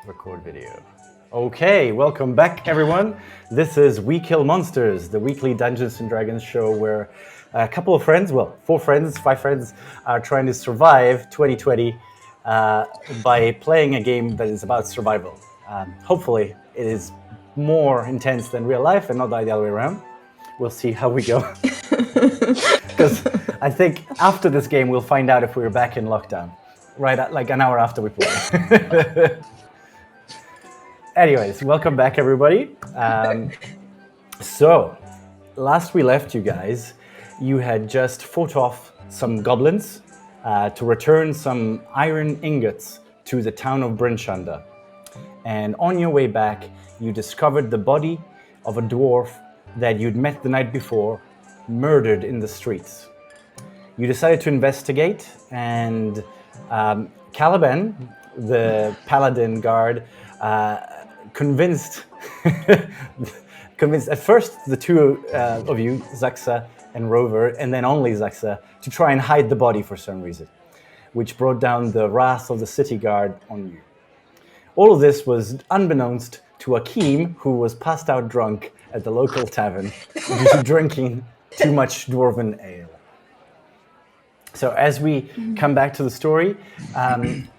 Record video. Okay, welcome back everyone. This is We Kill Monsters, the weekly Dungeons & Dragons show where a couple of friends, well, 4 friends, 5 friends, are trying to survive 2020 by playing a game that is about survival. Hopefully it is more intense than real life and not the other way around. We'll see how we go. Because I think after this game we'll find out if we're back in lockdown. Right at like an hour after we play. Anyways, welcome back everybody. So, last we left you guys, you had just fought off some goblins to return some iron ingots to the town of Brinshanda. And on your way back, you discovered the body of a dwarf that you'd met the night before, murdered in the streets. You decided to investigate, and Caliban, the paladin guard, convinced at first the two of you, Zaxa and Rover, and then only Zaxa, to try and hide the body for some reason, which brought down the wrath of the city guard on you. All of this was unbeknownst to Akeem, who was passed out drunk at the local tavern due to drinking too much dwarven ale. So as we come back to the story,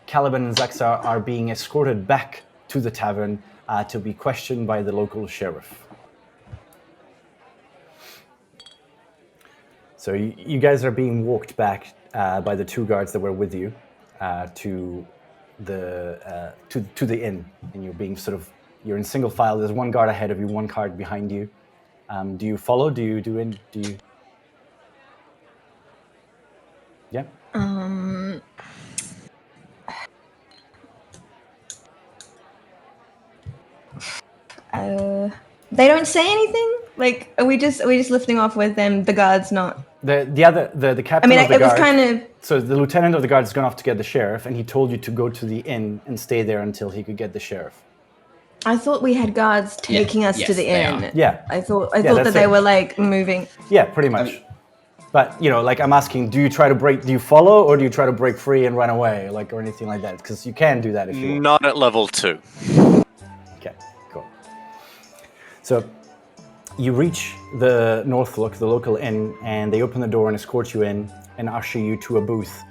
Caliban and Zaxa are being escorted back to the tavern to be questioned by the local sheriff. So you guys are being walked back by the 2 guards that were with you to the inn, and you're being you're in single file. There's 1 guard ahead of you, 1 guard behind you. Do you follow? Do you? Yeah. They don't say anything. Like, are we just lifting off with them? The guards not. The captain. I mean, of the it was guard, kind of. So the lieutenant of the guard has gone off to get the sheriff, and he told you to go to the inn and stay there until he could get the sheriff. I thought we had guards taking us to the inn. Yeah. I thought that they were like moving. Yeah, pretty much. But I'm asking, do you follow, or do you try to break free and run away, or anything like that? Because you can do that if you want. Not at level 2. Okay, cool. So you reach the Northlook, the local inn, and they open the door and escort you in and usher you to a booth.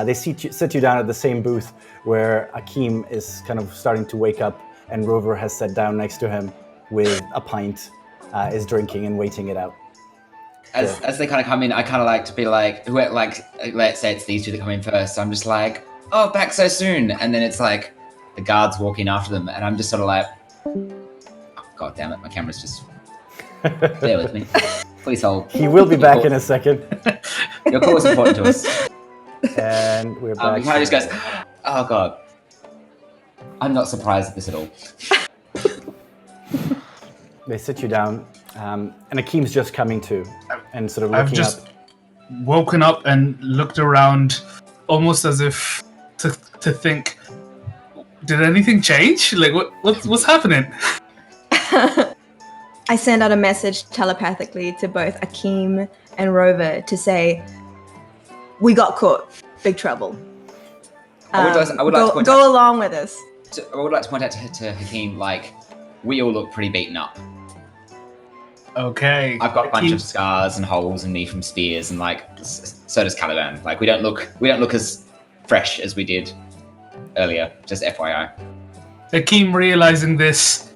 They sit you down at the same booth where Akeem is kind of starting to wake up, and Rover has sat down next to him with a pint, is drinking and waiting it out. As they kind of come in, I kind of like to be like, let's say it's these 2 that come in first. So I'm just like, oh, back so soon. And then it's like the guards walk in after them. And I'm just sort of like, oh, God damn it. My camera's just, bear with me. Please hold. He will be back in a second. Your call is important to us. And we're back. He kind of just goes, oh, God. I'm not surprised at this at all. They sit you down, and Akeem's just coming to, and sort of looking up. I've just woken up and looked around, almost as if to think, did anything change? Like, what's happening? I send out a message telepathically to both Akeem and Rover to say, we got caught. Big trouble. I would like to point go along with us. I would like to point out to Hakeem, we all look pretty beaten up. Okay. I've got a bunch of scars and holes in me from spears, and so does Caliban. We don't look as fresh as we did earlier. Just FYI. Hakeem, realizing this,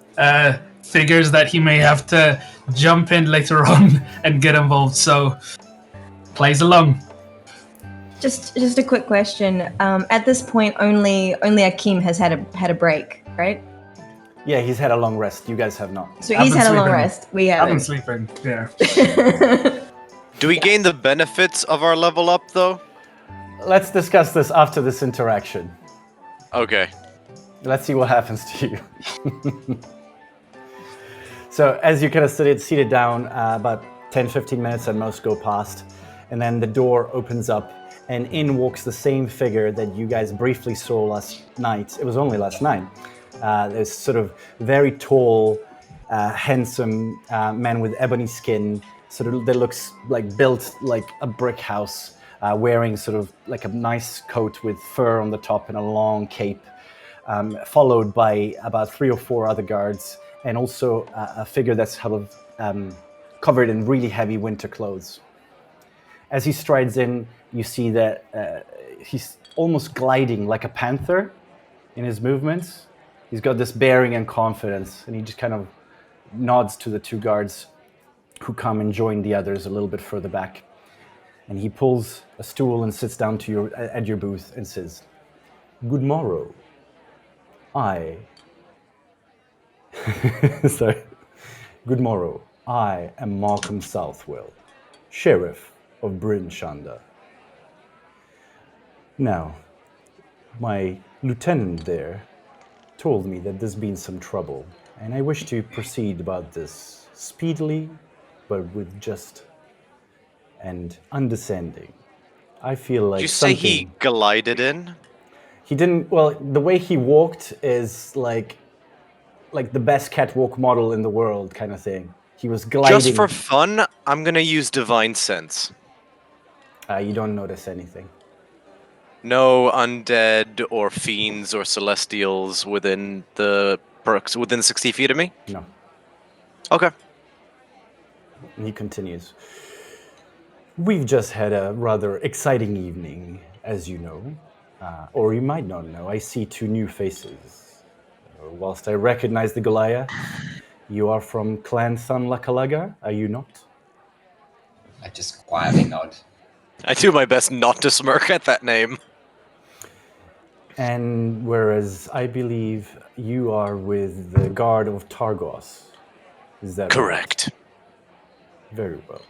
figures that he may have to jump in later on and get involved, so plays along. Just a quick question. At this point, only Akeem has had a break, right? Yeah, he's had a long rest. You guys have not. So he's had a long rest. We haven't. I've been sleeping, yeah. Do we gain the benefits of our level up, though? Let's discuss this after this interaction. Okay. Let's see what happens to you. So as you kind of seated down, about 10-15 minutes at most go past, and then the door opens up, and in walks the same figure that you guys briefly saw last night. It was only last night. This sort of very tall, handsome man with ebony skin, that looks built like a brick house, wearing a nice coat with fur on the top and a long cape. followed by about 3 or 4 other guards, and also a figure that's covered in really heavy winter clothes. As he strides in, you see that he's almost gliding like a panther in his movements. He's got this bearing and confidence, and he just kind of nods to the 2 guards who come and join the others a little bit further back. And he pulls a stool and sits down at your booth and says, "Good morrow. Sorry. Good morrow. I am Markham Southwell, Sheriff of Bryn. Now, my lieutenant there told me that there's been some trouble, and I wish to proceed about this speedily, but with just and understanding. I feel like Did you say he glided in? He didn't. Well, the way he walked is like the best catwalk model in the world, kind of thing. He was gliding. Just for fun, I'm gonna use Divine Sense. You don't notice anything. No undead or fiends or celestials within the perks within 60 feet of me? No. Okay. And he continues. We've just had a rather exciting evening, as you know. Or you might not know. I see 2 new faces. Whilst I recognize the Goliath, you are from Clan San Lakalaga, are you not? I just quietly nod. I do my best not to smirk at that name. And whereas I believe you are with the Guard of Targos. Is that correct? Right? Very well.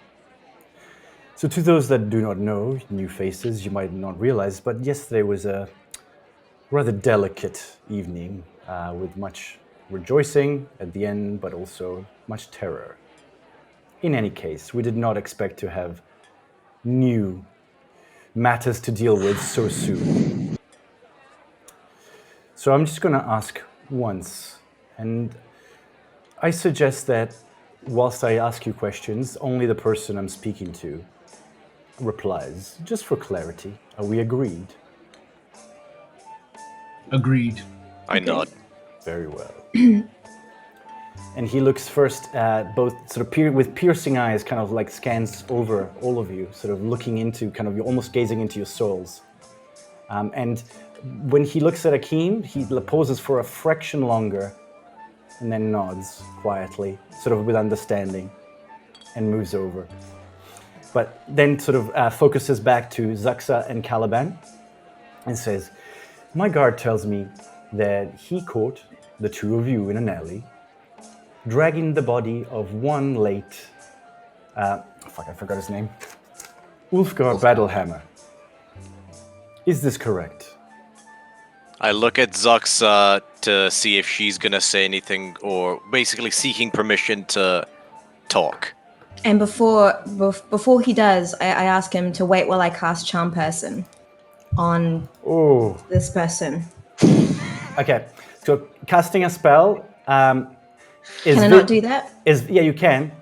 So to those that do not know, new faces, you might not realize, but yesterday was a rather delicate evening with much rejoicing at the end, but also much terror. In any case, we did not expect to have new matters to deal with so soon. So I'm just going to ask once, and I suggest that whilst I ask you questions, only the person I'm speaking to replies, just for clarity. Are we agreed? Agreed. I nod. Very well. And he looks first at both, sort of with piercing eyes, kind of like scans over all of you, sort of looking into, kind of almost gazing into your souls. And when he looks at Akeem, he pauses for a fraction longer and then nods quietly, sort of with understanding, and moves over. But then sort of focuses back to Zaxa and Caliban and says, my guard tells me that he caught the 2 of you in an alley, dragging the body of one late... I forgot his name. Ulfgar Battlehammer. Is this correct? I look at Zaxa to see if she's gonna say anything, or basically seeking permission to talk. And before he does, I ask him to wait while I cast Charm Person on this person. Okay, so casting a spell is... Can I not do that? Yeah, you can.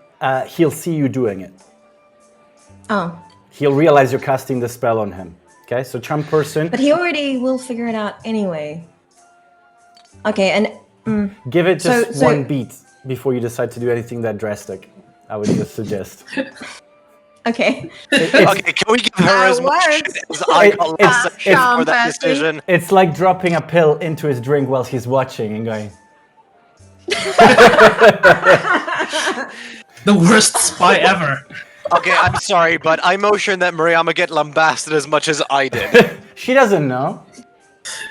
He'll see you doing it. Oh. He'll realize you're casting the spell on him. Okay, so Charm Person... But he already will figure it out anyway. Okay, and... Give it just one beat before you decide to do anything that drastic. I would just suggest. Okay. Okay, can we give her as much shit as I got last second for that decision? It's like dropping a pill into his drink while he's watching and going... The worst spy ever. Okay, I'm sorry, but I motion that Mariama get lambasted as much as I did. She doesn't know.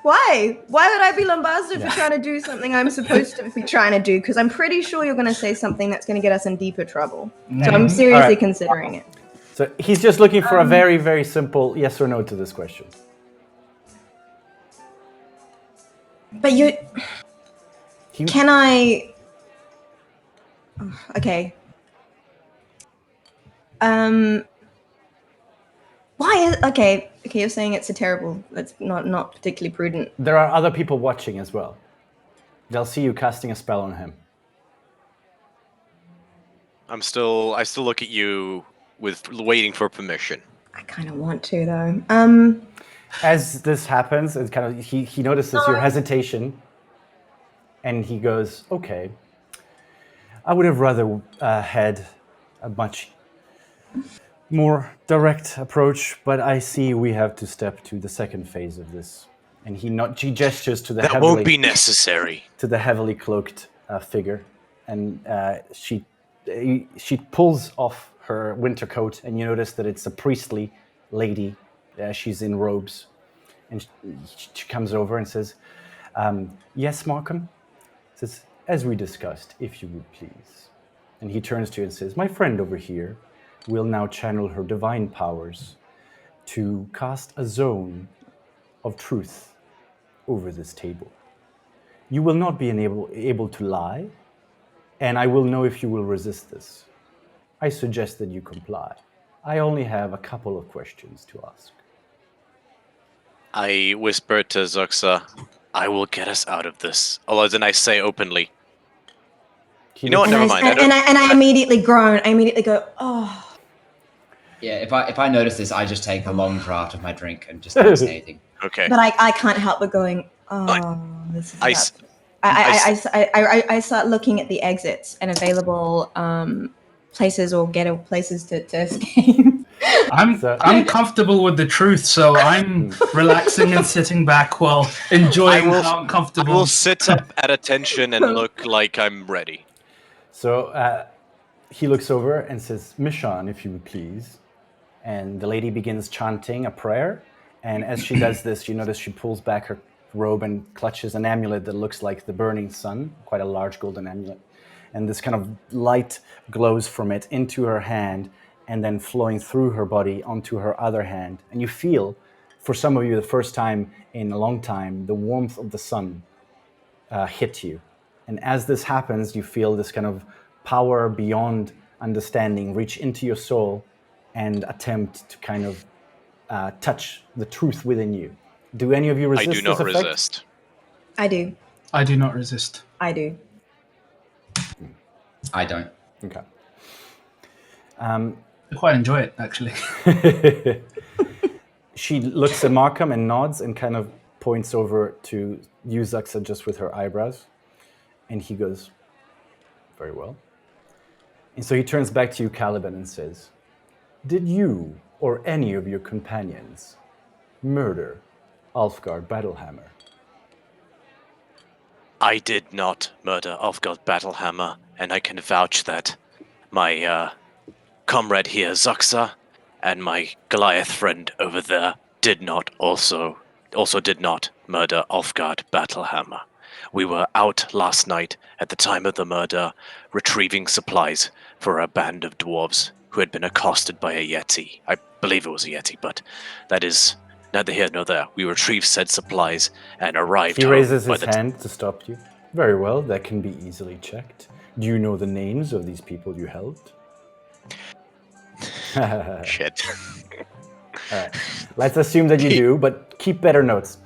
Why? Why would I be lambasted for trying to do something I'm supposed to be trying to do? Because I'm pretty sure you're going to say something that's going to get us in deeper trouble. So I'm seriously considering it. So he's just looking for a very, very simple yes or no to this question. But you... Can I... Okay. Why is... Okay, you're saying it's a terrible... It's not particularly prudent. There are other people watching as well. They'll see you casting a spell on him. I still look at you with waiting for permission. I kind of want to, though. As this happens, it's kind of he notices your hesitation, and he goes, "Okay, I would have rather had a much more direct approach, but I see we have to step to the second phase of this." And he gestures to the That won't be necessary. to the heavily cloaked figure, and she pulls off her winter coat, and you notice that it's a priestly lady. She's in robes, and she comes over and says, "Yes, Markham?" Says, "As we discussed, if you would please." And he turns to you and says, "My friend over here will now channel her divine powers to cast a zone of truth over this table. You will not be able to lie, and I will know if you will resist this. I suggest that you comply. I only have a couple of questions to ask." I whisper to Zuxa, "I will get us out of this." Although then I say openly, "You know what? Never mind." And I immediately groan. I immediately go, "Oh." Yeah, if I notice this, I just take a long draught of my drink and just don't say anything. Okay. But I can't help but going, "Oh, this is." I start looking at the exits and available places or ghetto places to escape. I'm comfortable with the truth, so I'm relaxing and sitting back while enjoying how uncomfortable. I will sit up at attention and look like I'm ready. So he looks over and says, "Mishan, if you would please." And the lady begins chanting a prayer. And as she does this, you notice she pulls back her robe and clutches an amulet that looks like the burning sun, quite a large golden amulet. And this kind of light glows from it into her hand and then flowing through her body onto her other hand. And you feel, for some of you, the first time in a long time, the warmth of the sun hit you. And as this happens, you feel this kind of power beyond understanding reach into your soul and attempt to kind of touch the truth within you. Do any of you resist I do not this effect? resist. I do. I do not resist. I do. I don't. Okay. I quite enjoy it, actually. She looks at Markham and nods and kind of points over to you, Zuxa, just with her eyebrows. And he goes, "Very well." And so he turns back to you, Caliban, and says, "Did you or any of your companions murder Ulfgar Battlehammer?" I did not murder Ulfgar Battlehammer, and I can vouch that my comrade here, Zuxa, and my Goliath friend over there also did not murder Ulfgar Battlehammer. We were out last night at the time of the murder, retrieving supplies for a band of dwarves who had been accosted by a yeti. I believe it was a yeti, but that is neither here nor there. We retrieved said supplies and arrived He home raises by his the hand to stop you. "Very well, that can be easily checked. Do you know the names of these people you helped?" Shit. All right. Let's assume that you do, but keep better notes.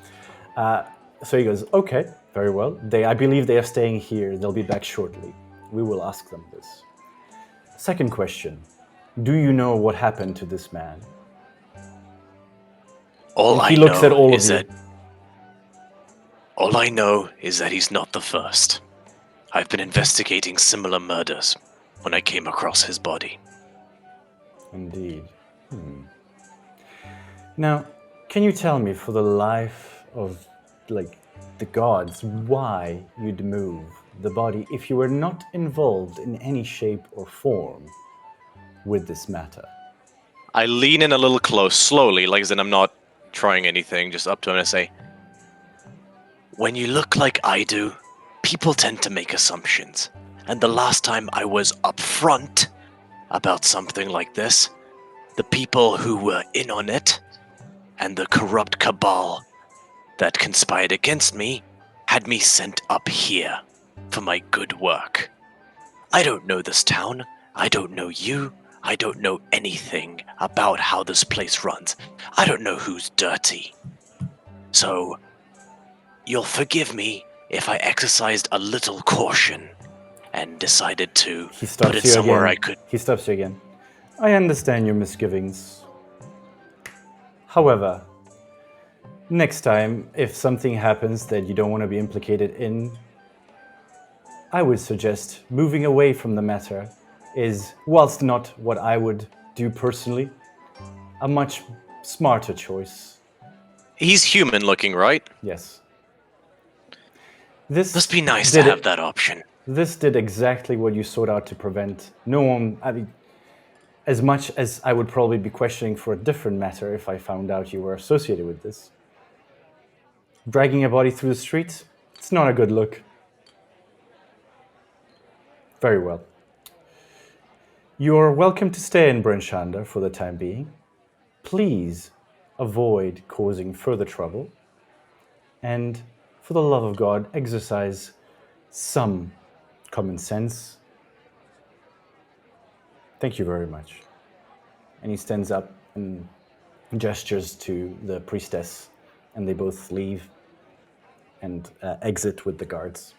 So he goes, "Okay, very well. I believe they are staying here. They'll be back shortly. We will ask them this. Second question. Do you know what happened to this man?" All He looks at all of you. All I know is that he's not the first. I've been investigating similar murders when I came across his body. Indeed. Now, can you tell me, for the life of, the gods, why you'd move the body if you were not involved in any shape or form with this matter? I lean in a little close, slowly, like as in I'm not trying anything, just up to him and I say, "When you look like I do, people tend to make assumptions. And the last time I was upfront about something like this, the people who were in on it and the corrupt cabal that conspired against me had me sent up here for my good work. I don't know this town. I don't know you. I don't know anything about how this place runs. I don't know who's dirty. So, you'll forgive me if I exercised a little caution and decided to put it somewhere I could." He stops you again. "I understand your misgivings. However, Next time, if something happens that you don't want to be implicated in, I would suggest moving away from the matter is, whilst not what I would do personally, a much smarter choice. He's human looking, right? Yes. This Must be nice to did have it- that option. This did exactly what you sought out to prevent. No one, I mean, as much as I would probably be questioning for a different matter if I found out you were associated with this. Dragging a body through the streets, it's not a good look. Very well. You're welcome to stay in Bryn Shander for the time being. Please avoid causing further trouble. And for the love of God, exercise some common sense. Thank you very much. And he stands up and gestures to the priestess, and they both leave and exit with the guards.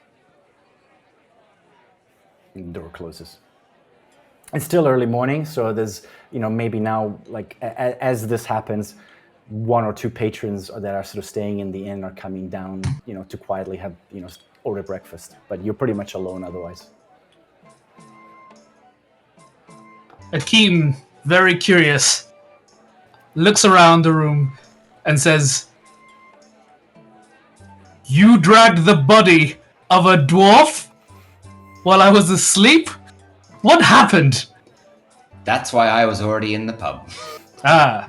And the door closes. It's still early morning, so there's, maybe now, like, as this happens, one or two patrons that are sort of staying in the inn are coming down, to quietly have, order breakfast. But you're pretty much alone otherwise. Akeem, very curious, looks around the room and says, "You dragged the body of a dwarf while I was asleep? What happened?" That's why I was already in the pub. Ah,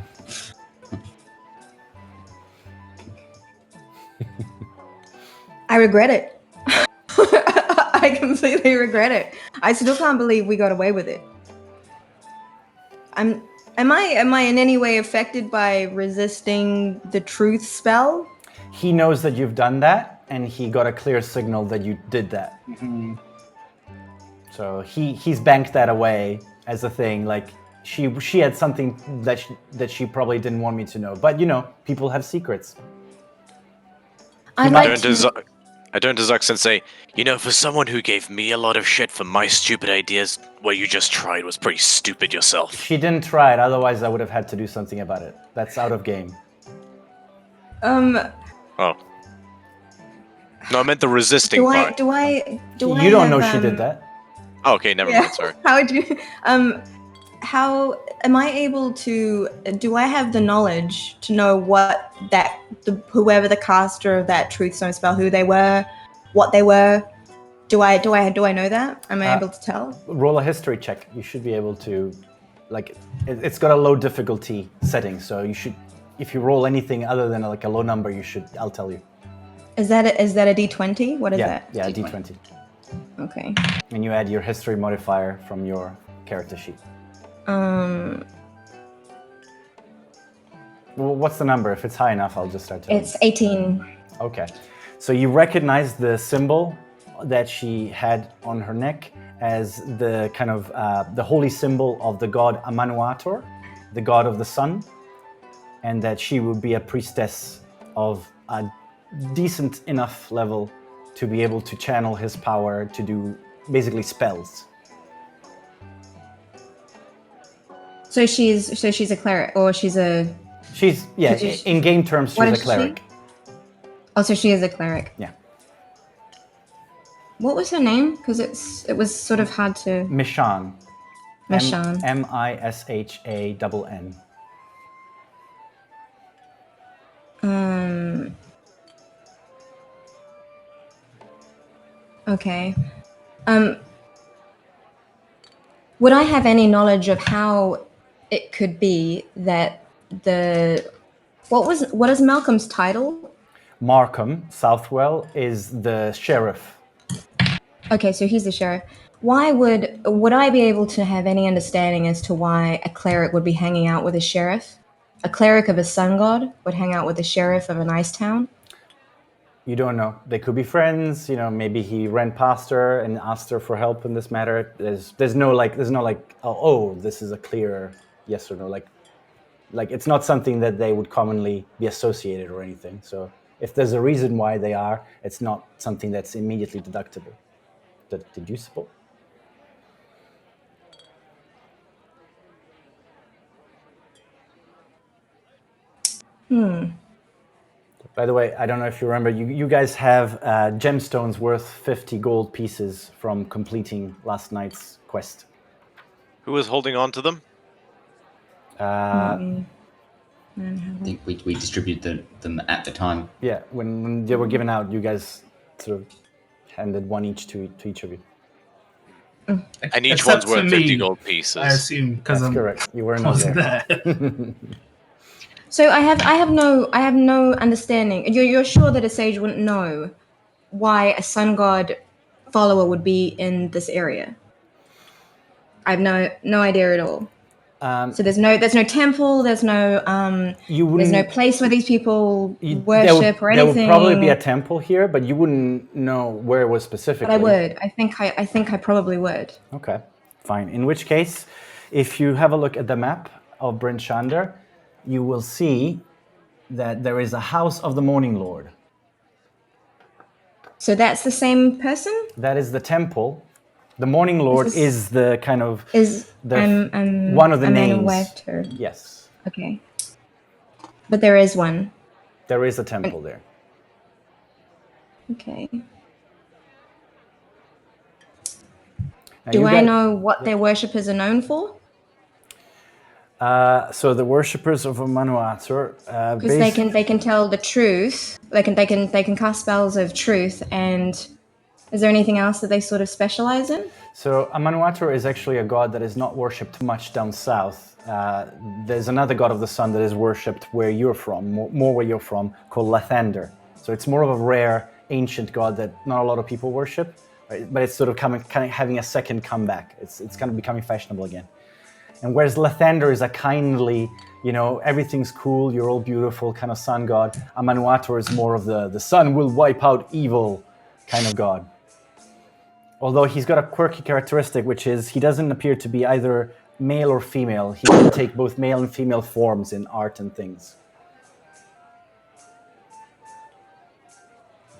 I regret it. I completely regret it. I still can't believe we got away with it. Am I in any way affected by resisting the truth spell? He knows that you've done that, and he got a clear signal that you did that. mm-hmm. So he's banked that away as a thing. Like she had something that she probably didn't want me to know. But people have secrets. I'd I like turn to. to Zux and say, for someone who gave me a lot of shit for my stupid ideas, what you just tried was pretty stupid yourself. She didn't try it. Otherwise, I would have had to do something about it. That's out of game. Oh. No, I meant the resisting Do I? part. Do I? Do I? You don't have, know she did that. Oh, okay, never mind, sorry. How would you? How am I able to? Do I have the knowledge to know what whoever the caster of that truth stone spell, who they were, what they were? Do I know that? Am I able to tell? Roll a history check. You should be able to, it's got a low difficulty setting, so you should, if you roll anything other than a low number, I'll tell you. Is that a D20? What is that? Yeah, D20. Okay. And you add your history modifier from your character sheet. Well, what's the number? If it's high enough, I'll just start telling It's 18. Okay. So you recognize the symbol that she had on her neck as the kind of the holy symbol of the god Amanuator, the god of the sun, and that she would be a priestess of a decent enough level to be able to channel his power to do basically spells. So she's a cleric, or she's a. She's in game terms she's What a is she? cleric. Oh, so she is a cleric. Yeah. What was her name? Because it was sort of hard to. Mishan. Mishan. Mishan. Okay. Would I have any knowledge of how it could be that what is Malcolm's title? Markham Southwell is the sheriff. Okay, so he's the sheriff. Why would I be able to have any understanding as to why a cleric would be hanging out with a sheriff? A cleric of a sun god would hang out with the sheriff of a nice town? You don't know. They could be friends. Maybe he ran past her and asked her for help in this matter. There's no this is a clear yes or no. Like it's not something that they would commonly be associated or anything. So if there's a reason why they are, it's not something that's immediately deducible. By the way, I don't know if you remember, you guys have gemstones worth 50 gold pieces from completing last night's quest. Who was holding on to them? I think we distributed them at the time. Yeah, when they were given out, you guys sort of handed one each to each of you. And each Except one's worth for 50 me, gold pieces. I assume, because That's I'm correct. You were not wasn't there. there. So I have no understanding. You're sure that a sage wouldn't know why a sun god follower would be in this area? I have no idea at all. So there's no temple. There's no You there's no wouldn't. place where these people There worship or anything. would probably be a temple here, but you wouldn't know where it was specifically. But I would. I think I probably would. Okay, fine. In which case, if you have a look at the map of Bryn Shander, you will see that there is a house of the Morning Lord. So that's the same person. That is the temple. The Morning Lord this- is the kind of Is the I'm one of the I'm names. unaware to- Yes, Okay, but there is one. there is a temple there. Okay. Now, Do you I guys- know what their worshippers are known for? So the worshippers of Amanuator, Because they can tell the truth. They can cast spells of truth. And is there anything else that they sort of specialize in? So Amanuator is actually a god that is not worshipped much down south. There's another god of the sun that is worshipped where you're from, more where you're from, called Lathander. So it's more of a rare, ancient god that not a lot of people worship, right? But it's sort of kind of having a second comeback. It's kind of becoming fashionable again. And whereas Lathander is a kindly, everything's cool, you're all beautiful kind of sun god, Amanuator is more of the sun will wipe out evil kind of god. Although he's got a quirky characteristic, which is he doesn't appear to be either male or female. He can take both male and female forms in art and things.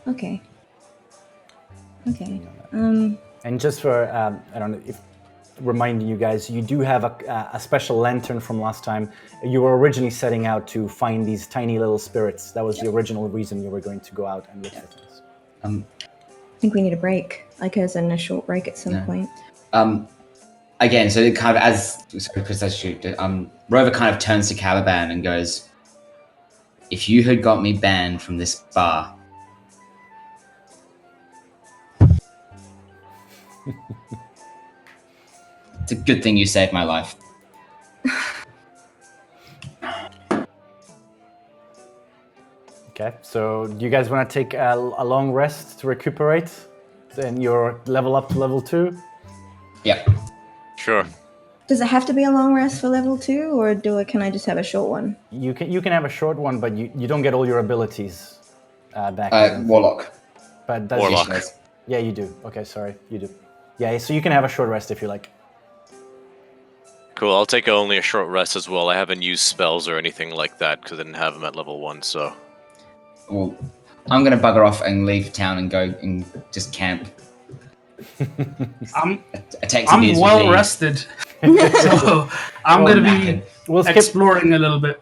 Okay. Okay. And just for, I don't know, if reminding you guys, you do have a special lantern from last time. You were originally setting out to find these tiny little spirits. That was the original reason you were going to go out and look for things. I think we need a break, like as in a short break at some point. Again, so it kind of Rover kind of turns to Caliban and goes, "If you had got me banned from this bar." It's a good thing you saved my life. Okay, so do you guys want to take a long rest to recuperate? Then you're level up to level 2? Yeah. Sure. Does it have to be a long rest for level 2, or can I just have a short one? You can have a short one, but you don't get all your abilities back. Warlock. But that's Warlock. Yeah, you do. Okay, sorry, you do. Yeah, so you can have a short rest if you like. Cool, I'll take only a short rest as well. I haven't used spells or anything like that because I didn't have them at level 1, so... Well, I'm going to bugger off and leave town and go and just camp. I'm Take some beers with well me. rested, so I'm going to be We'll skip. exploring a little bit.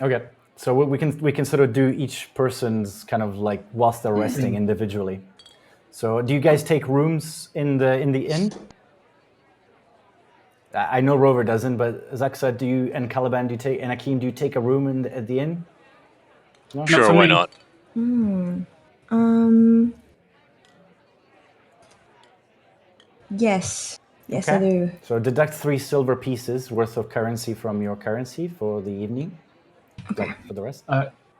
Okay, so we can sort of do each person's kind of like whilst they're resting individually. So do you guys take rooms in the inn? I know Rover doesn't, but Zaxa, and Caliban, and Akeem, do you take a room at the inn? No? Sure, for why me. not? Yes. Yes, Okay. I do. So deduct 3 silver pieces worth of currency from your currency for the evening. Okay. For the rest.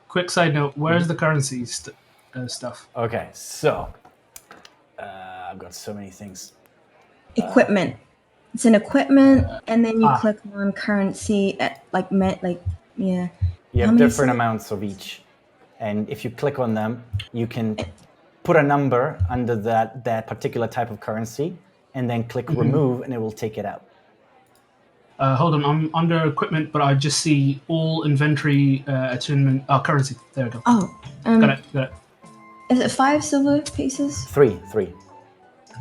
Quick side note: where's the currency stuff? Okay, so I've got so many things. Equipment. It's an equipment, and then you Ah. click on currency at yeah. You How have many different sil- amounts of each, and if you click on them, you can put a number under that particular type of currency, and then click remove, and it will take it out. Hold on, I'm under equipment, but I just see all inventory attunement. Currency. There we go. Oh, Got it. is it 5 silver pieces? 3.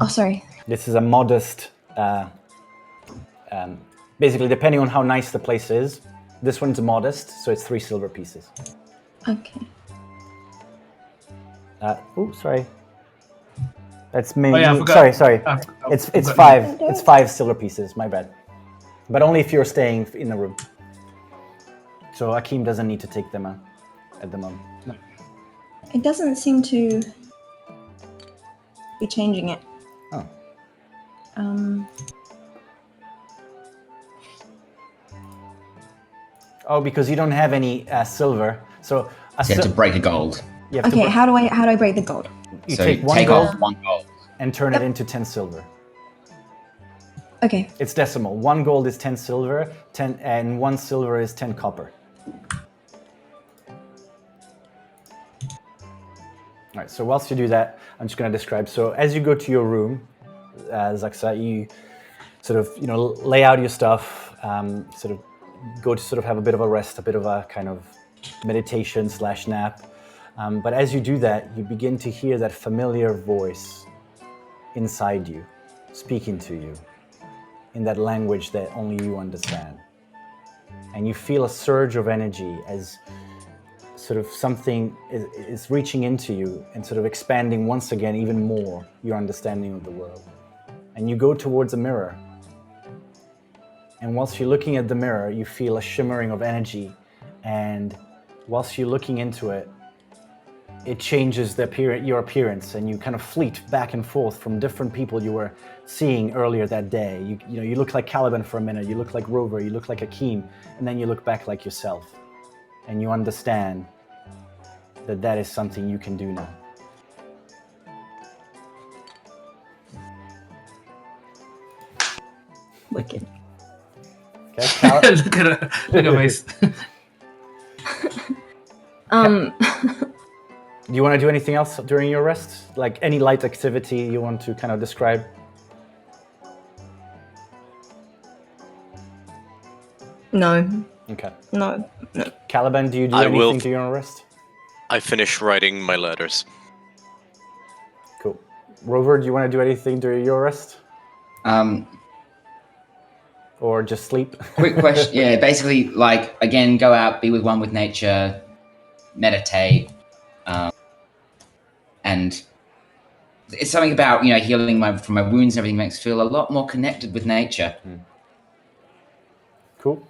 Oh, sorry. This is a modest. Basically, depending on how nice the place is, this one's modest, so it's 3 silver pieces. Okay. Sorry. That's me. Oh, yeah, I forgot. Sorry. It's 5. It's 5 silver pieces. My bad. But only if you're staying in the room. So Akeem doesn't need to take them at the moment. No. It doesn't seem to be changing it. Oh. Oh, because you don't have any silver. So you have to break a gold. Okay, how do I break the gold? You So take you one take gold off 1 gold. and turn it into 10 silver. Okay. It's decimal. 1 gold is 10 silver, 10, and 1 silver is 10 copper. All right, so whilst you do that, I'm just going to describe. So as you go to your room, Zaxa, you sort of, lay out your stuff, sort of go to sort of have a bit of a rest, a bit of a kind of meditation / nap. But as you do that, you begin to hear that familiar voice inside you, speaking to you in that language that only you understand. And you feel a surge of energy as sort of something is reaching into you and sort of expanding once again even more your understanding of the world. And you go towards a mirror. And whilst you're looking at the mirror, you feel a shimmering of energy. And whilst you're looking into it, it changes your appearance, and you kind of fleet back and forth from different people you were seeing earlier that day. You look like Caliban for a minute, you look like Rover, you look like Akeem, and then you look back like yourself. And you understand that is something you can do now. Wicked. Okay, Look at her face. Do you want to do anything else during your rest? Like any light activity you want to kind of describe? No. Okay. No. Caliban, do you do anything during your rest? I finish writing my letters. Cool. Rover, do you want to do anything during your rest? Or just sleep? Quick question. Yeah, basically, like, again, go out, be with one with nature, meditate, and it's something about, healing from my wounds and everything makes me feel a lot more connected with nature. Cool.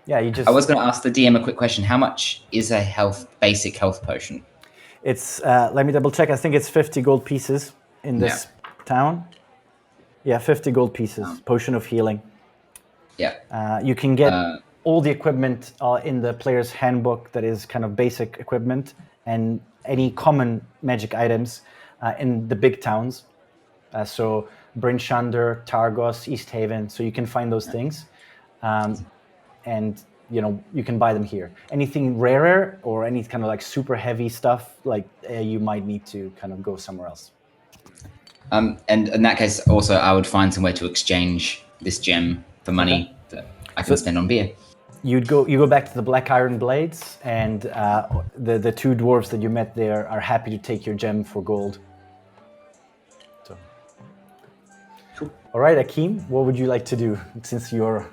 Yeah, I was going to ask the DM a quick question. How much is a basic health potion? It's, let me double check. I think it's 50 gold pieces in this town. Yeah, 50 gold pieces. Potion of healing. Yeah. You can get all the equipment in the player's handbook that is kind of basic equipment, and any common magic items in the big towns. So Bryn Shander, Targos, East Haven. So you can find those things. And you can buy them here. Anything rarer or any kind of like super heavy stuff, like you might need to kind of go somewhere else. And in that case, also, I would find somewhere to exchange this gem for money that I can spend on beer. You go back to the Black Iron Blades, and the 2 dwarves that you met there are happy to take your gem for gold. So. Cool. All right, Akeem, what would you like to do since you're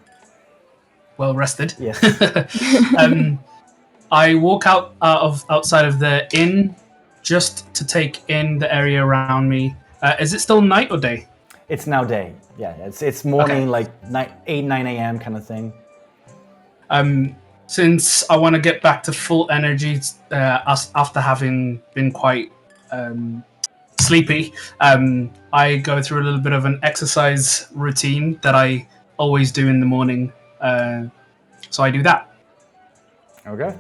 well rested? Yes. I walk outside of the inn just to take in the area around me. Is it still night or day? It's now day. Yeah, it's morning, like 8, 9 a.m. kind of thing. Since I want to get back to full energy after having been quite sleepy, I go through a little bit of an exercise routine that I always do in the morning. So I do that. Okay.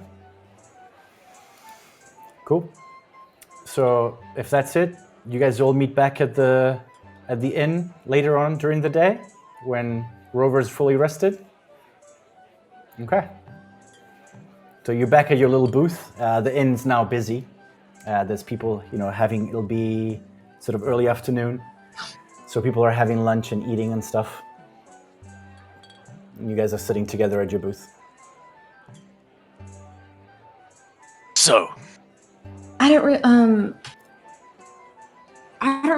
Cool. So if that's it, you guys all meet back at the inn later on during the day when Rover's fully rested. Okay. So you're back at your little booth. The inn's now busy. There's people, it'll be sort of early afternoon. So people are having lunch and eating and stuff. And you guys are sitting together at your booth. So. I don't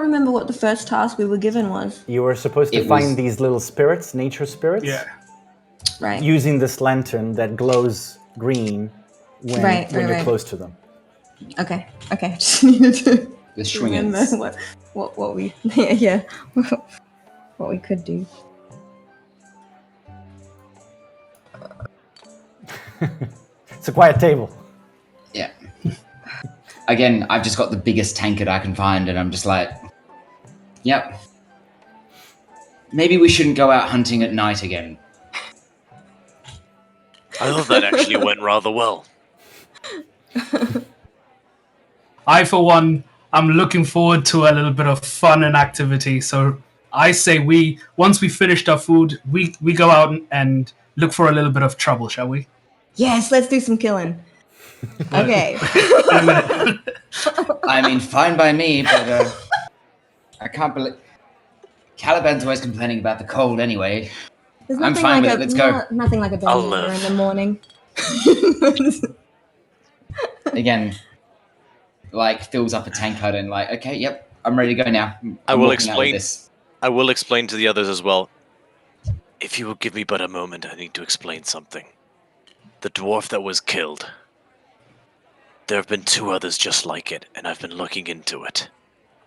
remember what the first task we were given was. You were supposed to find these little spirits, nature spirits. Yeah. Right. Using this lantern that glows green when you're close to them. Okay. Just needed to The remember Chwingas. what we yeah what we could do. It's a quiet table. Yeah. Again, I've just got the biggest tankard I can find, and I'm just like, yep. Maybe we shouldn't go out hunting at night again. I thought that actually went rather well. I, for one, I'm looking forward to a little bit of fun and activity. So I say once we finished our food, we go out and look for a little bit of trouble, shall we? Yes, let's do some killing. Okay. In a minute. I mean, fine by me, but I can't believe... Caliban's always complaining about the cold anyway. There's I'm nothing fine like with it, let's go. Nothing like a I'll banana live. in the morning. Again, like, fills up a tankard and like, okay, yep, I'm ready to go now. I I'm will walking out with explain. this. I will explain to the others as well. If you will give me but a moment, I need to explain something. The dwarf that was killed. There have been 2 others just like it, and I've been looking into it.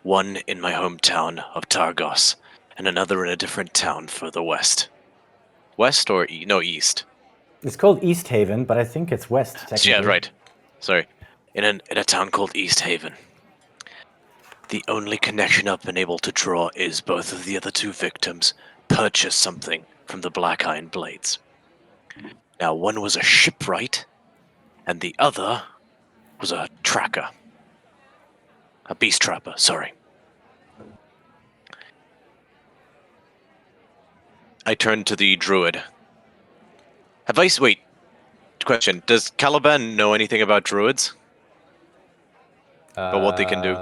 One in my hometown of Targos, and another in a different town further west. West or no, east? It's called East Haven, but I think it's west, technically. Yeah, right. Sorry. In a town called East Haven. The only connection I've been able to draw is both of the other 2 victims purchased something from the Black Iron Blades. Now, one was a shipwright, and the other was a tracker. A beast trapper, sorry. I turned to the druid. Wait, question. Does Caliban know anything about druids? Or what they can do?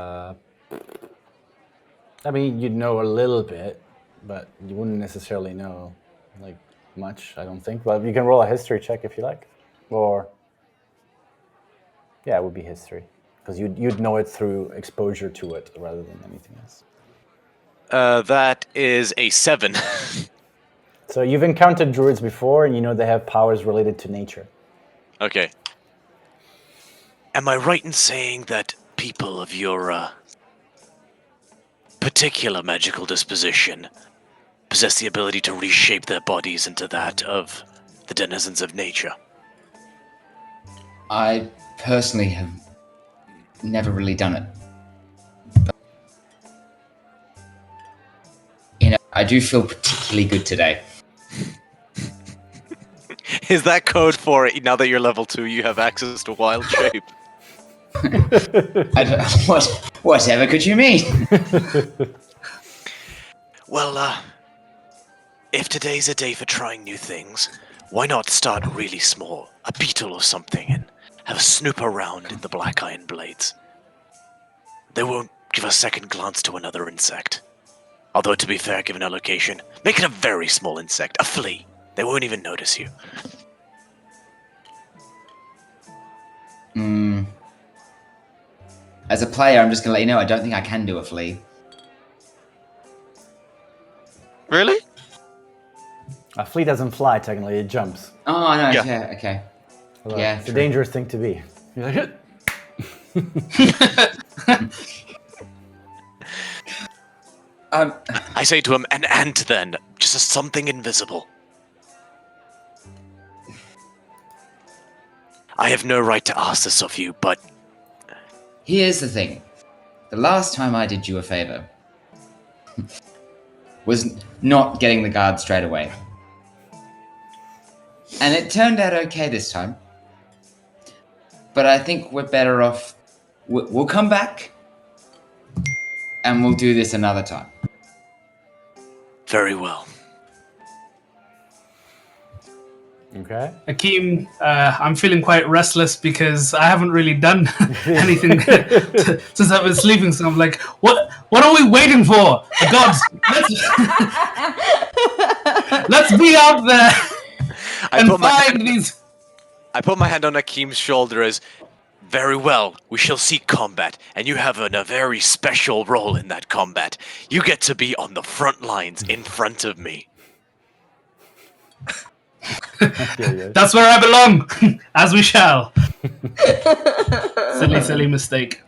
I mean, you'd know a little bit, but you wouldn't necessarily know, like, much, I don't think. But you can roll a history check if you like. Or, yeah, it would be history. Because you'd know it through exposure to it rather than anything else. That is a 7. So you've encountered druids before, and you know they have powers related to nature. Okay. Am I right in saying that people of your particular magical disposition possess the ability to reshape their bodies into that of the denizens of nature? I personally have never really done it. But, I do feel particularly good today. Is that code for it? Now that you're level 2, you have access to wild shape. Whatever could you mean? Well, if today's a day for trying new things, why not start really small? A beetle or something, and have a snoop around in the Black Iron Blades. They won't give a second glance to another insect. Although, to be fair, given our location, make it a very small insect, a flea. They won't even notice you. As a player, I'm just going to let you know, I don't think I can do a flea. Really? A flea doesn't fly, technically, it jumps. Oh, no, Yeah. yeah, okay. Although Yeah, it's a true. dangerous thing to be. You're like, I say to him, an ant then, just as something invisible. I have no right to ask this of you, but Here's the thing. The last time I did you a favor was not getting the guard straight away. And it turned out okay this time. But I think we're better off... We'll come back and we'll do this another time. very well. okay. Akeem, I'm feeling quite restless because I haven't really done anything since I've been sleeping. So I'm like, what are we waiting for? The gods, let's be out there and find these. I put my hand on Akeem's shoulder as, very well, we shall seek combat, and you have a very special role in that combat. You get to be on the front lines in front of me. Yeah. That's where I belong, as we shall. Silly mistake.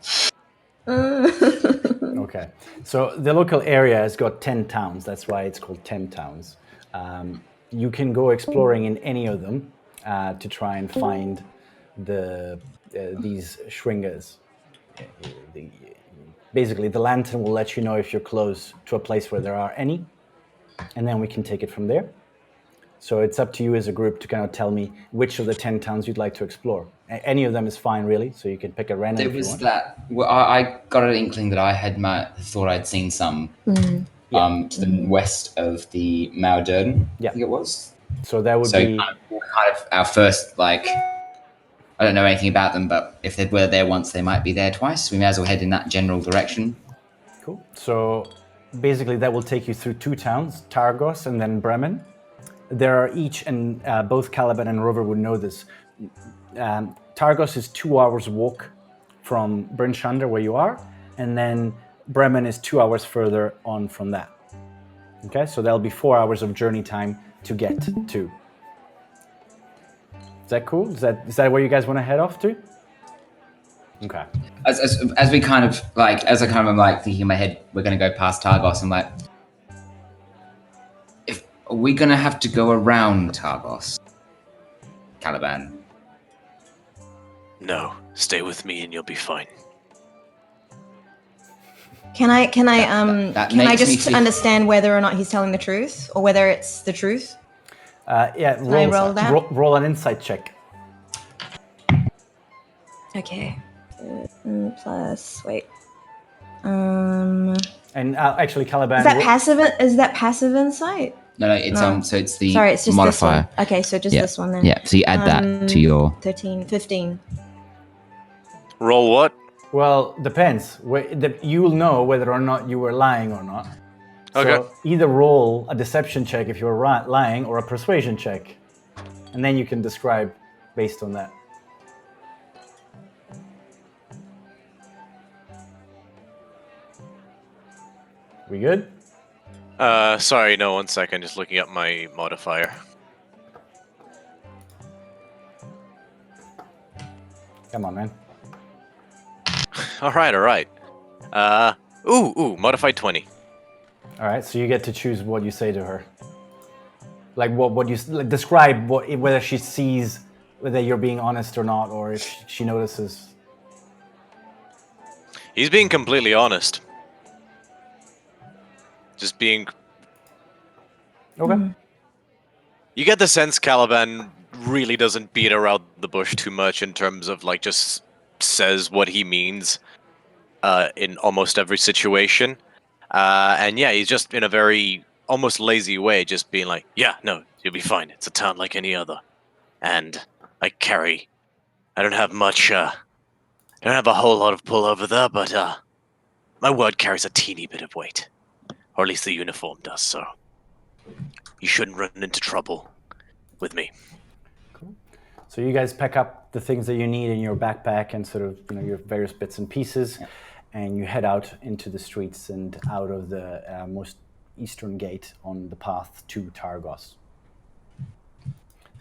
Okay, so the local area has got 10 towns. That's why it's called 10 towns. You can go exploring in any of them to try and find these Chwingas. Basically, the lantern will let you know if you're close to a place where there are any, and then we can take it from there. So it's up to you as a group to kind of tell me which of the 10 towns you'd like to explore. Any of them is fine, really, so you can pick a random There if you was want. that. Well, I got an inkling that I had thought I'd seen some to the west of the Maer Dualdon. Yeah. I think it was. So that would So be... kind of our first, like, I don't know anything about them, but if they were there once, they might be there twice. We may as well head in that general direction. Cool. So basically that will take you through 2 towns, Targos and then Bremen. There are each, and both Caliban and Rover would know this, Targos is 2 hours walk from Brynchander, where you are, and then Bremen is 2 hours further on from that. Okay, so that'll be 4 hours of journey time to get to. Is that cool? Is that where you guys want to head off to? Okay. As we kind of like, as I kind of am like thinking in my head, we're going to go past Targos. I'm like, are we going to have to go around Targos, Caliban? No, stay with me and you'll be fine. Can I that can I makes me just feel- understand whether or not he's telling the truth or whether it's the truth? Yeah, I roll that? roll an insight check. Okay. Plus wait. And actually, Caliban... Is that passive insight? No, it's No. So it's the Sorry, it's just modifier. this one. Okay, so just Yeah. this one then. Yeah, so you add that to your. 13, 15. Roll what? Well, depends. You will know whether or not you were lying or not. Okay. So either roll a deception check if you're lying or a persuasion check. And then you can describe based on that. We good? Sorry, no, 1 second. Just looking up my modifier. Come on, man. All right. Modified 20. All right, so you get to choose what you say to her. Like what you like, describe whether she sees whether you're being honest or not, or if she notices. He's being completely honest. Just being... Okay. You get the sense Caliban really doesn't beat around the bush too much in terms of, like, just says what he means in almost every situation. And yeah, he's just in a very almost lazy way, just being like, yeah, no, you'll be fine. It's a town like any other. And I don't have much, I don't have a whole lot of pull over there, but my word carries a teeny bit of weight. Or at least the uniform does, so you shouldn't run into trouble with me. Cool. So you guys pack up the things that you need in your backpack and sort of, your various bits and pieces, and you head out into the streets and out of the most eastern gate on the path to Targos.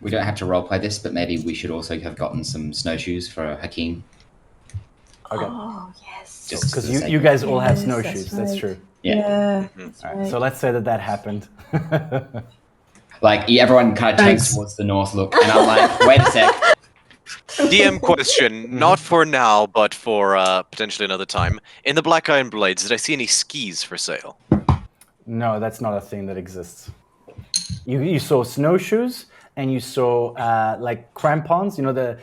We don't have to roleplay this, but maybe we should also have gotten some snowshoes for Hakeem. Okay. Oh yes. Just Because for the sake you of- guys all have Yes, snowshoes, that's right. true. Yeah. All right, so let's say that happened. Like, everyone kind of turns Thanks. towards the north look, and I'm like, wait a sec. DM question, not for now, but for potentially another time. In the Black Iron Blades, did I see any skis for sale? No, that's not a thing that exists. You saw snowshoes and you saw like crampons, the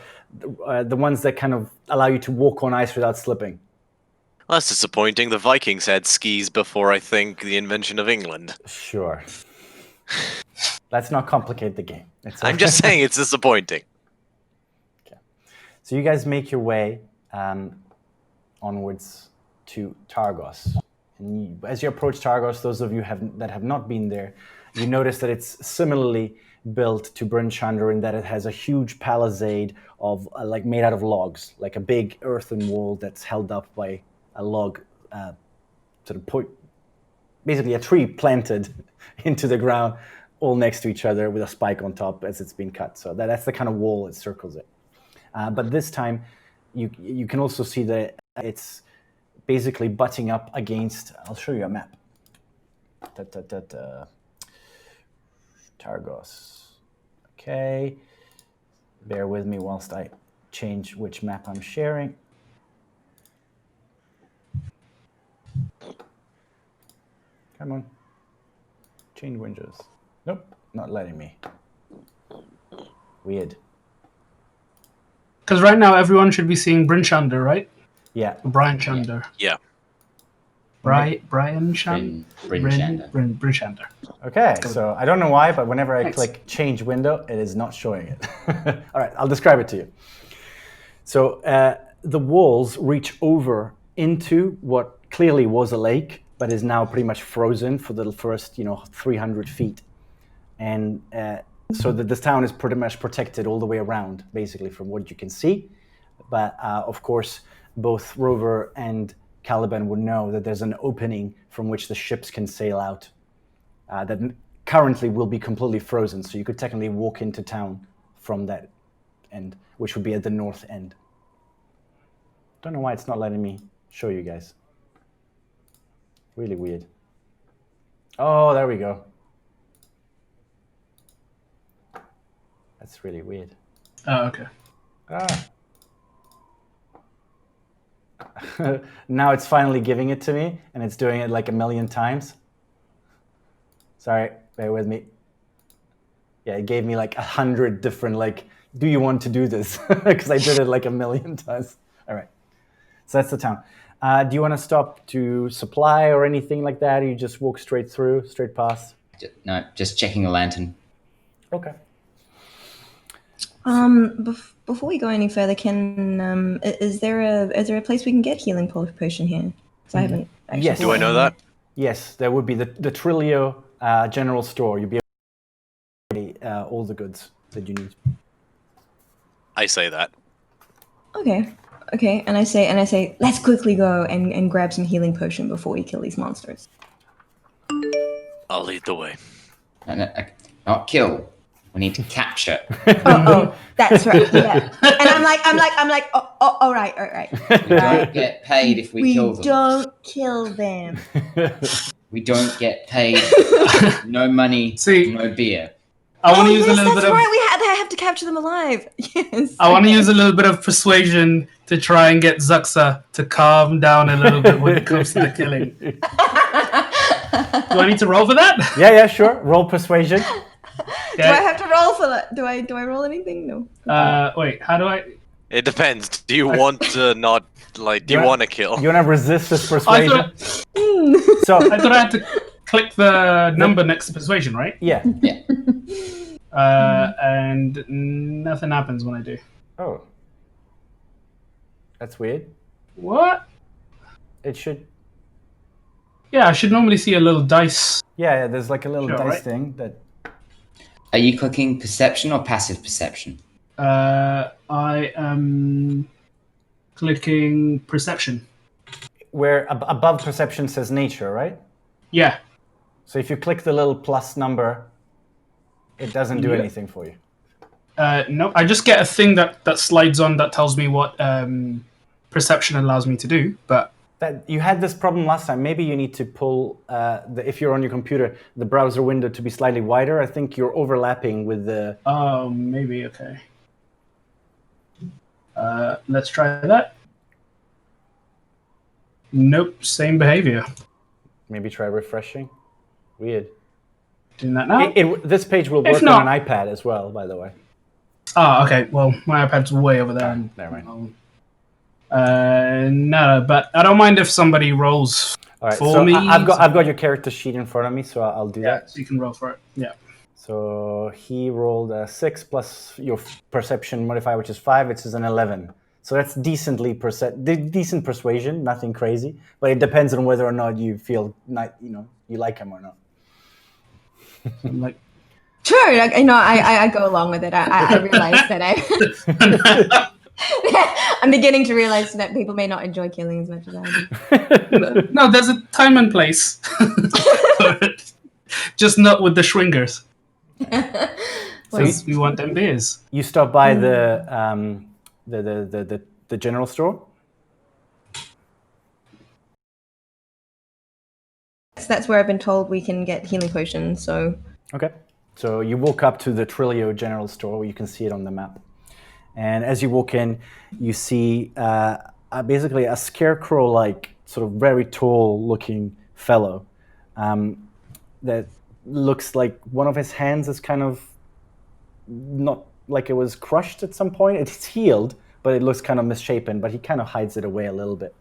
ones that kind of allow you to walk on ice without slipping. Well, that's disappointing. The Vikings had skis before, I think, the invention of England. Sure. Let's not complicate the game. I'm just saying it's disappointing. So you guys make your way onwards to Targos. And as you approach Targos, those of you that have not been there, you notice that it's similarly built to Bryn Chandra in that it has a huge palisade of like made out of logs, like a big earthen wall that's held up by a log, basically a tree planted into the ground, all next to each other with a spike on top as it's been cut. So that's the kind of wall that circles it. But this time, you can also see that it's basically butting up against. I'll show you a map. Targos. Okay. Bear with me whilst I change which map I'm sharing. Come on. Change windows. Nope, not letting me. Weird. Because right now everyone should be seeing Bryn Shander, right? Yeah. Brian Shander. Yeah. Brian Shander. Bryn Shander. Bryn Shander. Okay, so I don't know why, but whenever I click change window, it is not showing it. All right, I'll describe it to you. So the walls reach over into what clearly was a lake, but is now pretty much frozen for the first, 300 feet. And so that this town is pretty much protected all the way around, basically, from what you can see. But of course, both Rover and Caliban would know that there's an opening from which the ships can sail out that currently will be completely frozen. So you could technically walk into town from that end, which would be at the north end. Don't know why it's not letting me show you guys. Really weird. Oh, there we go. That's really weird. Oh, okay. Now it's finally giving it to me, and it's doing it like 1,000,000 times. Sorry, bear with me. Yeah, it gave me like 100 different, do you want to do this? Because I did it like 1,000,000 times. All right, so that's the town. Do you want to stop to supply or anything like that, or you just walk straight through, straight past? No, just checking the lantern. Okay. Before we go any further, is there a place we can get healing potion here? Because I haven't actually. Yes. Do I know that? Yes, there would be the Trilio general store. You'd be able to get all the goods that you need. I say that. Okay, and I say, let's quickly go and grab some healing potion before we kill these monsters. I'll lead the way. No, not kill. We need to capture. Oh, that's right. Yeah. And I'm like, all right. We don't get paid if we kill them. We don't kill them. We don't get paid. No money, no beer. I want to use a little that's bit of. Right. They have to capture them alive. Yes. I want to use a little bit of persuasion to try and get Zuxa to calm down a little bit when it comes to the killing. Do I need to roll for that? Yeah, sure. Roll persuasion. Do I have to roll for that? Do I roll anything? No. Wait, how do I? It depends. Do you want to not do you want to kill? You want to resist this persuasion? So I thought I had to click the number next to persuasion, right? Yeah. And nothing happens when I do. Oh. That's weird. What? It should. Yeah, I should normally see a little dice. Yeah, there's like a little dice right? thing that. Are you clicking perception or passive perception? I am clicking perception. Where above perception says nature, right? Yeah. So if you click the little plus number, it doesn't do anything for you. No, I just get a thing that slides on that tells me what perception allows me to do, but... You had this problem last time. Maybe you need to pull, if you're on your computer, the browser window to be slightly wider. I think you're overlapping with the... Oh, maybe, okay. Let's try that. Nope, same behavior. Maybe try refreshing. Weird. Doing that now? This page will work on an iPad as well, by the way. Oh, okay. Well, my iPad's way over there. Never mind. No, but I don't mind if somebody rolls for me. I've got your character sheet in front of me, so I'll do that. So you can roll for it. Yeah. So he rolled a 6 plus your perception modifier, which is 5, which is an 11. So that's decent persuasion, nothing crazy, but it depends on whether or not you feel you like him or not. I'm like, sure, I go along with it. I realize that I'm beginning to realize that people may not enjoy killing as much as I do. No, there's a time and place. Just not with the Chwingas. So we want them beers. You stop by the the general store? So that's where I've been told we can get healing potions. So Okay. So you walk up to the Trilio general store. You can see it on the map. And as you walk in, you see basically a scarecrow-like, sort of very tall-looking fellow that looks like one of his hands is kind of not like it was crushed at some point. It's healed, but it looks kind of misshapen, but he kind of hides it away a little bit.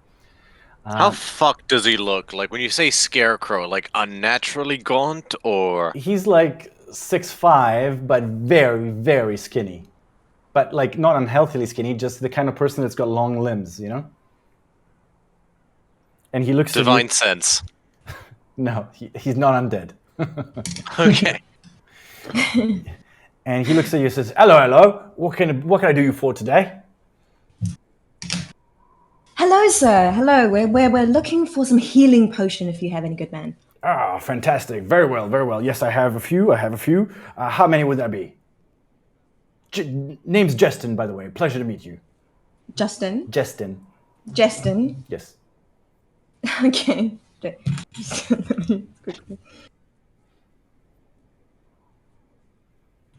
How fucked does he look? Like, when you say scarecrow, like unnaturally gaunt, or... He's like 6'5", but very, very skinny. But like not unhealthily skinny, just the kind of person that's got long limbs, you know? And he looks Divine sense. No, he's not undead. Okay. And he looks at you and says, hello, what can I do you for today? hello, sir. Hello. We're looking for some healing potion. If you have any, good man. Ah, fantastic. Very well, very well. Yes, I have a few. How many would that be? Name's Justin, by the way. Pleasure to meet you. Justin. Justin. Yes. Okay.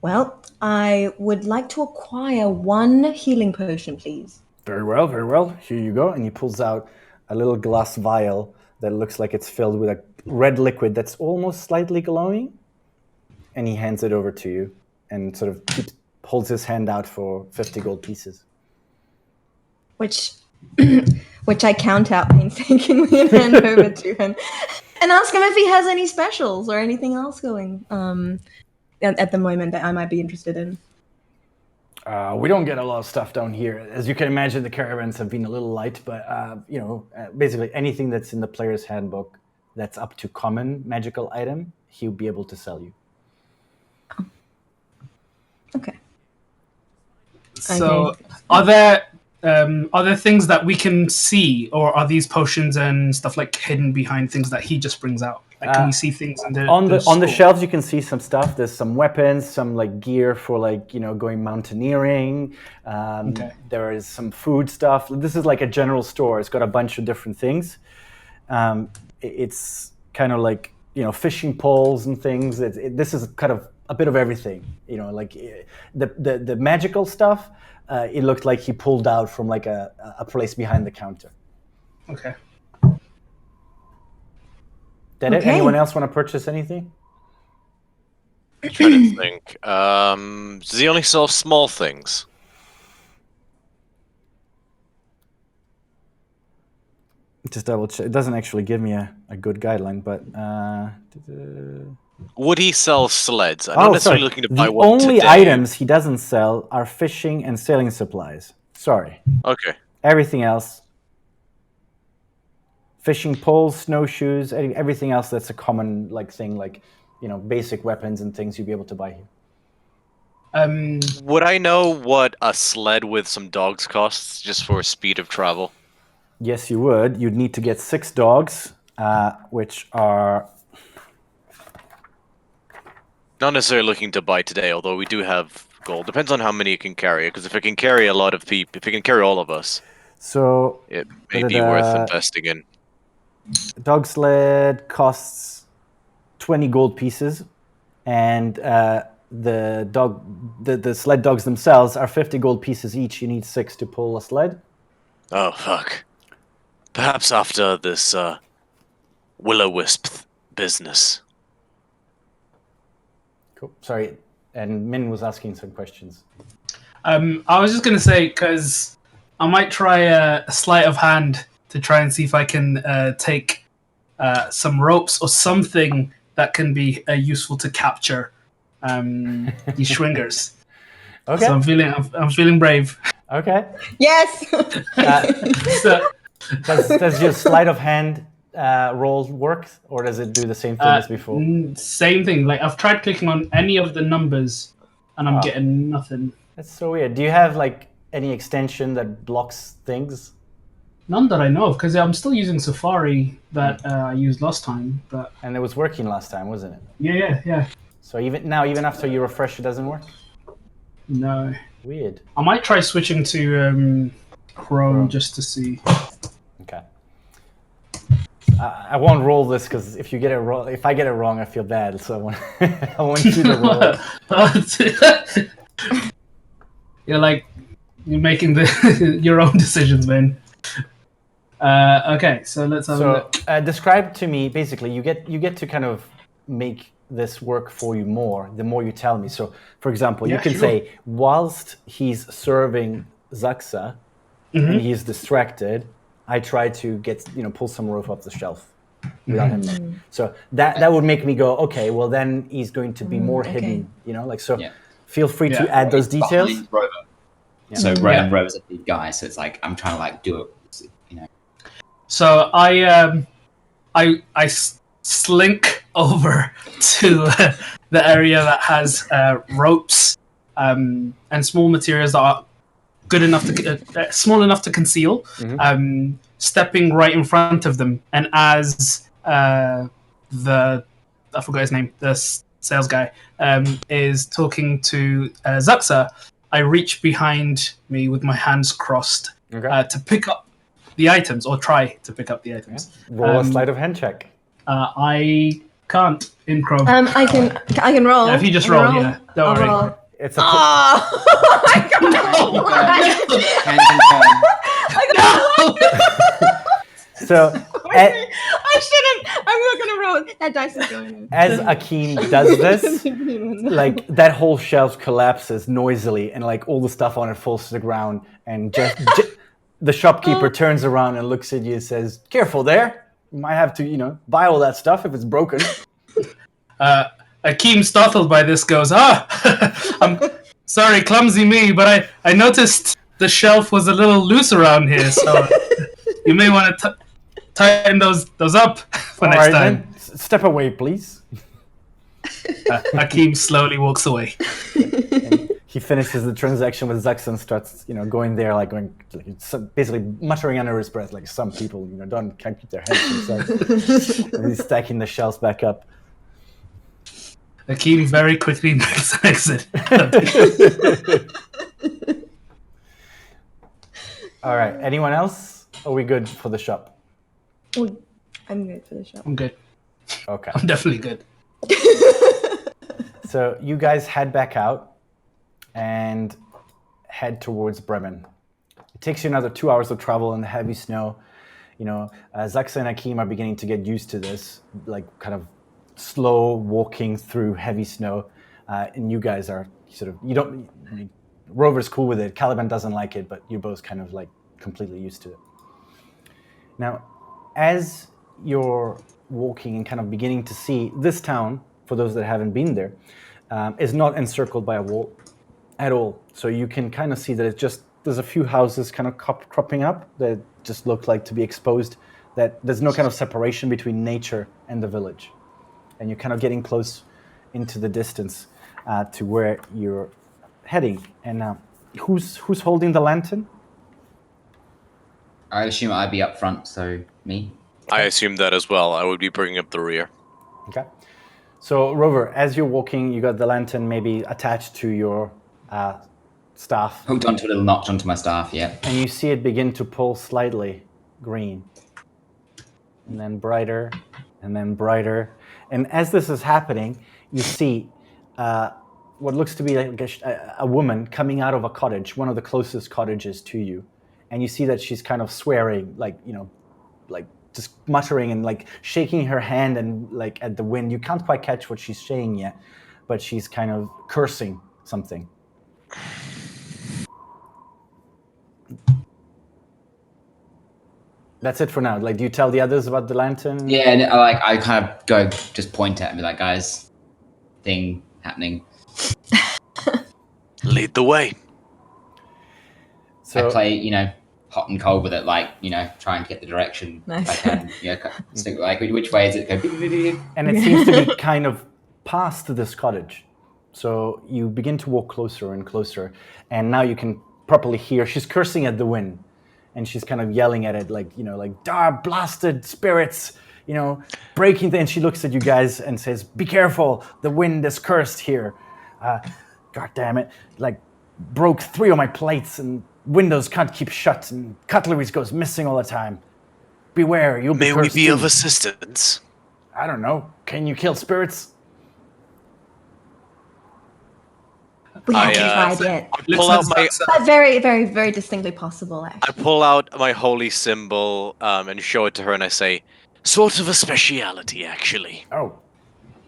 Well, I would like to acquire one healing potion, please. Very well, very well. Here you go. And he pulls out a little glass vial that looks like it's filled with a red liquid that's almost slightly glowing. And he hands it over to you and sort of holds his hand out for 50 gold pieces. Which I count out painstakingly and hand over to him. And ask him if he has any specials or anything else going at the moment that I might be interested in. We don't get a lot of stuff down here. As you can imagine, the caravans have been a little light, but basically anything that's in the player's handbook that's up to common magical item, he'll be able to sell you. Oh. Okay. So, are there things that we can see, or are these potions and stuff like hidden behind things that he just brings out? Like, can we see things on the shelves? You can see some stuff. There's some weapons, some like gear for going mountaineering. There is some food stuff. This is like a general store. It's got a bunch of different things. It's kind of like fishing poles and things. This is kind of a bit of everything. The magical stuff. It looked like he pulled out from like a place behind the counter. Okay. Did anyone else want to purchase anything? I'm trying to think. Does he only sell small things? Just double check. It doesn't actually give me a good guideline, but... Would he sell sleds? I'm not necessarily looking to buy one The only today. items he doesn't sell are fishing and sailing supplies. Sorry. Okay. Everything else... Fishing poles, snowshoes, everything else that's a common thing, basic weapons and things you'd be able to buy here. Would I know what a sled with some dogs costs, just for speed of travel? Yes, you would. You'd need to get 6 dogs, which are... Not necessarily looking to buy today, although we do have gold. Depends on how many it can carry, because if it can carry a lot of people, if it can carry all of us, so it may be worth investing in. Dog sled costs 20 gold pieces, and the sled dogs themselves are 50 gold pieces each. You need 6 to pull a sled. Oh, fuck. Perhaps after this will-o-wisp business. Cool. Sorry, and Min was asking some questions. I was just going to say, because I might try a sleight of hand to try and see if I can take some ropes or something that can be useful to capture these Chwingas. Okay. So I'm feeling brave. Okay. Yes. Does your sleight of hand roll work, or does it do the same thing as before? Same thing. Like, I've tried clicking on any of the numbers, and I'm getting nothing. That's so weird. Do you have any extension that blocks things? None that I know of, because I'm still using Safari that I used last time. And it was working last time, wasn't it? Yeah. So even after you refresh, it doesn't work? No. Weird. I might try switching to Chrome just to see. Okay. I won't roll this because if I get it wrong, I feel bad. So I want you to roll. You're making your own decisions, man. Okay, so let's have a look. Describe to me. Basically, you get to kind of make this work for you more the more you tell me. So, for example, you can say whilst he's serving Zaxa and he's distracted, I try to pull some rope off the shelf without him there. So that would make me go, okay, well then he's going to be more hidden, feel free to add those details. Rover. Yeah. So Rover's a big guy, so it's like I'm trying to do it, So I slink over to the area that has ropes and small materials that are good enough to small enough to conceal. Stepping right in front of them, and as I forgot his name, the sales guy, is talking to Zaxa, I reach behind me with my hands crossed to pick up the items, or try to pick up the items. Roll a sleight of hand check. I can't in Chrome. I can roll. Yeah, if you just roll, don't worry. Roll. It's a I got So I shouldn't. I'm not gonna roll. That dice is going in. as Akeem does this, like that whole shelf collapses noisily, and like all the stuff on it falls to the ground, and just the shopkeeper turns around and looks at you and says, "Careful there. You might have to, buy all that stuff if it's broken." Akeem, startled by this, goes, I'm sorry, clumsy me, but I noticed the shelf was a little loose around here, so you may want to tighten those up for next time. Then. Step away, please. Akeem slowly walks away. He finishes the transaction with Zaxa and starts, going there, basically muttering under his breath, like some people, can't keep their heads to themselves. And he's stacking the shelves back up. Akeem very quickly makes an exit. All right. Anyone else? Are we good for the shop? I'm good for the shop. I'm good. Okay. I'm definitely good. So you guys head back out and head towards Bremen. It takes you another 2 hours of travel in the heavy snow. Zaxa and Akeem are beginning to get used to this, like kind of slow walking through heavy snow, and you guys are Rover's cool with it, Caliban doesn't like it, but you're both kind of like completely used to it. Now, as you're walking and kind of beginning to see this town, for those that haven't been there, is not encircled by a wall at all. So you can kind of see that there's a few houses kind of cropping up that just look like to be exposed, that there's no kind of separation between nature and the village. And you're kind of getting close into the distance to where you're heading. And who's holding the lantern? I assume I'd be up front, so me. I assume that as well. I would be bringing up the rear. Okay. So, Rover, as you're walking, you got the lantern maybe attached to your staff. Hooked onto a little notch onto my staff, yeah. And you see it begin to pull slightly green. And then brighter, and then brighter. And as this is happening, you see what looks to be like a woman coming out of a cottage, one of the closest cottages to you. And you see that she's kind of swearing, like just muttering and like shaking her hand and like at the wind. You can't quite catch what she's saying yet, but she's kind of cursing something. That's it for now. Like, do you tell the others about the lantern? Yeah, and I kind of go just point at it and be like, guys, thing happening. Lead the way. So I play, hot and cold with it, try and get the direction if I can. So, which way is it? And it seems to be kind of past this cottage. So you begin to walk closer and closer, and now you can properly hear she's cursing at the wind. And she's kind of yelling at it, like, blasted spirits, breaking things. And she looks at you guys and says, "Be careful, the wind is cursed here. God damn it. Like, broke 3 of my plates, and windows can't keep shut, and cutlery goes missing all the time. Beware, you'll be May we cursed be too. of assistance? I don't know. Can you kill spirits? We I, haven't tried yet. Pull out my But very, very, very distinctly possible, I actually. pull out my holy symbol and show it to her, and I say, "Sort of a speciality, actually." Oh,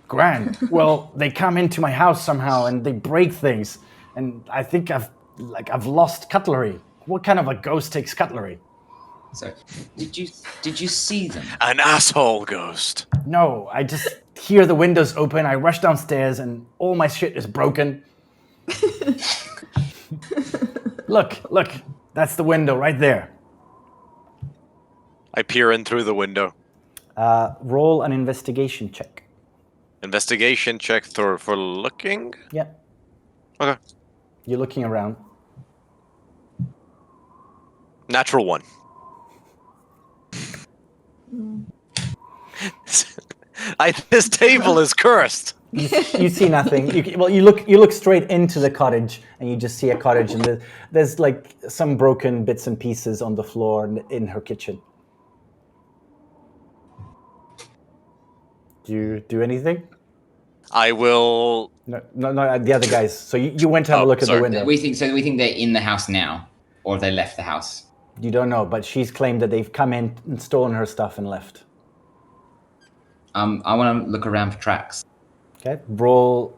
grand. Well, they come into my house somehow and they break things, and I think I've lost cutlery. What kind of a ghost takes cutlery? So, did you see them? An asshole ghost. No, I just hear the windows open. I rush downstairs and all my shit is broken. Look, that's the window right there. I peer in through the window. Roll an investigation check. Investigation check for looking. Yeah. Okay. You're looking around. Natural 1. This table is cursed. You see nothing. You look straight into the cottage, and you just see a cottage, and there's like some broken bits and pieces on the floor in her kitchen. Do you do anything? I will. No, the other guys. So you went to have a look at sorry. the window. We think they're in the house now, or have they left the house? You don't know, but she's claimed that they've come in and stolen her stuff and left. I want to look around for tracks. Okay, roll.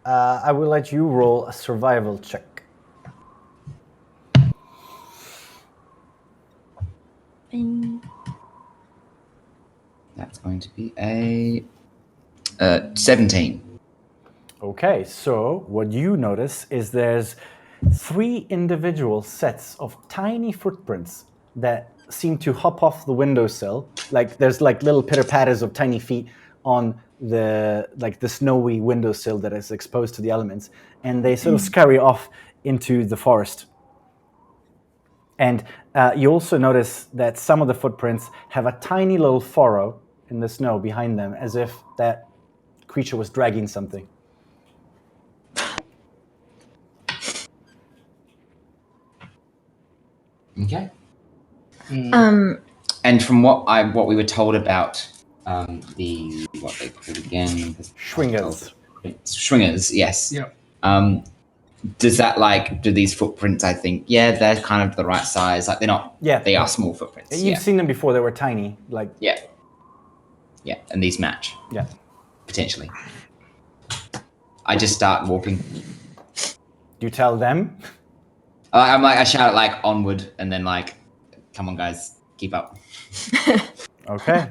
I will let you roll a survival check. That's going to be a 17. Okay, so what you notice is there's 3 individual sets of tiny footprints that seem to hop off the windowsill. Like there's like little pitter patters of tiny feet on the snowy windowsill that is exposed to the elements, and they sort of scurry off into the forest. And you also notice that some of the footprints have a tiny little furrow in the snow behind them, as if that creature was dragging something. Okay. And from what we were told about the what they called again, Chwingas. Chwingas, yes. Yeah. Does that do these footprints? I think they're kind of the right size. Like they're not. Yeah. They are small footprints. You've seen them before. They were tiny. Yeah. And these match. Yeah. Potentially. I just start walking. Do you tell them? I shout onward, and then come on guys, keep up. Okay.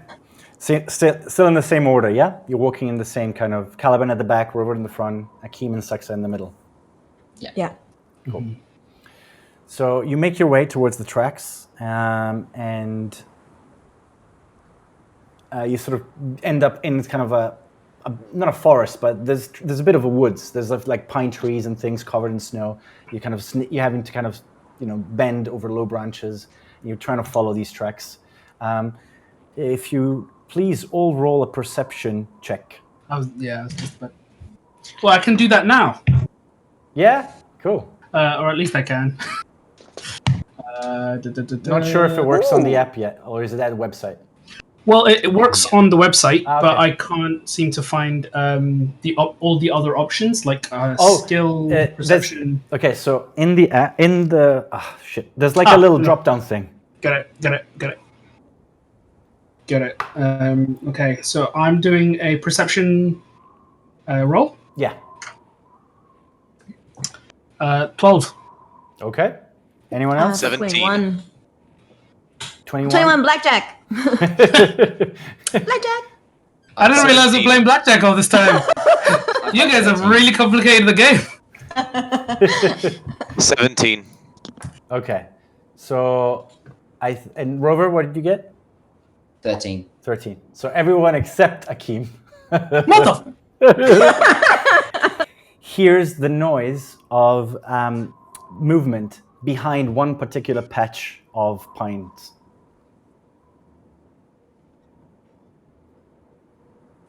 Still in the same order, yeah? You're walking in the same kind of Caliban at the back, Rover in the front, Akeem and Saxa in the middle. Yeah. Cool. So you make your way towards the tracks, and you sort of end up in kind of not a forest, but there's a bit of a woods. There's like pine trees and things covered in snow. You're having to kind of bend over low branches. And you're trying to follow these tracks. If you please all roll a perception check. Well, I can do that now. Yeah, cool. Or at least I can. Not sure if it works on the app yet, or is it at the website? Well, it works on the website, Okay. but I can't seem to find all the other options like skill, perception. Okay, so in the there's like a little drop-down thing. Get it. Okay, so I'm doing a perception roll. Yeah. 12. Okay. Anyone else? 17. 21. 21. 21, blackjack. Blackjack. I didn't realize we're playing blackjack all this time. You guys have really complicated the game. 17. Okay. So, and Rover, what did you get? 13. 13. So everyone except Akeem Mother. hears the noise of movement behind one particular patch of pines.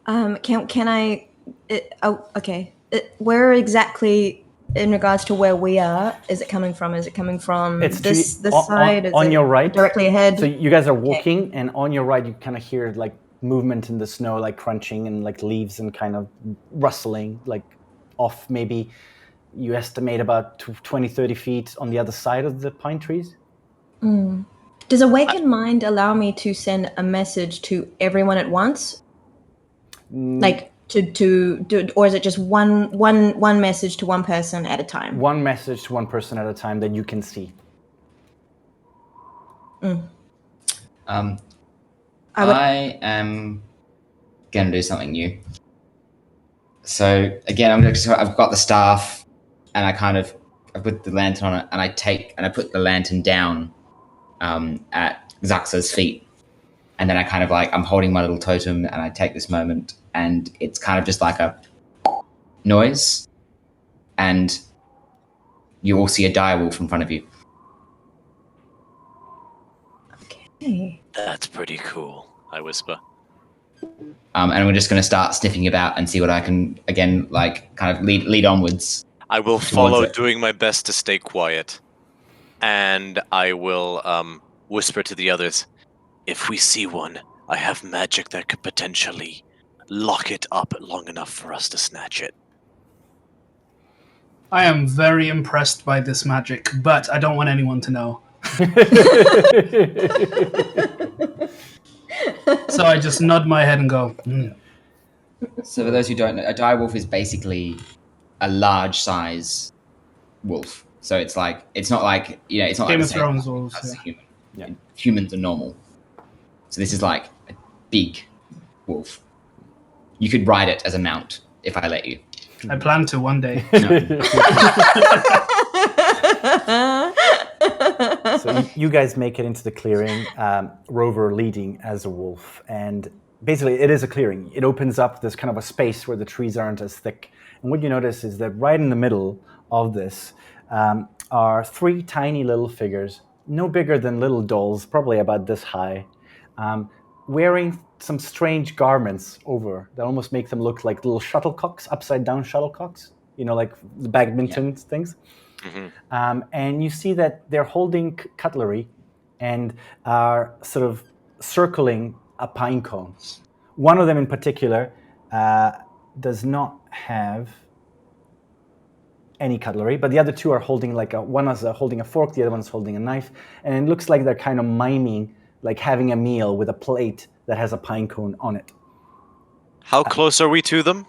Can I? Okay. where exactly, in regards to where we are, is it coming from? Is it coming from this side? Is on it your right, directly ahead? So you guys are walking, and on your right, you kind of hear like movement in the snow, like crunching and like leaves and kind of rustling, like off maybe you estimate about 20, 30 feet on the other side of the pine trees. Does Awakened Mind allow me to send a message to everyone at once? Like to do, or is it just one message to one person at a time? One message to one person at a time that you can see. I am gonna do something new. So again, I've got the staff, and I put the lantern on it, and I put the lantern down at Zaxa's feet, and then I'm holding my little totem, and I take this moment, and it's kind of just like a noise, and you all see a direwolf in front of you. Okay. That's pretty cool, I whisper. And we're just going to start sniffing about and see what I can, again, kind of lead onwards. I will follow, doing my best to stay quiet. And I will whisper to the others, if we see one, I have magic that could potentially lock it up long enough for us to snatch it. I am very impressed by this magic, but I don't want anyone to know. So I just nod my head and go, So for those who don't know, a direwolf is basically a large size wolf. So it's not like, it's not Game like of Thrones wolves. as a human. Yeah. Humans are normal. So this is like a big wolf. You could ride it as a mount if I let you. I plan to one day. So you guys make it into the clearing, Rover leading as a wolf. And basically, it is a clearing. It opens up this kind of a space where the trees aren't as thick. And what you notice is that right in the middle of this are three tiny little figures, no bigger than little dolls, probably about this high, wearing some strange garments over that almost make them look like little shuttlecocks, upside down shuttlecocks, like the badminton things. Mm-hmm. And you see that they're holding cutlery and are sort of circling a pine cone. One of them in particular does not have any cutlery, but the other two are holding one is holding a fork, the other one's holding a knife, and it looks like they're kind of miming like having a meal with a plate that has a pine cone on it. How close are we to them?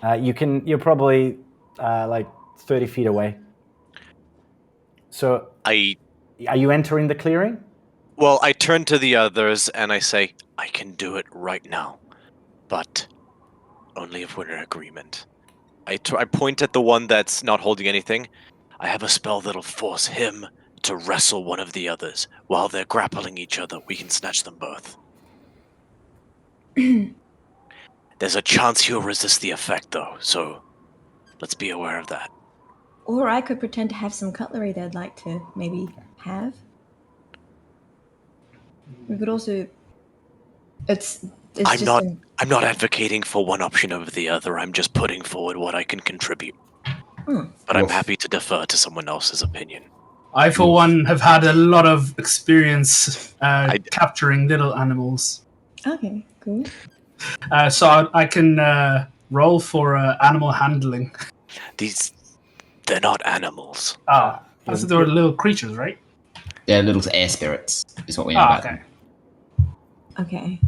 You're probably like 30 feet away. So are you entering the clearing? Well, I turn to the others and I say, I can do it right now, but only if we're in agreement. I point at the one that's not holding anything. I have a spell that'll force him to wrestle one of the others. While they're grappling each other, we can snatch them both. There's a chance he'll resist the effect, though, so let's be aware of that. Or I could pretend to have some cutlery they'd like to maybe have. We could also... I'm not advocating for one option over the other. I'm just putting forward what I can contribute. But I'm happy to defer to someone else's opinion. I, for one, have had a lot of experience capturing little animals. Okay, cool. So I can roll for animal handling. They're not animals. I thought they were little creatures, right? They're little air spirits, is what we know about them. Okay.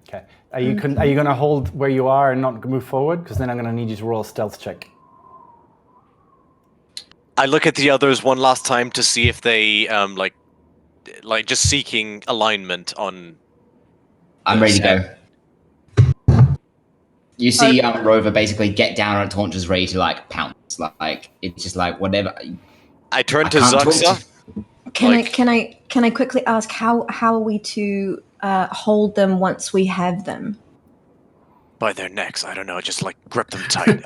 Okay. Are you going to hold where you are and not move forward? Because then I'm going to need you to roll a stealth check. I look at the others one last time to see if they like just seeking alignment on. I'm ready to go. You see Rover basically get down on its haunches, ready to pounce. It's just whatever. I turn to Zuxa. Can I quickly ask how are we to hold them once we have them? By their necks. I don't know. Just grip them tight.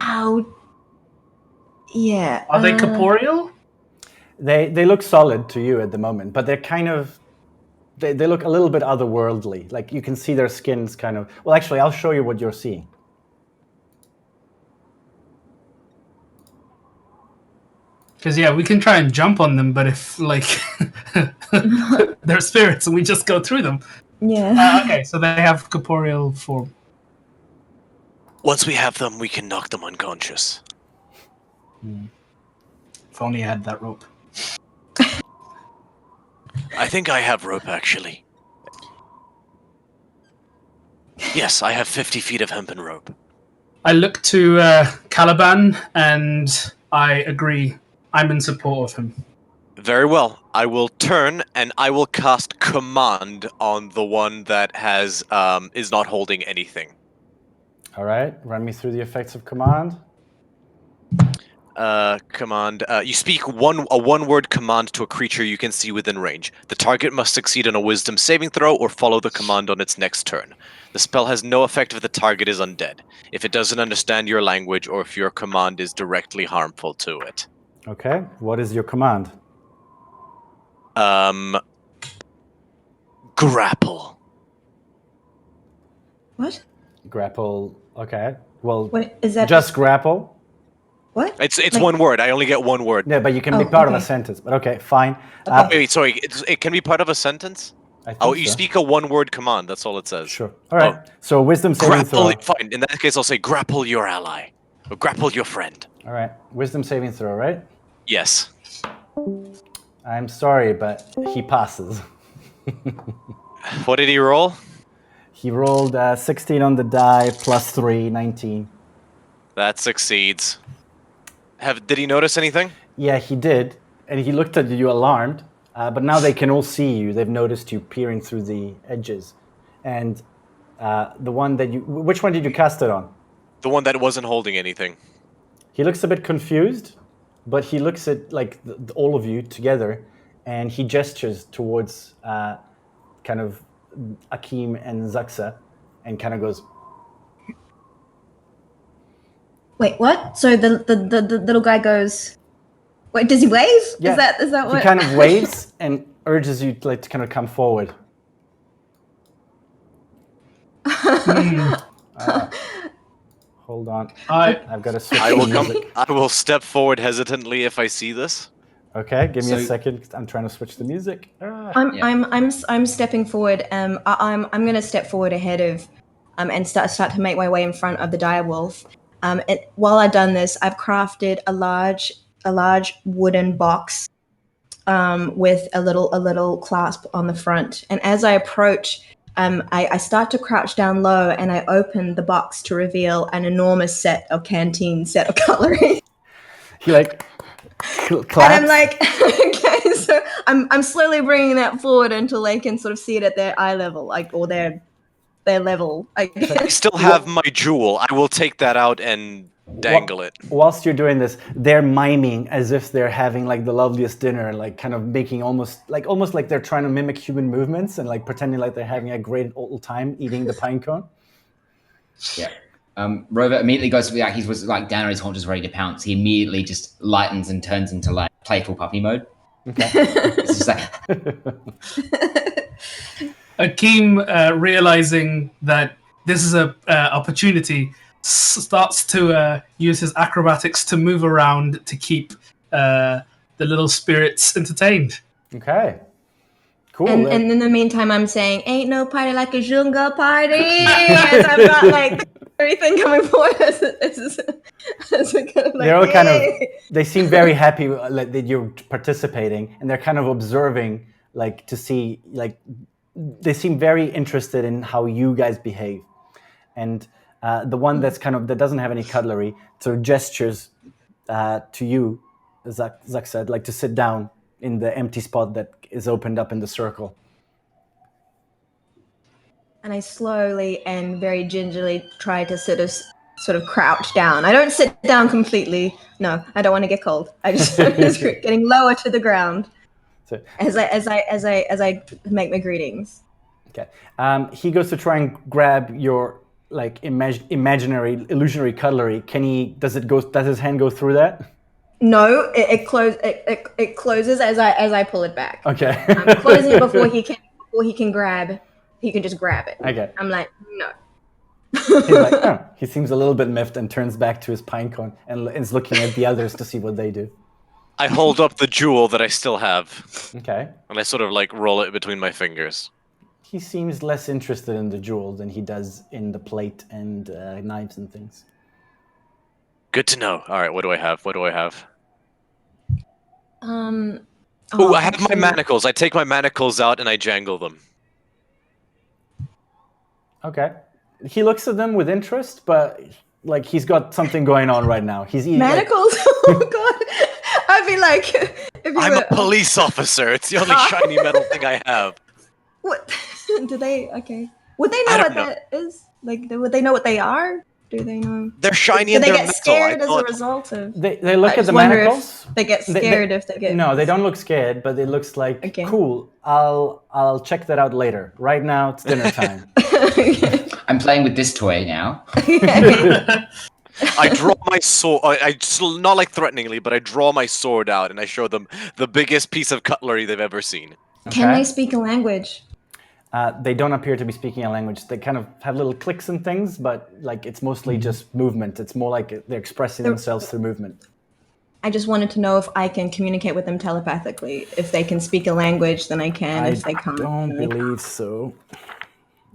How? Yeah. Are they corporeal? They look solid to you at the moment, but they're kind of they look a little bit otherworldly. Like you can see their skin's kind of. Well, actually, I'll show you what you're seeing. Because we can try and jump on them, but if like they're spirits and we just go through them. Yeah. Okay, so they have corporeal form. Once we have them, we can knock them unconscious. If only I had that rope. I think I have rope, actually. Yes, I have 50 feet of hempen rope. I look to Caliban and I agree. I'm in support of him. Very well. I will turn and I will cast command on the one that has is not holding anything. All right, run me through the effects of command. Command. You speak a one-word command to a creature you can see within range. The target must succeed on a wisdom saving throw or follow the command on its next turn. The spell has no effect if the target is undead, if it doesn't understand your language, or if your command is directly harmful to it. Okay, what is your command? Grapple. What? Grapple. Okay. Well, What is that? just grapple. What? It's Like- one word. I only get one word. Yeah, but you can be Oh, part of a okay. sentence. But okay, fine. Wait, sorry. It can be part of a sentence? I think Oh, you so. speak a one-word command. That's all it says. Sure. All right. Oh. So wisdom saving Grapple. throw. Fine. In that case, I'll say grapple your ally. Or grapple your friend. All right. Wisdom saving throw. Right. Yes. I'm sorry, but he passes. What did he roll? He rolled 16 on the die plus 3, 19. That succeeds. Did he notice anything? Yeah, he did, and he looked at you alarmed. But now they can all see you. They've noticed you peering through the edges, and the one that you. Which one did you cast it on? The one that wasn't holding anything. He looks a bit confused, but he looks at like all of you together, and he gestures towards kind of Akeem and Zaxa, and kind of goes, Wait, what? So the little guy goes. Wait, does he wave? Yeah. Is that what? He kind of waves and urges you to, like, to kind of come forward. Hold on. I've got to switch I the will come. music. I will step forward hesitantly if I see this. Okay, give me a So- second. I'm trying to switch the music. I'm stepping forward. I'm gonna step forward ahead of, and start to make my way in front of the direwolf. While I've done this, I've crafted a large wooden box, with a little clasp on the front. And as I approach, I start to crouch down low, and I open the box to reveal an enormous set of cutlery. He like claps. And I'm like, okay, so I'm slowly bringing that forward until they can sort of see it at their eye level, like, or their level, I I guess. still have my jewel. I will take that out and dangle it. Whilst you're doing this, they're miming as if they're having like the loveliest dinner, like kind of making almost like they're trying to mimic human movements and like pretending like they're having a great old time eating the pine cone. Yeah. Rover immediately goes to he was like down on his haunches ready to pounce. He immediately just lightens and turns into like playful puppy mode. Okay. It's just like Akeem, realizing that this is a opportunity, starts to use his acrobatics to move around to keep the little spirits entertained. Okay. Cool. And in the meantime, I'm saying, "Ain't no party like a Junga party." As I've got like everything coming forward as we kind of like, they're all kind of, "Yay." they seem very happy like, that you're participating, and they're kind of observing, like, to see, like, they seem very interested in how you guys behave. And the one that's kind of, that doesn't have any cutlery, sort of gestures to you, Zach said, like to sit down in the empty spot that is opened up in the circle. And I slowly and very gingerly try to sort of crouch down. I don't sit down completely. No, I don't want to get cold. I just getting lower to the ground So, as I make my greetings. okay. He goes to try and grab your like imaginary illusionary cutlery. Does his hand go through that? No, it closes as I pull it back. Okay. I'm closing it before or he can grab. He can just grab it. Okay. I'm like, no. He's like, oh. He seems a little bit miffed and turns back to his pine cone and is looking at the others to see what they do. I hold up the jewel that I still have. Okay. And I sort of like roll it between my fingers. He seems less interested in the jewel than he does in the plate and knives and things. Good to know. All right, what do I have? What do I have? Oh, I have my manacles. I take my manacles out and I jangle them. Okay. He looks at them with interest, but like he's got something going on right now. He's eating manacles. Oh God, I'd be like, if you I'm were, a police officer. It's the only shiny metal thing I have. What? Do they? Okay. Would they know I what don't know. that is? Like, would they know what they are? Do they know? They're shiny Do and they they're get metal. scared I as a thought- result of? They look I at just the wonder manacles. if they get scared if they get. No, they don't look scared, but it looks like Okay. cool. I'll check that out later. Right now it's dinner time. I'm playing with this toy now. I draw my sword. Not like threateningly, but I draw my sword out and I show them the biggest piece of cutlery they've ever seen. Can Okay. they speak a language? They don't appear to be speaking a language. They kind of have little clicks and things, but like it's mostly just movement. It's more like they're expressing themselves through movement. I just wanted to know if I can communicate with them telepathically. If they can speak a language, then I can. If they can't, don't then I can't. believe so.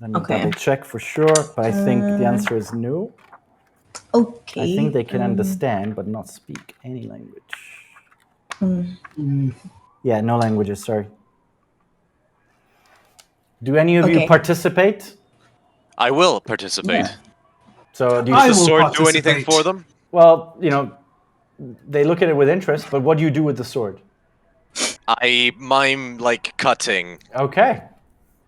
Let me Okay. double check for sure, but I think the answer is no. Okay. I think they can understand, but not speak any language. Yeah, no languages, sorry. Do any of you Okay. participate? I will participate. Yeah. So do you I Does the will sword do anything participate. for them? Well, you know, they look at it with interest, but what do you do with the sword? I mime like cutting, Okay.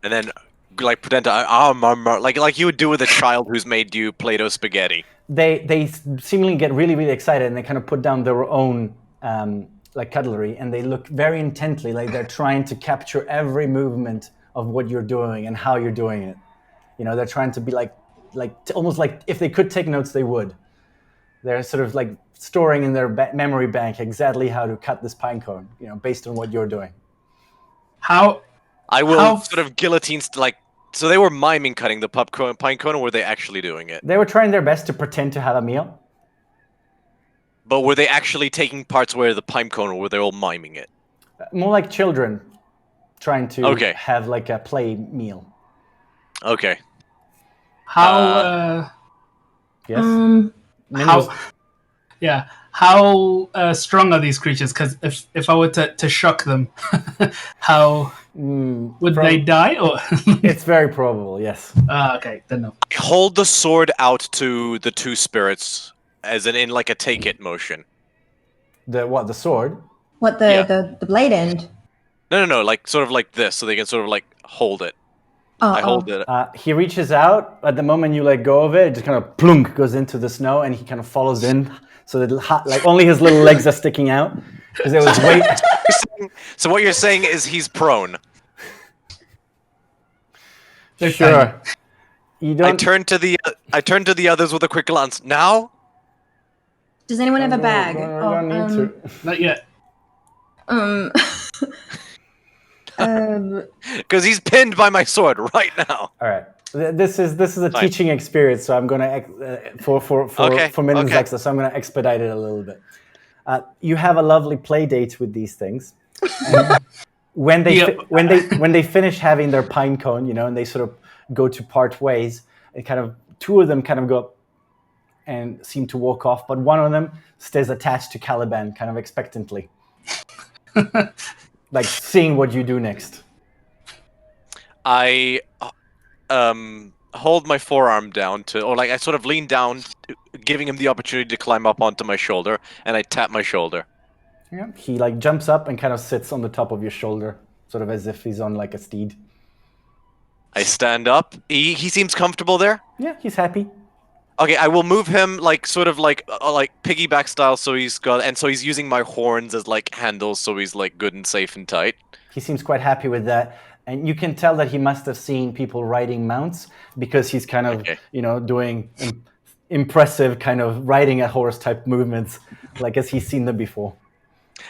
and then like pretend to like you would do with a child who's made you Play-Doh spaghetti. They seemingly get really, really excited and they kind of put down their own like cutlery and they look very intently like they're trying to capture every movement of what you're doing and how you're doing it. You know, they're trying to be almost like if they could take notes, they would. They're sort of like storing in their memory bank exactly how to cut this pine cone, you know, based on what you're doing. How? I will How- sort of guillotine like. So they were miming cutting the pine cone, or were they actually doing it? They were trying their best to pretend to have a meal. But were they actually taking parts where the pine cone, or were they all miming it? More like children trying to Okay. have like a play meal. Okay. How? Yes? How? Yeah. How strong are these creatures? Because if I were to shock them, how would they die? Or It's very probable, yes. okay, then no. Hold the sword out to the two spirits, as in like a take it motion. The sword? What the blade end? No, like sort of like this, so they can sort of like hold it. I hold it. He reaches out. At the moment you let go of it, it just kind of plunk goes into the snow, and he kind of follows in, so that like only his little legs are sticking out because it was way. So what you're saying is he's prone. They're Sure. tiny. You I don't. turn to the others with a quick glance. Now, Does anyone have a bag? You don't need to. Not yet. because he's pinned by my sword right now. All right. This is a Fine. teaching experience, so I'm gonna for Min and Okay. Zaxa, so I'm gonna expedite it a little bit. You have a lovely play date with these things. And when they Yeah. when they finish having their pine cone, you know, and they sort of go to part ways, it kind of two of them kind of go and seem to walk off, but one of them stays attached to Caliban, kind of expectantly, like seeing what you do next. I hold my forearm down or like I sort of lean down, giving him the opportunity to climb up onto my shoulder, and I tap my shoulder. Yeah. He like jumps up and kind of sits on the top of your shoulder, sort of as if he's on like a steed. I stand up. He seems comfortable there. Yeah, he's happy. Okay, I will move him like sort of like piggyback style, so he's using my horns as like handles, so he's like good and safe and tight. He seems quite happy with that. And you can tell that he must have seen people riding mounts because he's kind of, Okay. you know, doing impressive kind of riding a horse type movements, like as he's seen them before.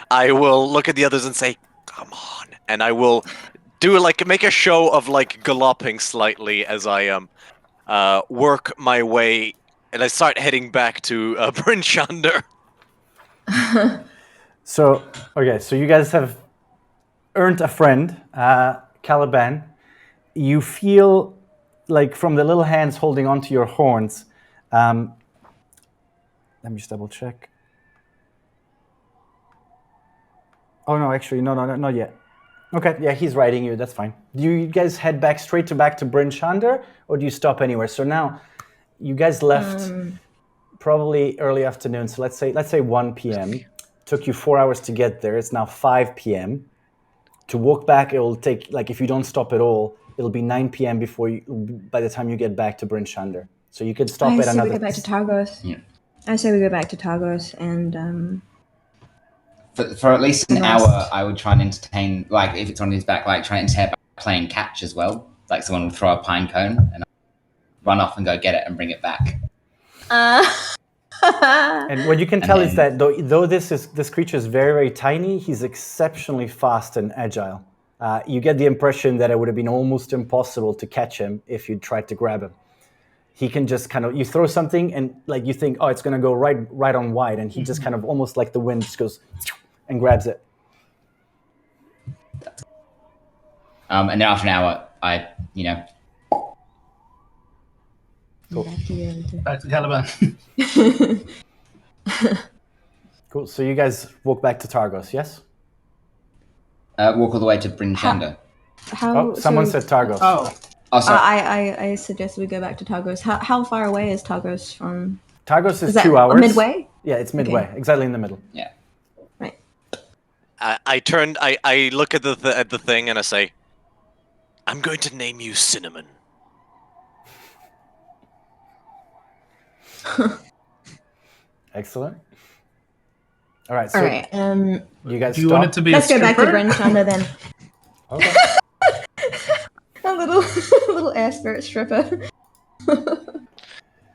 I will look at the others and say, "Come on," and I will make a show of like galloping slightly as I work my way, and I start heading back to Bryn Shander. So you guys have earned a friend, Caliban. You feel like from the little hands holding onto your horns. Let me just double check. Oh no, actually, no, not yet. Okay, yeah, he's riding you. That's fine. Do you guys head back to Bryn Shander, or do you stop anywhere? So now, you guys left probably early afternoon. So let's say 1 p.m. Took you 4 hours to get there. It's now 5 p.m. To walk back, it will take, like, if you don't stop at all, it'll be 9 p.m. by the time you get back to Bryn Shander. So you could stop at another. I say we go back to Targos. Yeah. I say we go back to Targos and. For at least an hour, I would try and entertain, like, if it's on his back, like, try and entertain by playing catch as well. Like, someone will throw a pine cone and I'll run off and go get it and bring it back. And what you can tell is that though this creature is very, very tiny, he's exceptionally fast and agile. You get the impression that it would have been almost impossible to catch him if you tried to grab him. He can just kind of, you throw something and like you think, oh, it's going to go right on wide, and he just kind of almost like the wind just goes and grabs it. And then after an hour, I. Cool. Back to Caliban. Cool. So you guys walk back to Targos, yes? Walk all the way to Bryn Shander. Someone said Targos. Oh, sorry. I suggest we go back to Targos. How far away is Targos from? Targos is that 2 hours. Midway? Yeah, it's midway, exactly in the middle. Yeah. Right. I look at the thing and I say, I'm going to name you Cinnamon. Excellent. All right. So All right. you guys Do you stop? want it to be Let's a go back to stripper? Bryn Shander then. Okay. A little air spirit stripper.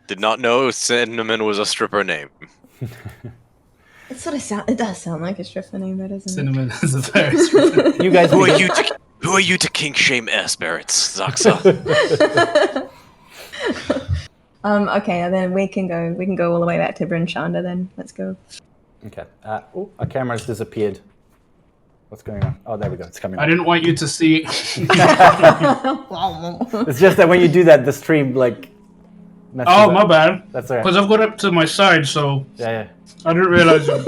Did not know Cinnamon was a stripper name. It sort of it does sound like a stripper name, though, doesn't it? Cinnamon is a very stripper. You guys. Who are you to kink shame air spirits, Zaxa? Okay, and then we can go all the way back to Bryn Shander then. Let's go. Okay. Our camera's disappeared. What's going on? Oh, there we go. It's coming. I didn't want you to see. It's just that when you do that, the stream like. messes Oh, up. my bad. That's all right. Because I've got it to my side, so Yeah. I didn't realize it.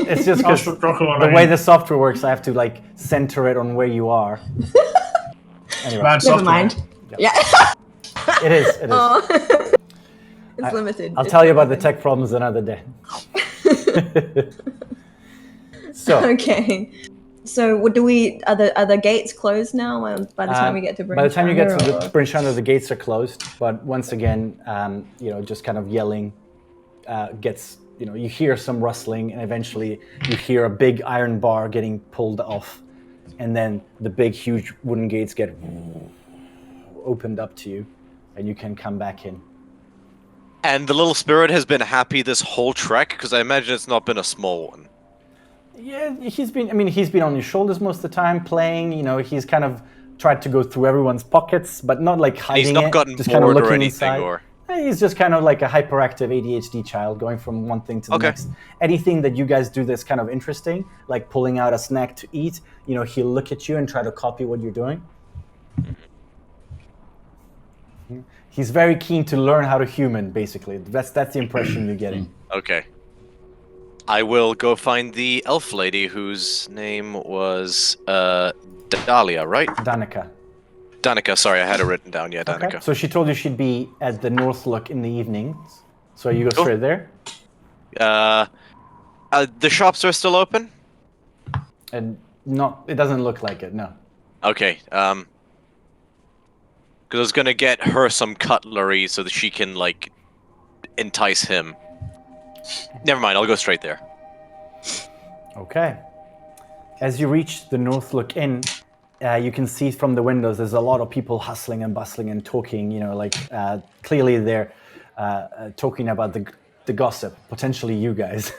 It's just because the way the software works, I have to like center it on where you are. Anyway, Bad Never software. mind. Yeah. it is. Oh. It's limited. I'll tell you about the tech problems another day. So, Okay. So, what do we? Are the gates closed now? By the time we get to Bryn by the time you get to Shander, the or- Bryn Shander, the gates are closed. But once again, just kind of yelling gets. You hear some rustling, and eventually you hear a big iron bar getting pulled off, and then the big, huge wooden gates get opened up to you, and you can come back in. And the little spirit has been happy this whole trek, because I imagine it's not been a small one. Yeah, he's been on your shoulders most of the time playing. He's kind of tried to go through everyone's pockets, but not like hiding He's not it. gotten Just kind of bored or looking anything, inside. or... He's just kind of like a hyperactive ADHD child going from one thing to the next. Anything that you guys do that's kind of interesting, like pulling out a snack to eat, he'll look at you and try to copy what you're doing. He's very keen to learn how to human, basically. That's the impression you're getting. Okay. I will go find the elf lady whose name was Dahlia, right? Danica, sorry, I had it written down. Yeah, Danica. Okay. So she told you she'd be at the North Look in the evenings. So you go straight there? The shops are still open? And it doesn't look like it, no. Okay, because I was gonna get her some cutlery so that she can, like, entice him. Never mind, I'll go straight there. Okay. As you reach the North Look Inn, you can see from the windows there's a lot of people hustling and bustling and talking, clearly they're talking about the gossip, potentially you guys.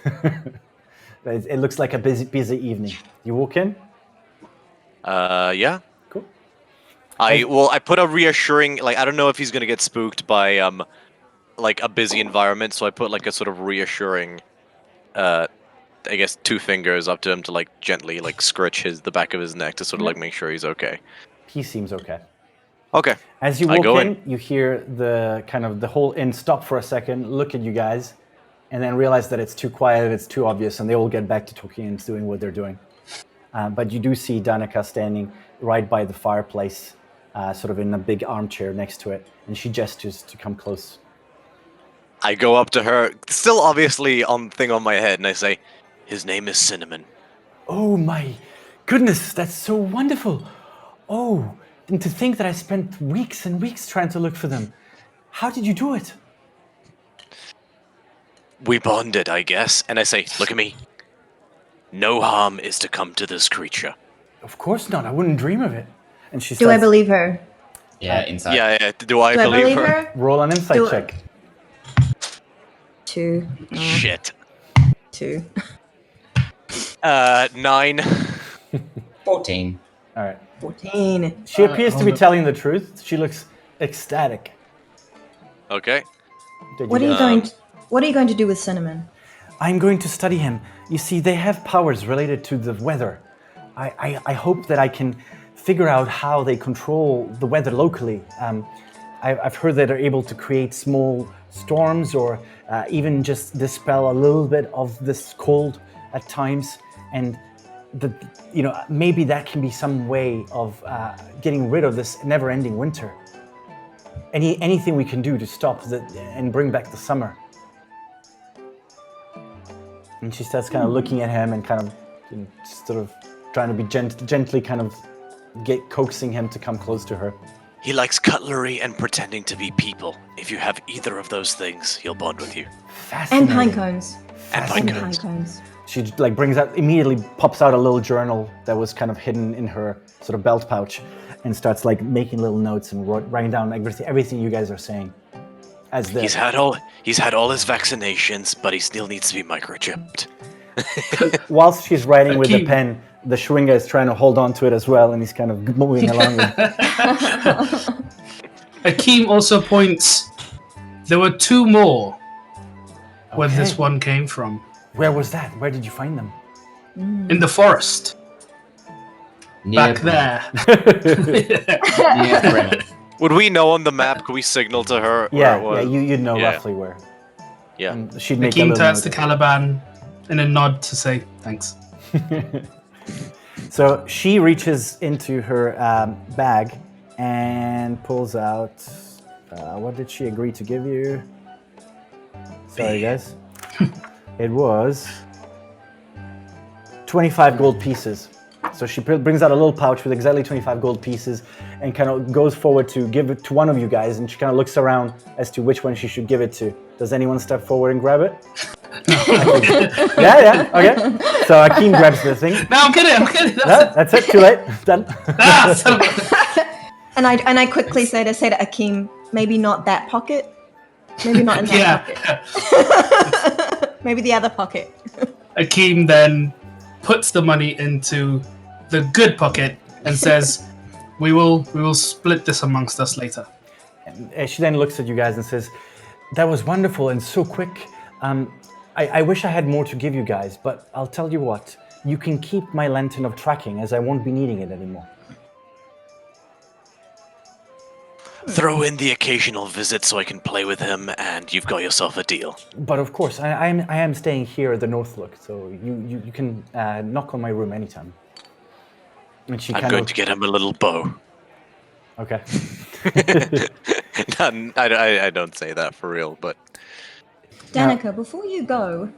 It looks like a busy evening. You walk in? Yeah. Cool. I put a reassuring, like, I don't know if he's gonna get spooked by like a busy environment, so I put like a sort of reassuring, I guess 2 fingers up to him to like gently like scratch the back of his neck to sort of like make sure he's okay. He seems okay. Okay. As you I walk go in, you hear the whole inn stop for a second, look at you guys, and then realize that it's too quiet, it's too obvious, and they all get back to talking and doing what they're doing. But you do see Danica standing right by the fireplace, sort of in a big armchair next to it, and she gestures to come close. I go up to her, still obviously on my head, and I say, "His name is Cinnamon." Oh my goodness, that's so wonderful. Oh, and to think that I spent weeks and weeks trying to look for them. How did you do it? We bonded, I guess. And I say, "Look at me. No harm is to come to this creature." Of course not, I wouldn't dream of it. And she Do I starts, believe her? Yeah, inside. Yeah. Do I Do I believe believe her? her? roll an insight Do- check. 2. Shit. 2. 9. 14. All right. 14. She appears to be hold up. telling the truth. She looks ecstatic. Okay. What are you going to do with Cinnamon? I'm going to study him. You see, they have powers related to the weather. I hope that I can figure out how they control the weather locally. I've heard that they're able to create small storms or even just dispel a little bit of this cold at times. And maybe that can be some way of getting rid of this never-ending winter. Anything we can do to stop and bring back the summer. And she starts kind of looking at him and kind of sort of trying to be gently kind of coaxing him to come close to her. He likes cutlery and pretending to be people. If you have either of those things, he'll bond with you. And Fascinating. pine cones. And And pine pine cones. cones. She immediately pops out a little journal that was kind of hidden in her sort of belt pouch and starts like making little notes and writing down everything you guys are saying. He's had all his vaccinations, but he still needs to be microchipped. Whilst she's writing with the Akeem. pen, the Chwinga is trying to hold on to it as well, and he's kind of moving along with Akeem also points. There were 2 more where this Okay. one came from. Where was that? Where did you find them? In the forest. Near Back there. Near Bremen. Would we know on the map? Could we signal to her? Yeah, where it was? you'd know Yeah. roughly where. Yeah. And she'd make a Akeem little turns to note. Caliban in a nod to say thanks. So she reaches into her bag and pulls out. What did she agree to give you? Sorry, guys. It was 25 gold pieces. So she brings out a little pouch with exactly 25 gold pieces and kind of goes forward to give it to one of you guys, and she kind of looks around as to which one she should give it to. Does anyone step forward and grab it? Yeah, okay. So Akeem grabs the thing. No, I'm kidding. No, that's it, too late. Done. And I quickly say to Akeem, maybe not that pocket. Maybe not in that pocket. Maybe the other pocket. Akeem then puts the money into the good pocket and says, "We will split this amongst us later." And she then looks at you guys and says, "That was wonderful and so quick. I wish I had more to give you guys, but I'll tell you what. You can keep my lantern of tracking, as I won't be needing it anymore." Throw in the occasional visit so I can play with him, and you've got yourself a deal. But of course, I am staying here at the Northlook, so you can knock on my room anytime. And she I'm kind going of to get him a little bow. okay. I don't say that for real, but Danica, before you go,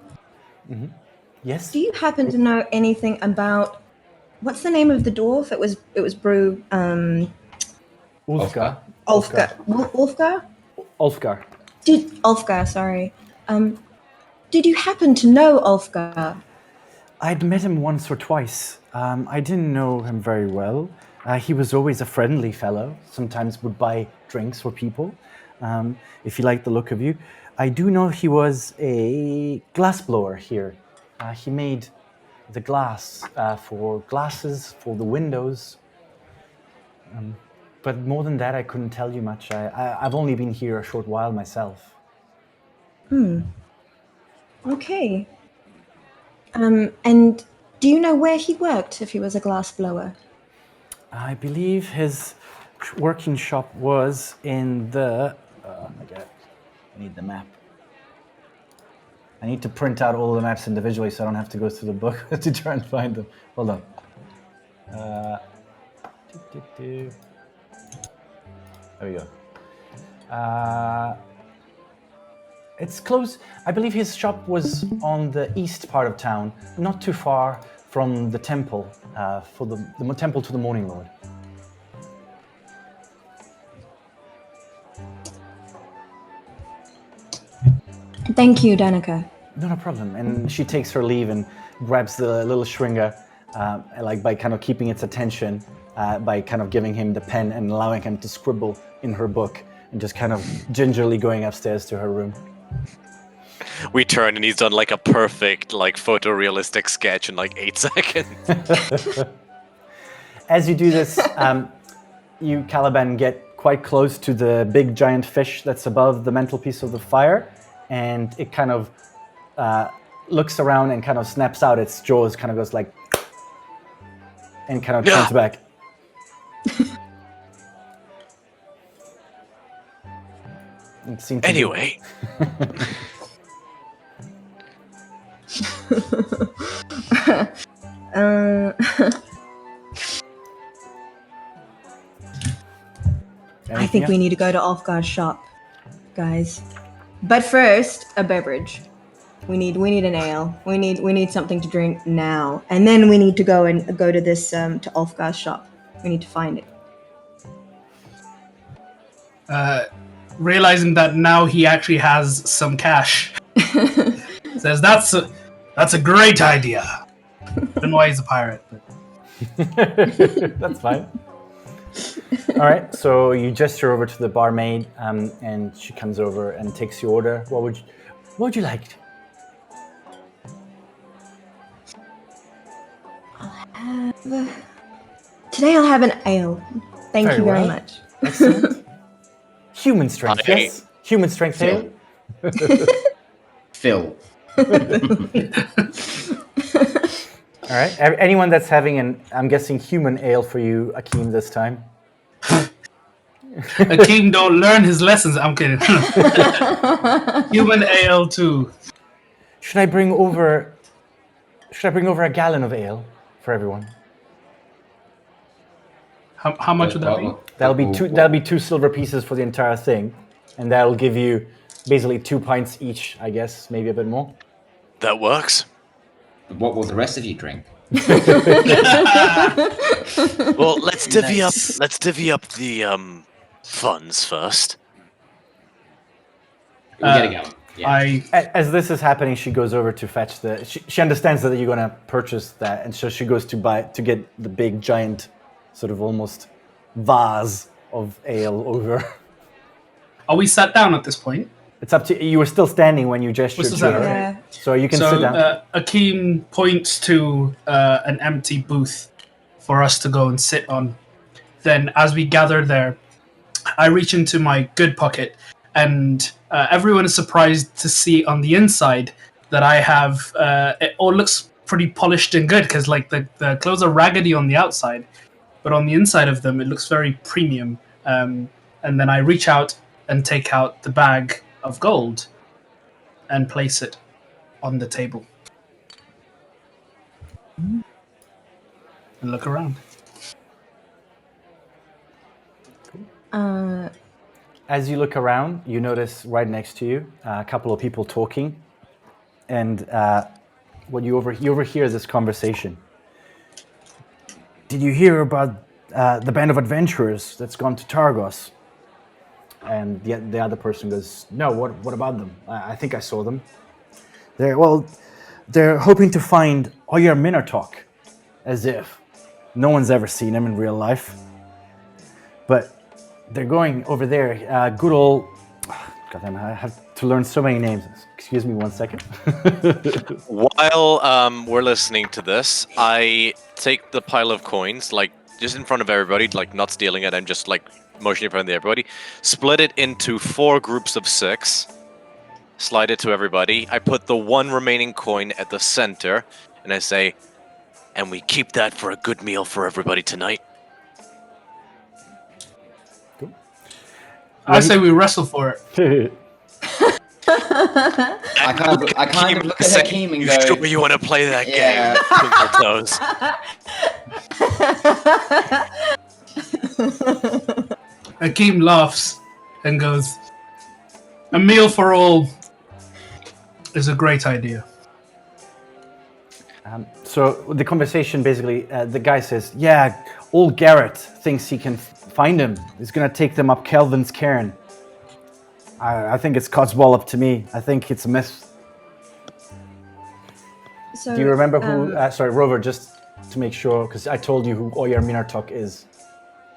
Yes. do you happen to know anything about what's the name of the dwarf? It was Brew Ulfgar. Ulfgar. Ulfgar? Ulfgar. Ulfgar, sorry. Did you happen to know Ulfgar? I'd met him once or twice. I didn't know him very well. He was always a friendly fellow. Sometimes would buy drinks for people, if he liked the look of you. I do know he was a glassblower here. He made the glass, for glasses, for the windows. But more than that, I couldn't tell you much. I've only been here a short while myself. Okay. And do you know where he worked if he was a glass blower? I believe his working shop was in the... Oh my god, I need the map. I need to print out all the maps individually so I don't have to go through the book to try and find them. Hold on. There we go. It's close. I believe his shop was on the east part of town, not too far from the temple, for the temple to the Morning Lord. Thank you, Danica. No problem. And she takes her leave and grabs the little Chwinga, like by kind of keeping its attention, by kind of giving him the pen and allowing him to scribble in her book, and just kind of gingerly going upstairs to her room. We turn and he's done like a perfect, like, photorealistic sketch in like 8 seconds. As you do this, you, Caliban, get quite close to the big giant fish that's above the mantelpiece of the fire, and it kind of looks around and kind of snaps out its jaws, kind of goes like, and kind of turns back. It seemed to Anyway. I think we need to go to Ulfgar's shop, guys. But first, a beverage. We need an ale. We need something to drink now, and then we need to go to this to Ulfgar's shop. We need to find it. Realizing that now he actually has some cash, says that's a great idea. Don't know why he's a pirate, but that's fine. All right, so you gesture over to the barmaid, and she comes over and takes your order. What would you like? Today I'll have an ale. Thank you very much. Excellent. Human strength, yes? Human strength ale? Phil. All right, anyone that's having I'm guessing, human ale for you, Akeem, this time? Akeem don't learn his lessons. I'm kidding. Human ale too. Should I bring over a gallon of ale for everyone? How much would that be? That'll be 2 silver pieces for the entire thing, and that'll give you basically 2 pints each, I guess, maybe a bit more. That works. What will the rest of you drink? Well, let's divvy up the funds first. We gotta go. Yeah. As this is happening, she goes over to fetch she understands that you're gonna purchase that, and so she goes to get the big giant, sort of almost vase of ale over. Are we sat down at this point? It's up to you. You were still standing when you gestured to her, Yeah. so you can sit down. Akeem points to an empty booth for us to go and sit on. Then, as we gather there, I reach into my good pocket, and everyone is surprised to see on the inside that I have. It all looks pretty polished and good because, like, the clothes are raggedy on the outside, but on the inside of them, it looks very premium. And then I reach out and take out the bag of gold and place it on the table. And look around. As you look around, you notice right next to you a couple of people talking, and what you overhear this conversation. Did you hear about the band of adventurers that's gone to Targos? And the other person goes, no, what about them? I think I saw them. They're hoping to find Oyer Minotaur, as if no one's ever seen him in real life. But they're going over there. Good old Goddamn, I have to learn so many names. Excuse me 1 second. While we're listening to this, I take the pile of coins, like just in front of everybody, like not stealing it. I'm just like motioning in front of everybody. Split it into 4 groups of 6. Slide it to everybody. I put the one remaining coin at the center, and I say, "And we keep that for a good meal for everybody tonight." I say we wrestle for it. I kind of look at Hakeem and "You go, sure you want to play that Yeah. game?" Twinkle toes. Hakeem laughs and goes, "A meal for all is a great idea." So the conversation basically, the guy says, "Yeah, old Garrett thinks he can find him. He's gonna take them up Kelvin's cairn. I think it's Codswall up to me. I think it's a myth." So, Do you remember who? Sorry, Rover, just to make sure, because I told you who Oyar Minartok is.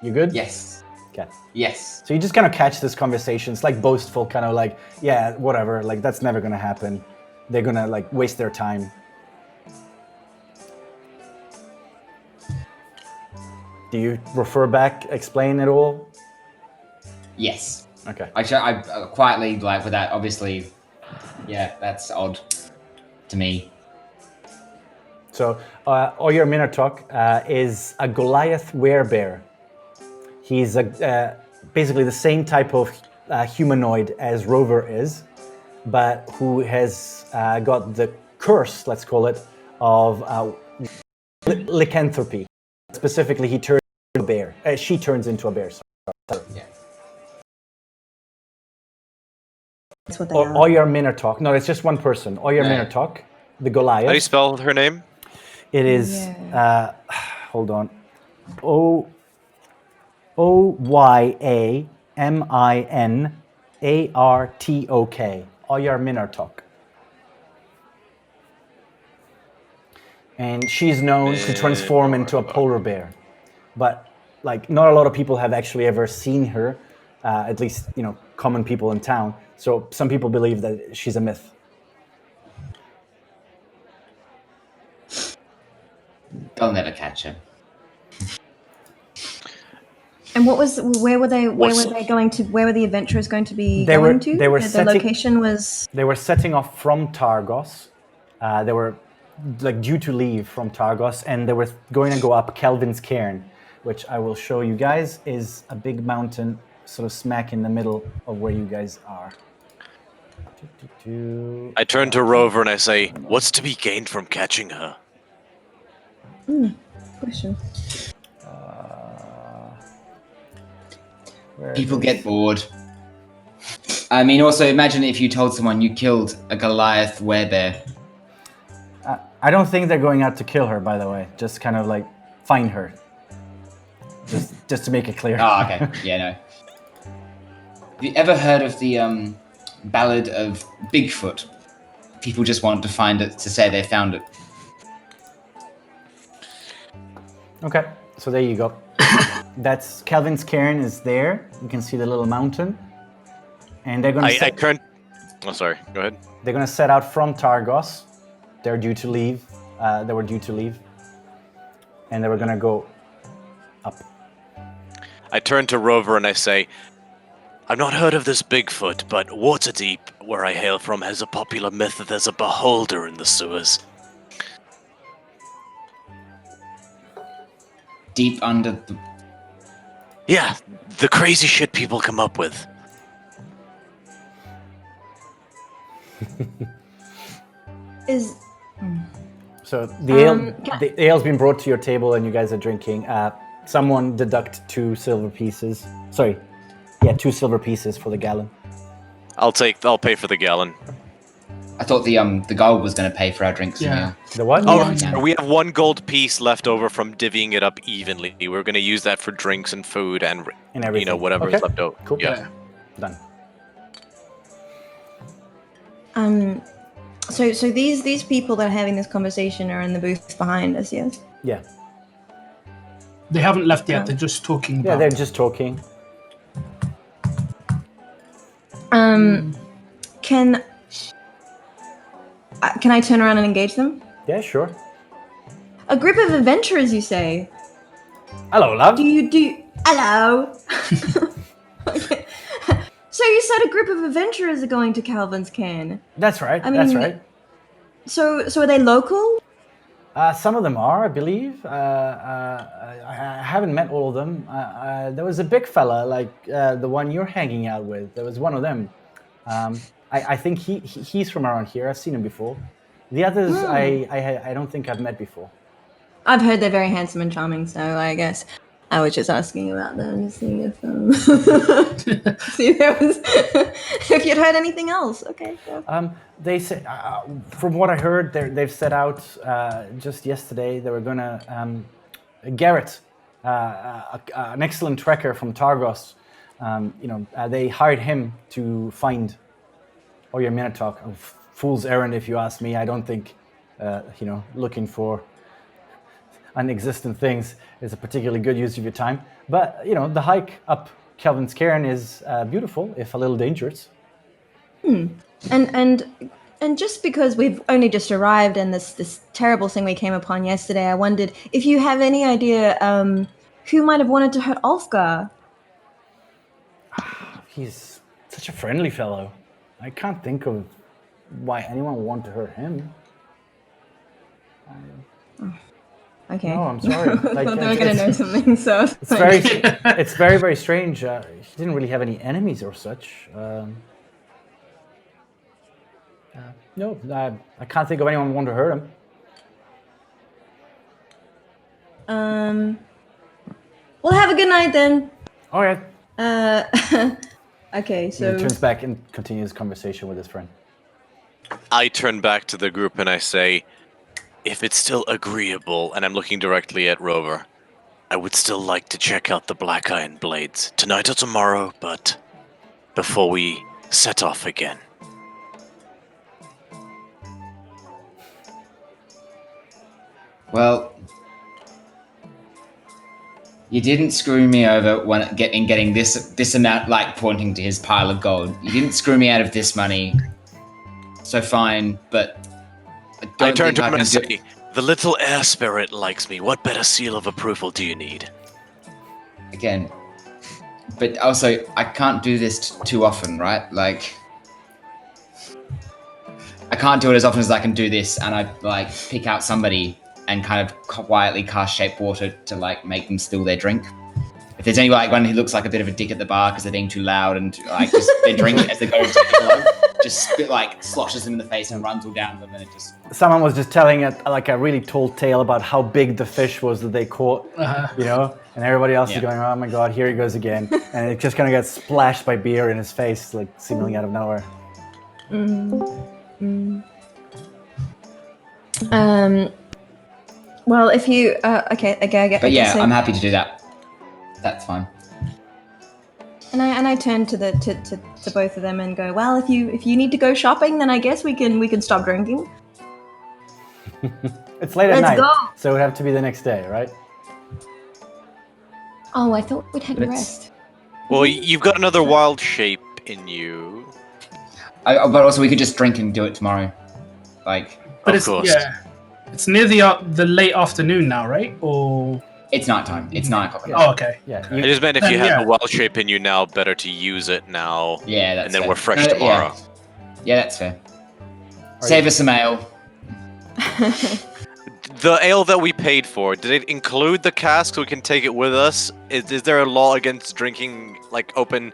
You good? yes, Okay. yes. So you just kind of catch this conversation. It's like boastful, kind of like, yeah, whatever. Like that's never gonna happen. They're gonna like waste their time. Do you refer back, explain it all? Yes. Okay. I quietly, like, with that, obviously, yeah, that's odd to me. So Oyar Minartok is a Goliath werebear. He's basically the same type of humanoid as Rover is, but who has got the curse, let's call it, of lycanthropy. Specifically, he turns into a bear. She turns into a bear. Sorry. Yeah. that's what they are. Oyar Minartok. No, it's just one person. Oyar Right. Minartok, the How do you Goliath. spell her name? It is. Yeah. Hold on. Oyarminartok. Oyar Minartok. And she's known to transform into a polar bear, but like not a lot of people have actually ever seen her. At least common people in town. So some people believe that she's a myth. They'll never catch him. And where were they What's- going to? Where were the adventurers going to be They were- going to? they were the setting- location was. They were setting off from Targos. They were like due to leave from Targos, and they were going to go up Kelvin's cairn, which I will show you guys is a big mountain, sort of smack in the middle of where you guys are. I turn to Rover and I say, "What's to be gained from catching her?" Question. Where People is- get bored. I mean, also imagine if you told someone you killed a Goliath werebear. I don't think they're going out to kill her, by the way. Just kind of like find her. Just to make it clear. Oh, okay. Yeah, no. Have you ever heard of the Ballad of Bigfoot? People just want to find it to say they found it. Okay, so there you go. That's Kelvin's cairn is there. You can see the little mountain, and they're gonna. I turn. Oh, sorry. Go ahead. They're gonna set out from Targos. They're due to leave. They were due to leave, and they were gonna go up. I turn to Rover and I say, "I've not heard of this Bigfoot, but Waterdeep, where I hail from, has a popular myth that there's a beholder in the sewers." Deep under the... Yeah, the crazy shit people come up with. Is So the ale, ca- the ale's been brought to your table, and you guys are drinking. Someone deduct 2 silver pieces. Sorry, yeah, 2 silver pieces for the gallon. I'll pay for the gallon. I thought the gold was going to pay for our drinks. Yeah. The what? Oh, Yeah. right. We have 1 gold piece left over from divvying it up evenly. We're going to use that for drinks and food and everything. whatever's Okay, left over. cool. Yeah. Done. So these people that are having this conversation are in the booth behind us, yes? Yeah, They haven't left yet. Oh. They're just talking yeah, about. they're just talking. Can I turn around and engage them? Yeah, sure. A group of adventurers, you say? Hello, love. Hello. Okay. So you said a group of adventurers are going to Calvin's Cairn. That's right. I That's mean, right. So are they local? Some of them are, I believe. I haven't met all of them. There was a big fella, like the one you're hanging out with. There was one of them. I think he's from around here. I've seen him before. The others, I don't think I've met before. I've heard they're very handsome and charming, so I guess I was just asking about them to see if see if there was if you'd heard anything else. Okay. Yeah. They say, from what I heard, they've set out just yesterday. They were gonna Garrett, an excellent trekker from Targos. They hired him to find Oya Minotaur. A fool's errand, if you ask me. I don't think looking for unexistent things is a particularly good use of your time. But the hike up Calvin's Cairn is beautiful, if a little dangerous. And just because we've only just arrived and this terrible thing we came upon yesterday, I wondered if you have any idea who might have wanted to hurt Ulfgar. He's such a friendly fellow. I can't think of why anyone would want to hurt him. Okay. No, I'm sorry. I thought they were going to know something, so... It's very, very strange. He didn't really have any enemies or such. No, I can't think of anyone who wanted to hurt him. Well, have a good night then. All right. Okay, so... He turns back and continues conversation with his friend. I turn back to the group and I say, if it's still agreeable, and I'm looking directly at Rover, I would still like to check out the Black Iron Blades tonight or tomorrow, but before we set off again. Well, you didn't screw me over in getting this amount, like pointing to his pile of gold. You didn't screw me out of this money. So fine, but I turn to him and say, the little air spirit likes me. What better seal of approval do you need? Again, but also, I can't do this too often, right? Like, I can't do it as often as I can do this, and I, like, pick out somebody and kind of quietly cast Shape Water to, like, make them spill their drink. If there's anyone who looks like a bit of a dick at the bar because they're being too loud and, like, just their drink as they go to take it low, just sloshes them in the face and runs all down them, and it just... Someone was just telling a really tall tale about how big the fish was that they caught, and everybody else is going, oh my god, here he goes again. And it just kind of gets splashed by beer in his face, like, seemingly out of nowhere. Well, if you... okay, I get... But yeah, I'm happy to do that. That's fine. And I turn to both of them and go, well, if you need to go shopping, then I guess we can stop drinking. It's late at night, go. so it would have to be the next day, right? Oh, I thought we'd had a rest. Well, you've got another wild shape in you. But also, we could just drink and do it tomorrow. Like, But Of course. Yeah, it's near the late afternoon now, right? Or it's nighttime. It's 9 o'clock. oh, okay. Yeah. I just meant if you Then, have the wild shape in you now, better to use it now. Yeah, that's and then fair. we're fresh No, tomorrow. Yeah, that's fair. Save us some ale. The ale that we paid for, did it include the cask so we can take it with us? Is there a law against drinking like open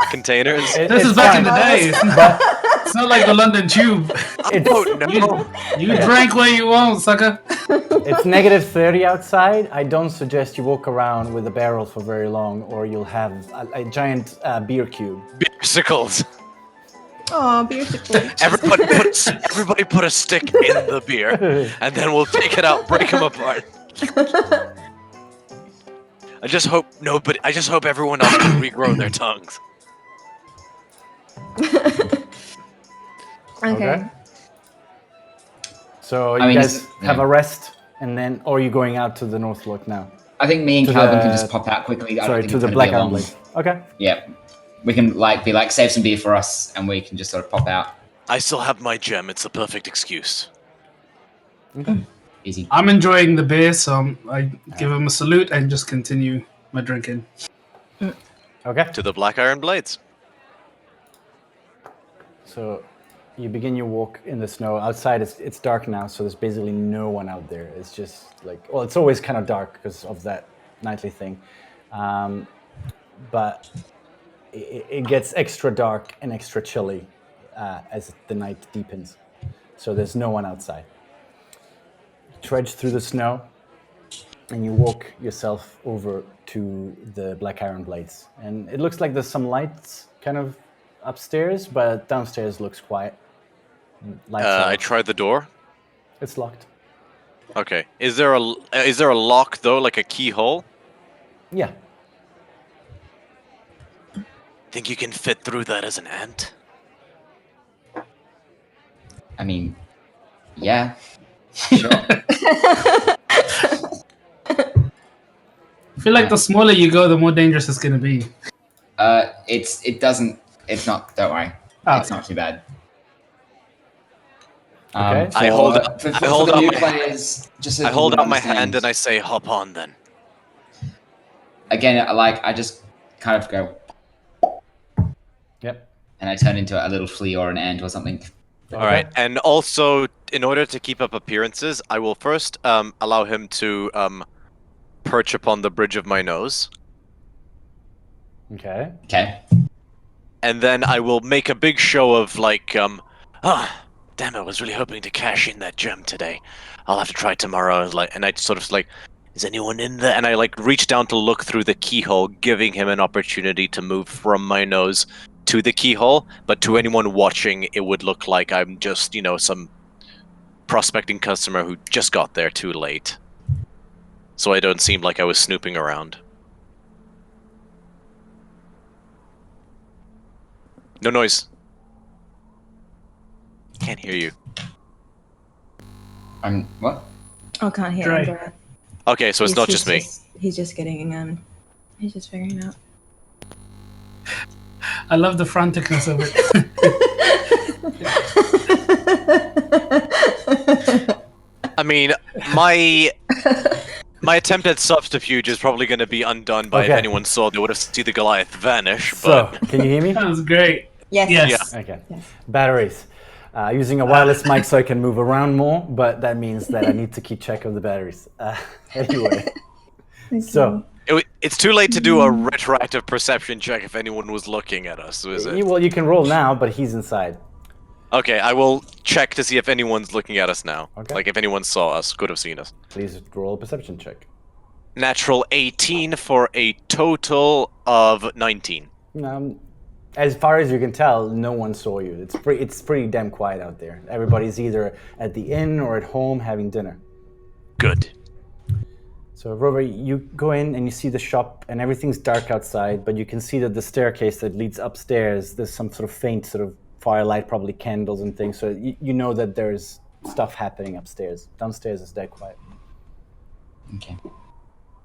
containers? This is back in the day. It's not like the London Tube. You drank what you want, sucker. It's -30 outside. I don't suggest you walk around with a barrel for very long, or you'll have a giant beer cube. Beersicles. Oh, beautiful. Everybody put a stick in the beer, and then we'll take it out, break them apart. I just hope everyone else can regrow their tongues. Okay. So you guys have a rest, and then, or are you going out to the North Look now? I think me and Calvin can just pop out quickly. I don't Sorry, think to it's the gonna Black be Iron long. Blade. Okay. Yeah. we can like be like save some beer for us, and we can just sort of pop out. I still have my gem. It's the perfect excuse. Easy. I'm enjoying the beer, so I give him a salute and just continue my drinking. Okay. To the Black Iron Blades. So you begin your walk in the snow. Outside, it's dark now, so there's basically no one out there. It's just like, well, it's always kind of dark because of that nightly thing. But it gets extra dark and extra chilly as the night deepens. So there's no one outside. You trudge through the snow, and you walk yourself over to the Black Iron Blades. And it looks like there's some lights kind of upstairs, but downstairs looks quiet. Lights I off. tried the door. It's locked. Okay. Is there a lock though, like a keyhole? Yeah. Think you can fit through that as an ant? I mean, yeah. Sure. I feel like the smaller you go, the more dangerous it's going to be. It's not. Don't worry. Oh. It's not too bad. Okay. I hold out the new my players. Just so I hold people out my understand. hand and I say, hop on then. Again, I just kind of go, Yep. and I turn into a little flea or an ant or something. All right. And also, in order to keep up appearances, I will first allow him to perch upon the bridge of my nose. Okay. Okay. And then I will make a big show of like, damn, I was really hoping to cash in that gem today. I'll have to try tomorrow. And I sort of like, is anyone in there? And I like reach down to look through the keyhole, giving him an opportunity to move from my nose to the keyhole. But to anyone watching, it would look like I'm just, some prospecting customer who just got there too late. So I don't seem like I was snooping around. No noise. Can't hear you. What? Oh, can't hear Dre. Andrea. Okay, so it's not just me. He's just getting he's just figuring it out. I love the franticness of it. I mean, my attempt at subterfuge is probably going to be undone by if Okay. anyone saw they would have seen the Goliath vanish. So, But can you hear me? That was great. Yes. Yes. Okay. Yes. Batteries. Using a wireless mic so I can move around more, but that means that I need to keep track of the batteries. Anyway. So, it's too late to do a retroactive perception check if anyone was looking at us, is it? well, you can roll now, but he's inside. Okay, I will check to see if anyone's looking at us now. Okay. Like if anyone saw us, could have seen us. Please roll a perception check. Natural 18 for a total of 19. As far as you can tell, no one saw you. It's pretty damn quiet out there. Everybody's either at the inn or at home having dinner. Good. So, Rover, you go in and you see the shop, and everything's dark outside, but you can see that the staircase that leads upstairs, there's some sort of faint sort of firelight, probably candles and things. So you know that there's stuff happening upstairs. Downstairs is dead quiet. Okay.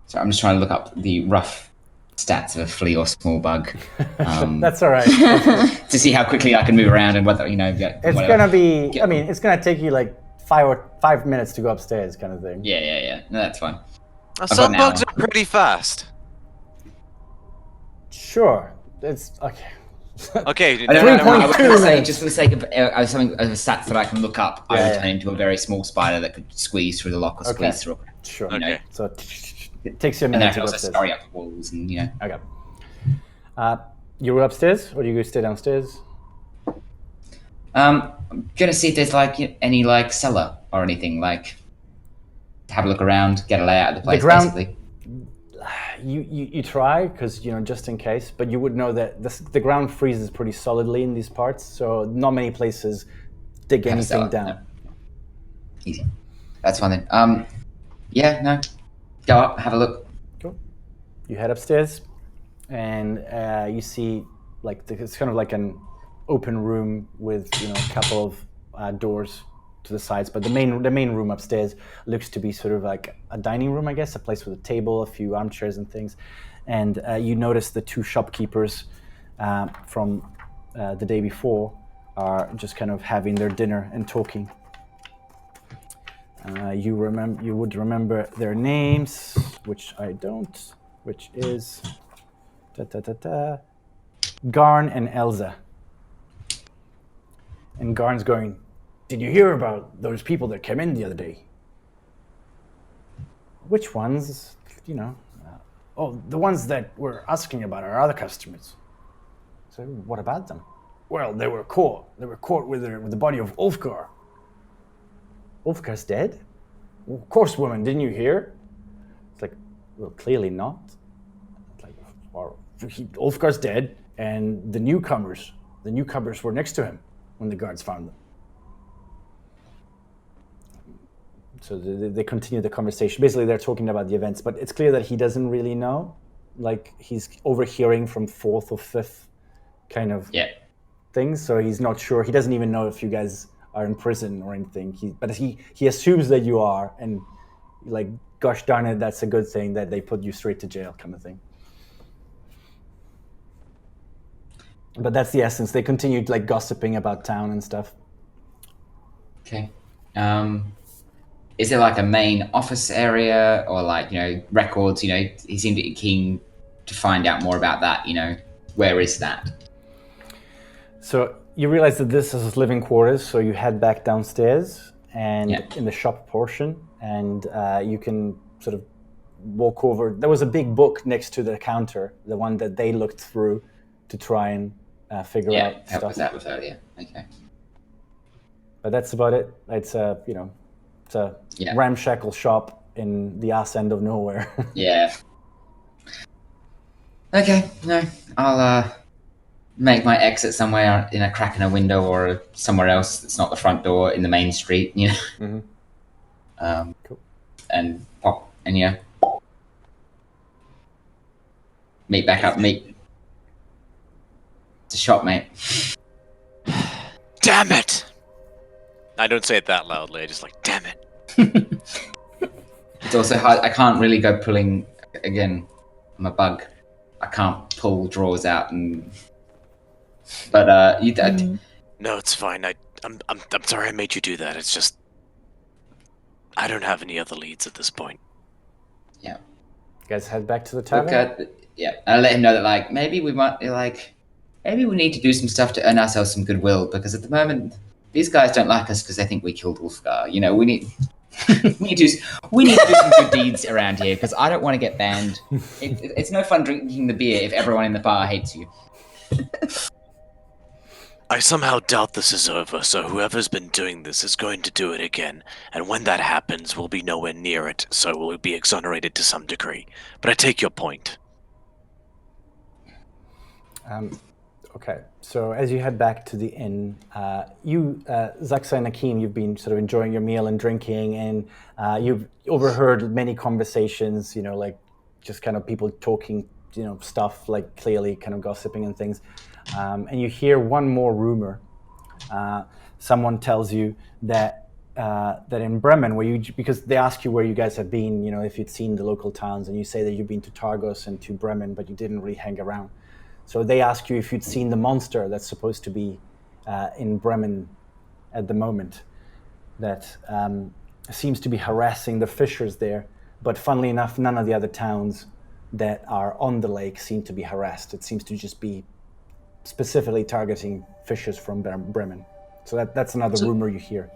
So I'm just trying to look up the rough stats of a flea or small bug That's all right. to see how quickly I can move around and whether It's gonna be. I mean, it's gonna take you like 5 minutes to go upstairs, kind of thing. Yeah. No, that's fine. Some an bugs hour. are pretty fast. Sure. It's okay. Okay, I was going to 3.2 say, minutes. just for the sake of something of a stats that I can look up, I Yeah, would yeah. turn into a very small spider that could squeeze through the lock or Okay. squeeze through. Sure. You know, Okay. So it takes you a and then minute I to can go also upstairs. scurry up walls and Okay. You were upstairs, or do you go stay downstairs? I'm gonna see if there's like any like cellar or anything, like have a look around, get a layout of the place, ground- basically. You try, because just in case, but you would know that the ground freezes pretty solidly in these parts, so not many places dig Have a anything cellar, down. no. Easy. That's fine then. Yeah, no. Go up, have a look. Cool. You head upstairs, and you see it's kind of like an open room with a couple of doors to the sides, but the main room upstairs looks to be sort of like a dining room, I guess, a place with a table, a few armchairs and things. And you notice the two shopkeepers from the day before are just kind of having their dinner and talking. You would remember their names, which I don't, which is Garn and Elza. And Garn's going, "Did you hear about those people that came in the other day?" "Which ones?" "Oh, the ones that were asking about our other customers." "So what about them?" "Well, they were caught. They were caught with the body of Ulfgar." "Ulfgar's dead?" "Well, of course, woman, didn't you hear?" It's like, well, clearly not. It's like, well, Ulfgar's dead, and the newcomers were next to him when the guards found them. So they continue the conversation. Basically, they're talking about the events, but it's clear that he doesn't really know. Like, he's overhearing from fourth or fifth kind of things, so he's not sure. He doesn't even know if you guys are in prison or anything. But he assumes that you are, and like, gosh darn it, that's a good thing that they put you straight to jail, kind of thing. But that's the essence. They continued like gossiping about town and stuff. Okay. Is there like a main office area or like, records, he seemed keen to find out more about that, where is that? So you realize that this is living quarters, so you head back downstairs and in the shop portion, and you can sort of walk over. There was a big book next to the counter, the one that they looked through to try and figure out help stuff. with that with her, okay. But that's about it. It's a ramshackle shop in the ass end of nowhere. Yeah. Okay, no, I'll make my exit somewhere in a crack in a window or somewhere else that's not the front door in the main street, Mm-hmm. Cool. And pop, and meet the shop, mate. Damn it! I don't say it that loudly. I just like, damn it. It's also hard. I can't really go pulling. Again, I'm a bug. I can't pull drawers out But No, it's fine. I'm sorry I made you do that. It's just I don't have any other leads at this point. Yeah. You guys head back to the tavern. I'll let him know that maybe we might maybe we need to do some stuff to earn ourselves some goodwill, because at the moment these guys don't like us because they think we killed Ulfgar. We need we need to do some good deeds around here, because I don't want to get banned. It's no fun drinking the beer if everyone in the bar hates you. I somehow doubt this is over, so whoever's been doing this is going to do it again, and when that happens, we'll be nowhere near it, so we'll be exonerated to some degree. But I take your point. Okay, so as you head back to the inn, Zaxa and Akeem, you've been sort of enjoying your meal and drinking, and you've overheard many conversations, like just kind of people talking, stuff, like clearly kind of gossiping and things. And you hear one more rumor. Someone tells you that in Bremen, because they ask you where you guys have been, if you'd seen the local towns, and you say that you've been to Targos and to Bremen, but you didn't really hang around. So they ask you if you'd seen the monster that's supposed to be in Bremen at the moment, that seems to be harassing the fishers there. But funnily enough, none of the other towns that are on the lake seem to be harassed. It seems to just be specifically targeting fishers from Bremen. So that's another rumor you hear.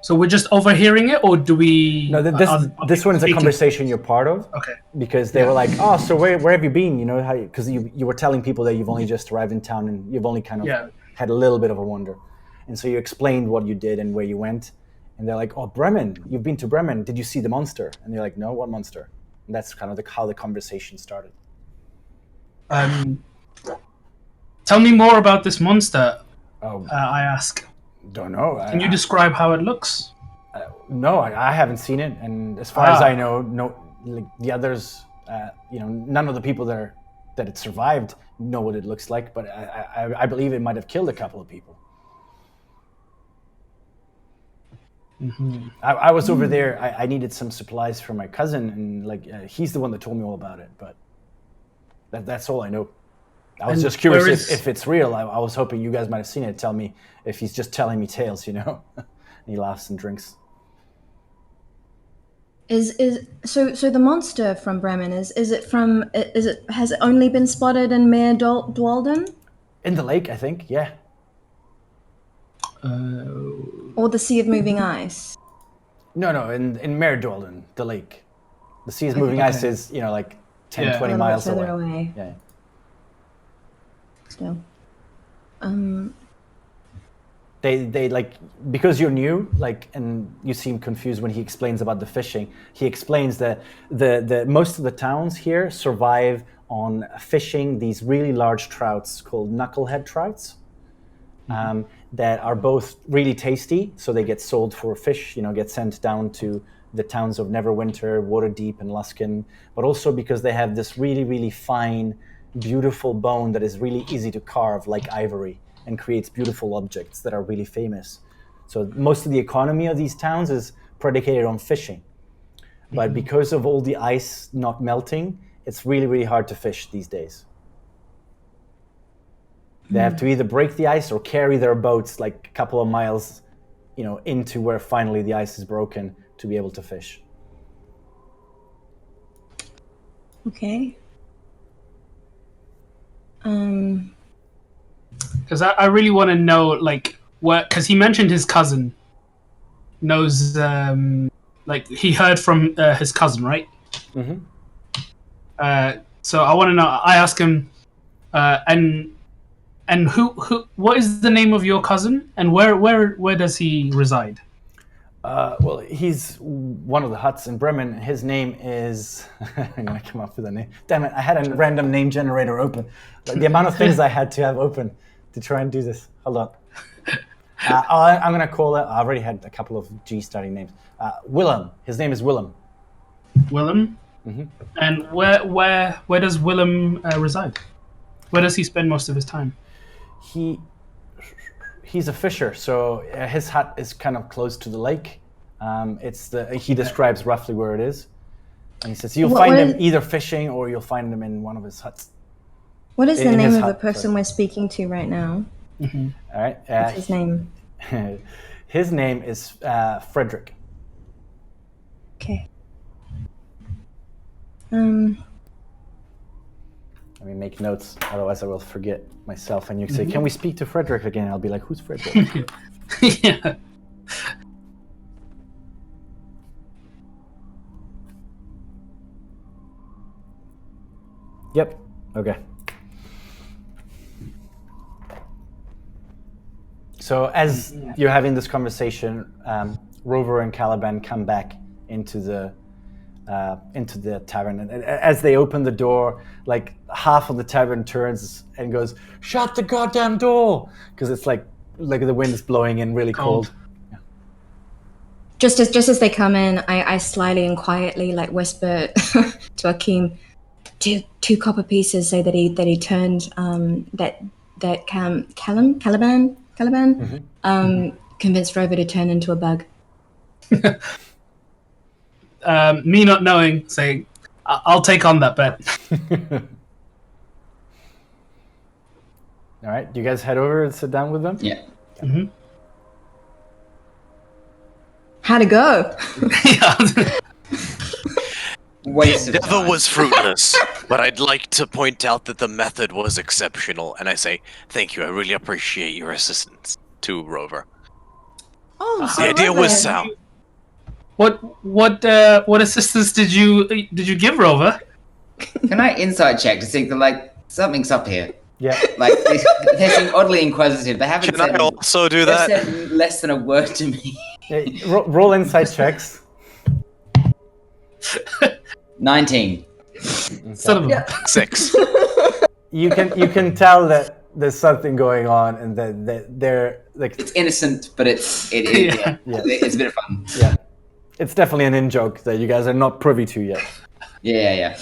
So we're just overhearing it, or do we? No, this one is a conversation you're part of. Okay. Because they were like, "Oh, so where have you been?" Because you were telling people that you've only just arrived in town and you've only kind of had a little bit of a wonder, and so you explained what you did and where you went, and they're like, "Oh, Bremen, you've been to Bremen. Did you see the monster?" And you're like, "No, what monster?" And that's kind of how the conversation started. Tell me more about this monster. Oh, I ask. Don't know. Can you describe how it looks? No, I haven't seen it, and as far as I know, no, like the others, none of the people that it survived know what it looks like. But I believe it might have killed a couple of people. Mm-hmm. I was over there. I needed some supplies for my cousin, and he's the one that told me all about it. But that's all I know. I was just curious if it's real. I was hoping you guys might have seen it. Tell me if he's just telling me tales, you know. And he laughs and drinks. So the monster from Bremen has it only been spotted in Maer Dualdon? In the lake, I think. Yeah. Or the Sea of Moving Ice? No. In Maer Dualdon, the lake. The Sea of Moving Ice is, like 10, 20 miles further away. away. Yeah. Still. They like, because you're new, and you seem confused when he explains about the fishing. He explains that the most of the towns here survive on fishing these really large trouts called knucklehead trouts, that are both really tasty. So they get sold for fish, get sent down to the towns of Neverwinter, Waterdeep, and Luskan, but also because they have this really, really fine, beautiful bone that is really easy to carve like ivory, and creates beautiful objects that are really famous. So most of the economy of these towns is predicated on fishing. But because of all the ice not melting, it's really, really hard to fish these days. They have to either break the ice or carry their boats like a couple of miles, into where finally the ice is broken to be able to fish. Okay. Because I really want to know, because he mentioned his cousin knows, he heard from his cousin, right? Mm-hmm. So I want to know. I ask him, and who? What is the name of your cousin, and where does he reside? Well, he's one of the huts in Bremen. His name is... I'm going to come up with a name. Damn it, I had a random name generator open. The amount of things I had to have open to try and do this. Hold on. I'm going to call it... I already had a couple of G starting names. Willem. His name is Willem. Willem? Mm-hmm. And where does Willem reside? Where does he spend most of his time? He's a fisher, so his hut is kind of close to the lake. He describes roughly where it is, and he says you'll find him either fishing or you'll find him in one of his huts. What is the name of the person we're speaking to right now? Mm-hmm. All right. What's his name? His name is Frederick. Okay. Let me make notes, otherwise I will forget myself. And you say, "Can we speak to Frederick again?" I'll be like, "Who's Frederick?" Yeah. Yep. Okay. So as you're having this conversation, Rover and Caliban come back into the tavern, and as they open the door, like half of the tavern turns and goes, "Shut the goddamn door!" Because it's like the wind is blowing in really cold. Yeah. Just as they come in, I slyly and quietly whisper to Akeem, two copper pieces say that he turned that Caliban convinced Rover to turn into a bug. Me not knowing, saying, I'll take on that bet. All right, do you guys head over and sit down with them? Yeah. Mm-hmm. How'd it go? Waste of Endeavor time. was fruitless, but I'd like to point out that the method was exceptional, and I say, thank you, I really appreciate your assistance to Rover. Oh, The idea was sound. What assistance did you give Rover? Can I insight check to see that something's up here? Yeah. They seem oddly inquisitive. They haven't Can I also do that? They've said less than a word to me. Roll insight checks. 19. Son of a... 6. You can tell that there's something going on, and that they're like, It's innocent, but it's a bit of fun. yeah, it's definitely an in joke that you guys are not privy to yet. Yeah.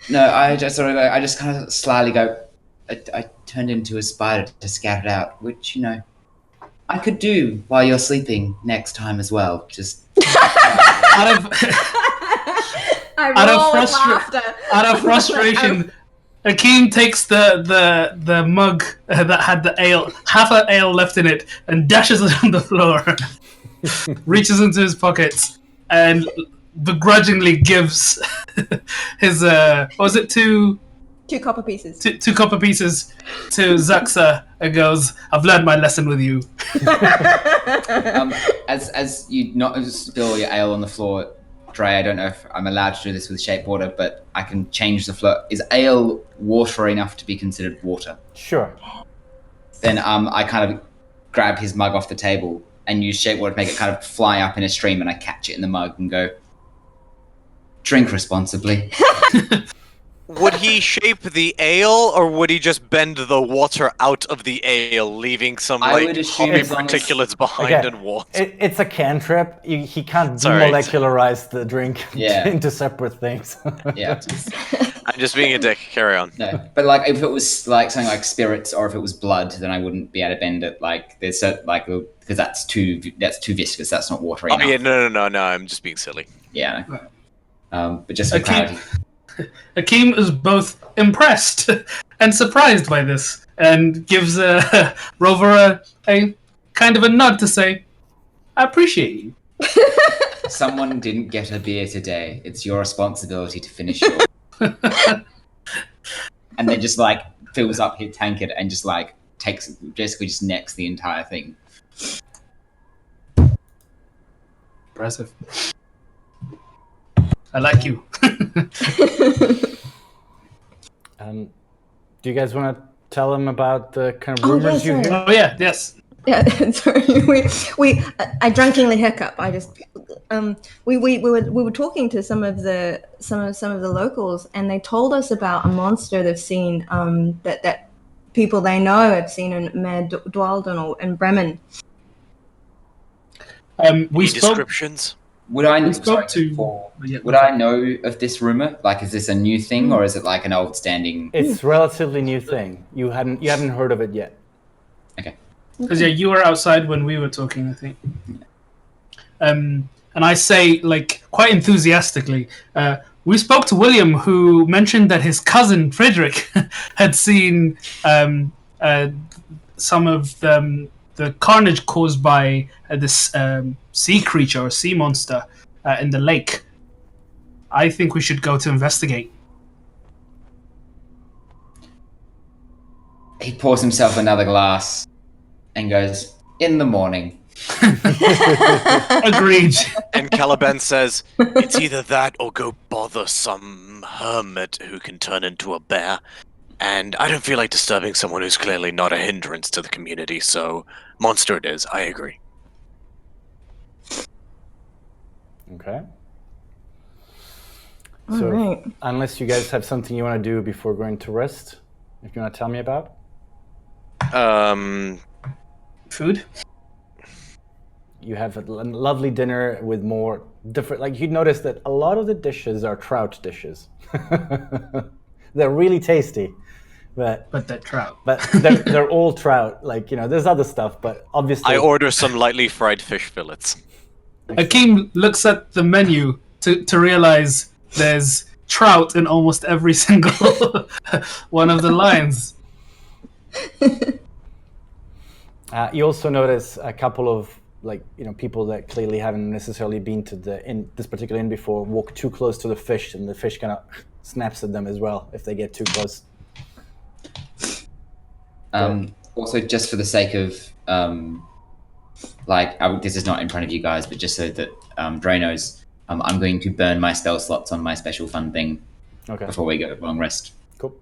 No, I just kind of slyly go. I turned into a spider to scout it out, which I could do while you're sleeping next time as well. Just out of I Out of roll with frustra- laughter. Out of frustration, Akeem takes the mug that had the ale, half an ale left in it, and dashes it on the floor. Reaches into his pockets and begrudgingly gives his what was it, two copper pieces. two copper pieces to Zaxa, and goes, "I've learned my lesson with you." As you not spill your ale on the floor, Dre, I don't know if I'm allowed to do this with shape water, but I can change the flow. Is ale watery enough to be considered water? Sure. Then I kind of grab his mug off the table and use shape water to make it kind of fly up in a stream, and I catch it in the mug and go, drink responsibly. Would he shape the ale, or would he just bend the water out of the ale, leaving some I like would assume hoppy as long as- particulates behind Okay. and water? It's a cantrip. He can't Sorry. demolecularize the drink Yeah. into separate things. Yeah. I'm just being a dick. Carry on. No, but like if it was like something like spirits or if it was blood, then I wouldn't be able to bend it. Like there's certain, like because that's too viscous. That's not watery Oh enough. yeah, no. I'm just being silly. Yeah. But just for Okay. clarity, Akeem is both impressed and surprised by this, and gives Rover a kind of a nod to say, "I appreciate you." someone didn't get a beer today. It's your responsibility to finish yours. And then just like fills up his tankard and just like basically just necks the entire thing. Impressive. I like you. Do you guys want to tell him about the kind of Oh, rumors yes, you yes. hear? Oh yeah, yes. Yeah, sorry. I drunkenly hiccup. I just we were talking to some of the locals, and they told us about a monster they've seen that people they know have seen in Maer Dualdon or in Bremen. We Any spoke. descriptions? Would I We spoke to. would I know of this rumor? Like, is this a new thing or is it like an old standing? It's relatively new thing. You haven't heard of it yet. Okay. Because you were outside when we were talking, I think. And I say, like, quite enthusiastically, we spoke to William, who mentioned that his cousin Frederick had seen some of the carnage caused by this sea creature or sea monster in the lake. I think we should go to investigate. He pours himself another glass and goes, in the morning. Agreed. And Caliban says, it's either that or go bother some hermit who can turn into a bear. And I don't feel like disturbing someone who's clearly not a hindrance to the community, so monster it is, I agree. Okay. All So, right. unless you guys have something you want to do before going to rest, if you want to tell me about. Food? You have a lovely dinner with more different. Like you'd notice that a lot of the dishes are trout dishes. They're really tasty, but That trout. they're all trout. Like there's other stuff, but obviously I order some lightly fried fish fillets. Akeem looks at the menu to realize there's trout in almost every single one of the lines. You also notice a couple of people that clearly haven't necessarily been to this particular inn before walk too close to the fish, and the fish kind of snaps at them as well if they get too close. Also, just for the sake of this is not in front of you guys, but just so that Dre knows, I'm going to burn my spell slots on my special fun thing before we go long rest. Cool.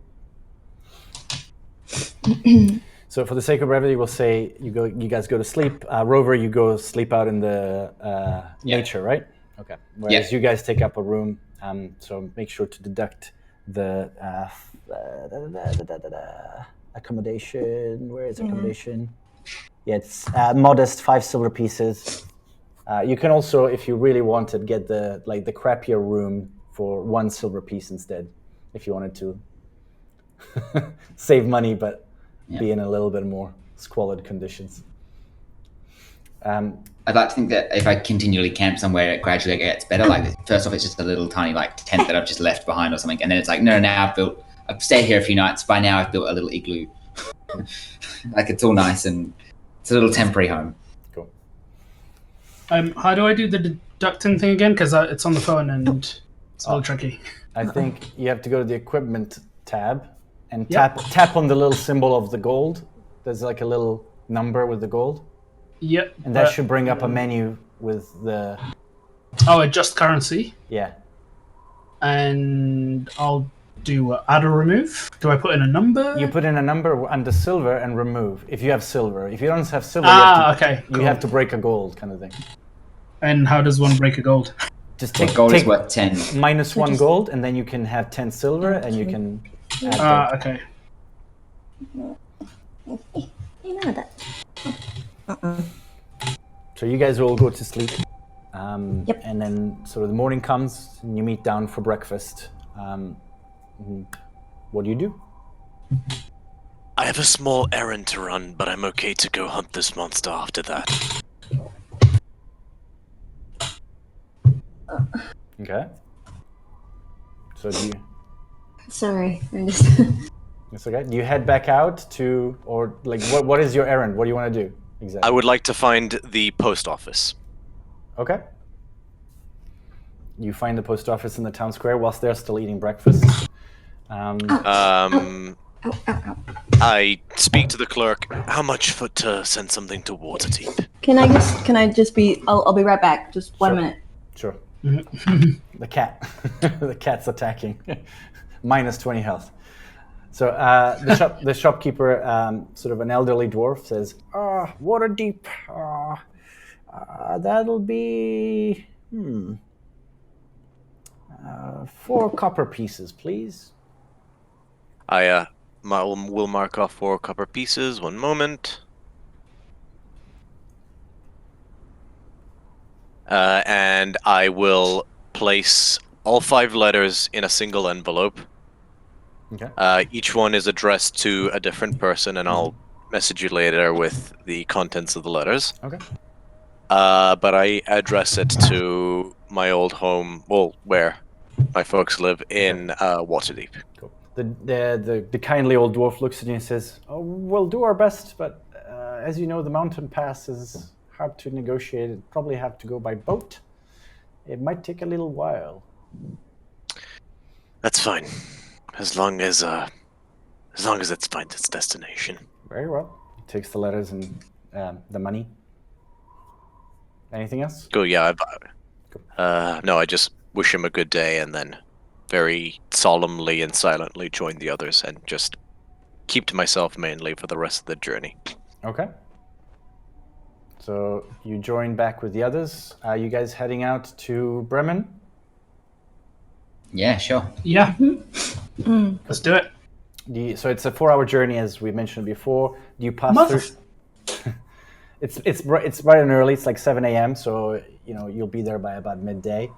So for the sake of brevity, we'll say you guys go to sleep. Rover, you go sleep out in the nature, right? Okay. Whereas you guys take up a room. So make sure to deduct the accommodation. Where is accommodation? Yeah, it's modest 5 silver pieces. You can also, if you really wanted, get the crappier room for 1 silver piece instead, if you wanted to save money, but be in a little bit more squalid conditions. I'd like to think that if I continually camp somewhere, it gradually gets better. Like, first off, it's just a little tiny tent that I've just left behind or something, and then it's like, no, now I've stayed here a few nights. By now, I've built a little igloo. Like, it's all nice and it's a little temporary home. Cool. How do I do the deducting thing again? Because it's on the phone and it's a little tricky. I think you have to go to the equipment tab and tap on the little symbol of the gold. There's like a little number with the gold. Yep. And that should bring up a menu with the... Oh, adjust currency. Yeah. And I'll do add or remove. Do I put in a number? You put in a number under silver and remove. If you have silver. If you don't have silver, you have to break a gold kind of thing. And how does one break a gold? Just take gold is worth 10. -1 gold, and then you can have 10 silver, and you can add okay. You know that. So you guys will go to sleep. Yep. And then sort of the morning comes, and you meet down for breakfast. What do you do? I have a small errand to run, but I'm okay to go hunt this monster after that. Okay. So do you... Sorry, I'm just... It's okay. Do you head back out to... Or, like, what is your errand? What do you want to do exactly? I would like to find the post office. Okay. You find the post office in the town square whilst they're still eating breakfast. I speak to the clerk. How much for to send something to Waterdeep? Can I just be... I'll be right back. Just one minute. Sure. The cat. The cat's attacking. -20 health. So the shopkeeper, sort of an elderly dwarf, says, Waterdeep, that'll be 4 copper pieces, please. I will mark off 4 copper pieces. One moment. And I will place all 5 letters in a single envelope. Okay. Each one is addressed to a different person, and I'll message you later with the contents of the letters. Okay. But I address it to my old home, well, where my folks live in Waterdeep. Cool. The kindly old dwarf looks at you and says, we'll do our best, but as you know, the mountain pass is hard to negotiate. It'd probably have to go by boat. It might take a little while. That's fine. As long as it finds its destination. Very well. He takes the letters and the money. Anything else? Cool, yeah. No, I just wish him a good day and then very solemnly and silently join the others and just keep to myself mainly for the rest of the journey. Okay. So you join back with the others. Are you guys heading out to Bremen? Yeah, sure. Yeah. Let's do it. So it's a 4-hour journey, as we mentioned before. Do you pass through? It's bright and early. It's like 7 a.m. So you'll be there by about midday.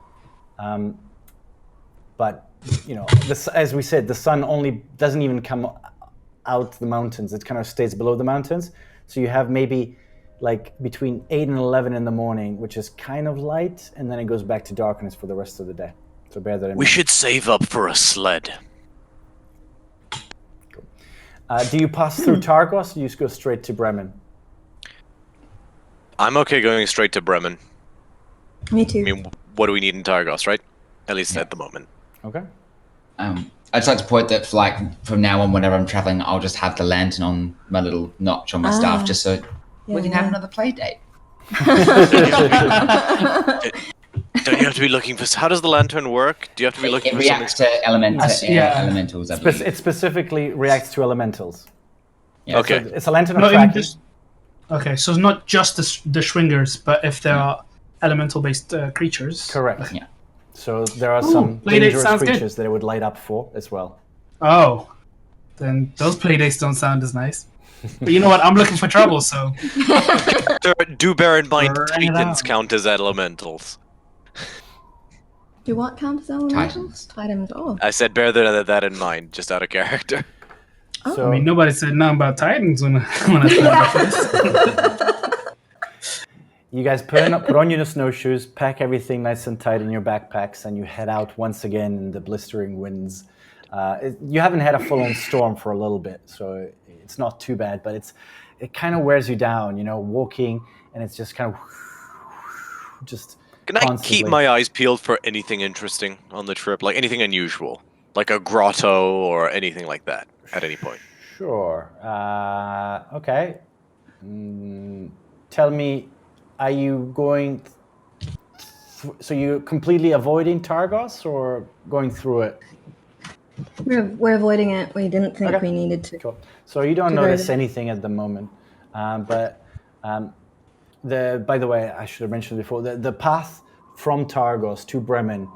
But as we said, the sun only doesn't even come out the mountains. It kind of stays below the mountains. So you have maybe like between 8 and 11 in the morning, which is kind of light, and then it goes back to darkness for the rest of the day. So bear that in mind. We should save up for a sled. Cool. Do you pass through Targos, or do you just go straight to Bremen? I'm okay going straight to Bremen. Me too. I mean, what do we need in Targos, right? At least at the moment. Okay. I'd just like to point that, from now on, whenever I'm traveling, I'll just have the lantern on my little notch on my staff, just so we can have another play date. Don't you have to be looking for... How does the lantern work? Do you have to be looking for something... It reacts to elementals, I believe. It specifically reacts to elementals. Yeah, okay. So it's a lantern of tracking. Okay, so it's not just the Chwingas, but if there are elemental-based creatures. Correct. Yeah. So there are some dangerous creatures that it would light up for as well. Oh, then those playdates don't sound as nice. But you know what? I'm looking for trouble, so... Do bear in mind, Titans count as elementals. Do what count as elementals? Titans. Oh. I said bear that in mind, just out of character. Oh. So, I mean, nobody said nothing about Titans when I started this. You guys put on your snowshoes, pack everything nice and tight in your backpacks, and you head out once again in the blistering winds. You haven't had a full-on storm for a little bit, so it's not too bad, but it kind of wears you down, walking, and it's just kind of just Can I constantly. keep my eyes peeled for anything interesting on the trip? Like anything unusual? Like a grotto or anything like that at any point? Sure. Okay. Tell me, are you going... so you're completely avoiding Targos or going through it? We're avoiding it. We didn't think Okay. we needed to. Cool. So you don't To go notice there. anything at the moment. By the way, I should have mentioned before, the path from Targos to Bremen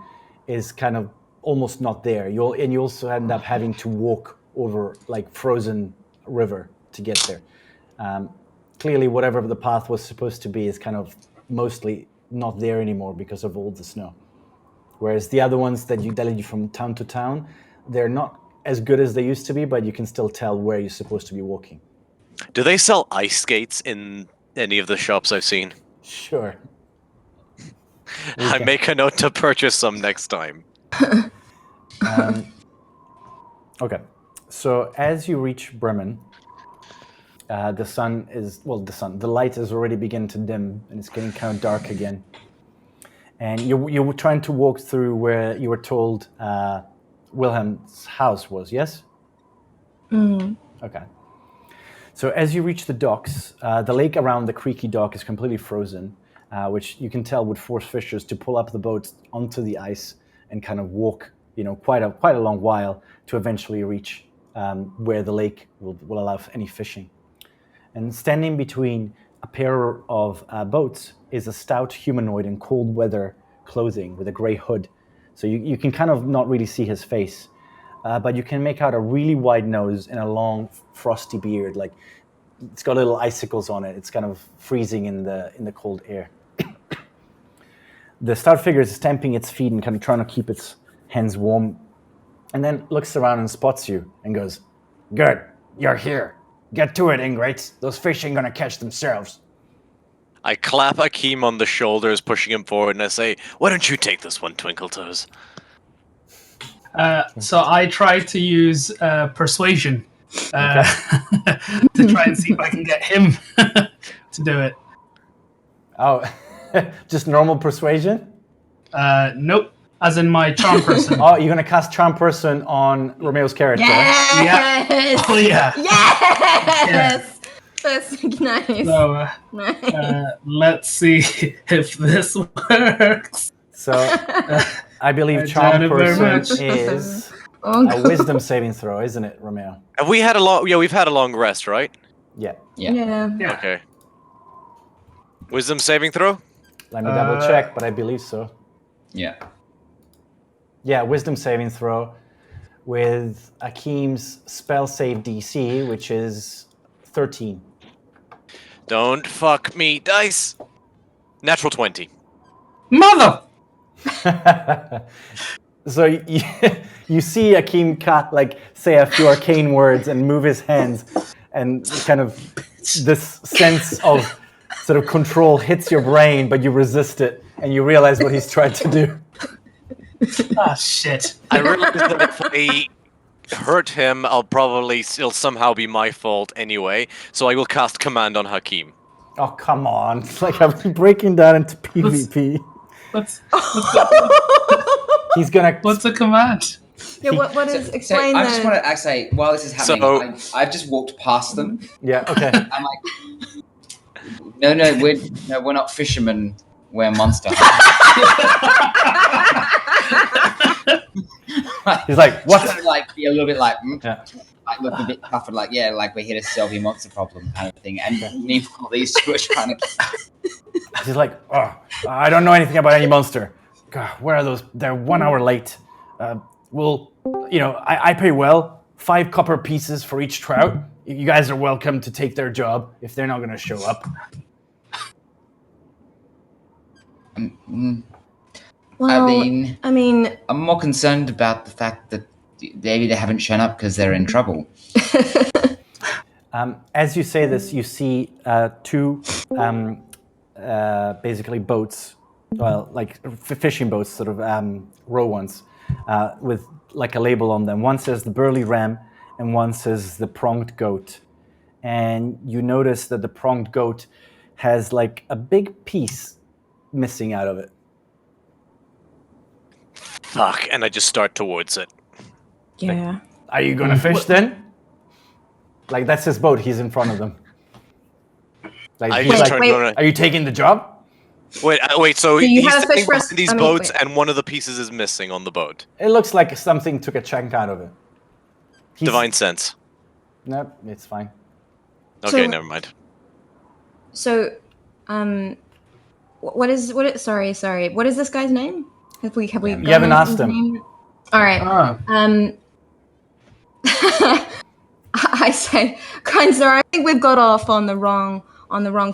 is kind of almost not there. You also end up having to walk over like frozen river to get there. Clearly, whatever the path was supposed to be is kind of mostly not there anymore because of all the snow. Whereas the other ones that lead you from town to town, they're not as good as they used to be, but you can still tell where you're supposed to be walking. Do they sell ice skates in any of the shops I've seen? Sure. I make a note to purchase some next time. Okay. So as you reach Bremen, the light is already beginning to dim and it's getting kind of dark again. And you were trying to walk through where you were told Wilhelm's house was, yes? Okay. So as you reach the docks, the lake around the creaky dock is completely frozen, which you can tell would force fishers to pull up the boats onto the ice and kind of walk, quite a long while to eventually reach where the lake will allow any fishing. And standing between a pair of boats is a stout humanoid in cold weather clothing with a gray hood. So you can kind of not really see his face, but you can make out a really wide nose and a long frosty beard. Like it's got little icicles on it. It's kind of freezing in the cold air. The stout figure is stamping its feet and kind of trying to keep its hands warm, and then looks around and spots you and goes, "Good, you're here. Get to it, ingrates. Those fish ain't gonna catch themselves." I clap Akeem on the shoulders, pushing him forward, and I say, "Why don't you take this one, Twinkletoes?" So I try to use persuasion to try and see if I can get him to do it. Oh, just normal persuasion? Nope. As in my charm person. Oh, you're gonna cast charm person on Romeo's character? Yes! Oh yeah. Yes! That's nice. So Nice. let's see if this works. So I believe charm Thank you very person much. is Oh, a God. wisdom saving throw, isn't it, Romeo? Have we had a long? Yeah, we've had a long rest, right? Yeah. Yeah. Yeah. Okay. Wisdom saving throw. Let me double check, but I believe so. Yeah. Yeah, wisdom saving throw with Akeem's spell save DC, which is 13. Don't fuck me, dice. Natural 20. Mother! So you see Akeem say a few arcane words and move his hands, and kind of this sense of sort of control hits your brain, but you resist it, and you realize what he's tried to do. Ah, shit. I realize that if I hurt him, it'll somehow be my fault anyway. So I will cast command on Hakim. Oh, come on. It's like I'm breaking down into PvP. What's He's gonna... what's the command? Yeah, what is... So explain I just the... want to say, while this is happening, I've just walked past them. Yeah, okay. I'm like, no, we're not fishermen. We're monster. He's like, what? Just like be a little bit like, Yeah. like look a bit tough and like, yeah, like we're here to solve your monster problem kind of thing. And meanwhile, these two are trying to. He's like, oh, I don't know anything about any monster. God, where are those? They're 1 hour late. I pay well. 5 copper pieces for each trout. You guys are welcome to take their job if they're not going to show up. Well, I I mean... I'm more concerned about the fact that maybe they haven't shown up because they're in trouble. As you say this, you see two basically boats, well, like fishing boats, sort of row ones, with like a label on them. One says the burly ram, and one says the pronged goat. And you notice that the pronged goat has like a big piece missing out of it. Fuck, and I just start towards it. Yeah. Are you gonna fish then? Like that's his boat. He's in front of them. Like I he's just like, turn wait. around. are you taking the job? Wait. So Do you he's have a fish sitting for us? behind these I mean, boats, wait. and one of the pieces is missing on the boat. It looks like something took a chunk out of it. Divine sense. Nope, it's fine. Okay, So- never mind. So, what is sorry, what is this guy's name? Have we? You haven't asked him. Name? All right. I say, kind sir, I think we've got off on the wrong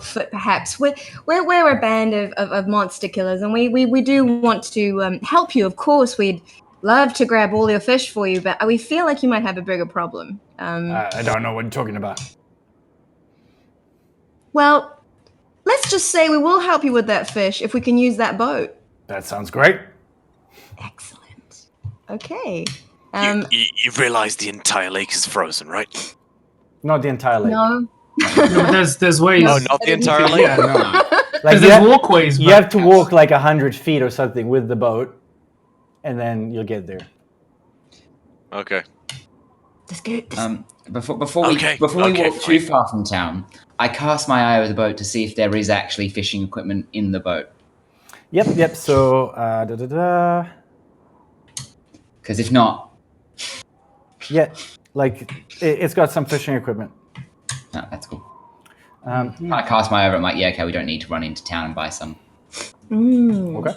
foot. Perhaps we're a band of monster killers, and we do want to help you. Of course, we'd love to grab all your fish for you, but we feel like you might have a bigger problem. I don't know what you're talking about. Well, let's just say we will help you with that fish if we can use that boat. That sounds great. Excellent. Okay. You realize the entire lake is frozen, right? Not the entire lake. No. No, but there's ways. Oh, not the entire lake? Yeah, no. Like Because you there's have, walkways. you but- have to walk like 100 feet or something with the boat, and then you'll get there. Okay. That's good. Before we Okay, walk fine. too far from town, I cast my eye over the boat to see if there is actually fishing equipment in the boat. Yep. So, Because if not, yeah, like it's got some fishing equipment. no, that's cool. Um, I cast my eye over it. I'm like, yeah, okay, we don't need to run into town and buy some. okay.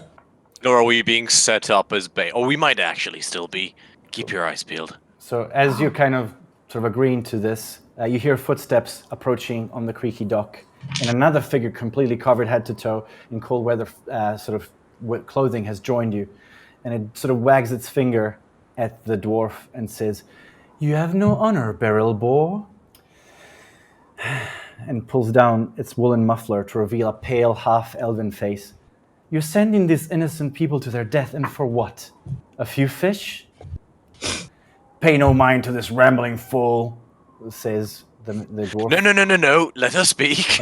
Nor are we being set up as bait. Or we might actually still be. Keep your eyes peeled. So as you kind of sort of agreeing to this, you hear footsteps approaching on the creaky dock, and another figure completely covered head to toe in cold weather sort of clothing has joined you, and it sort of wags its finger at the dwarf and says, "You have no honor, barrel boar," and pulls down its woolen muffler to reveal a pale half-elven face. "You're sending these innocent people to their death, and for what? A few fish? Pay no mind to this rambling fool," says the dwarf. No. Let us speak.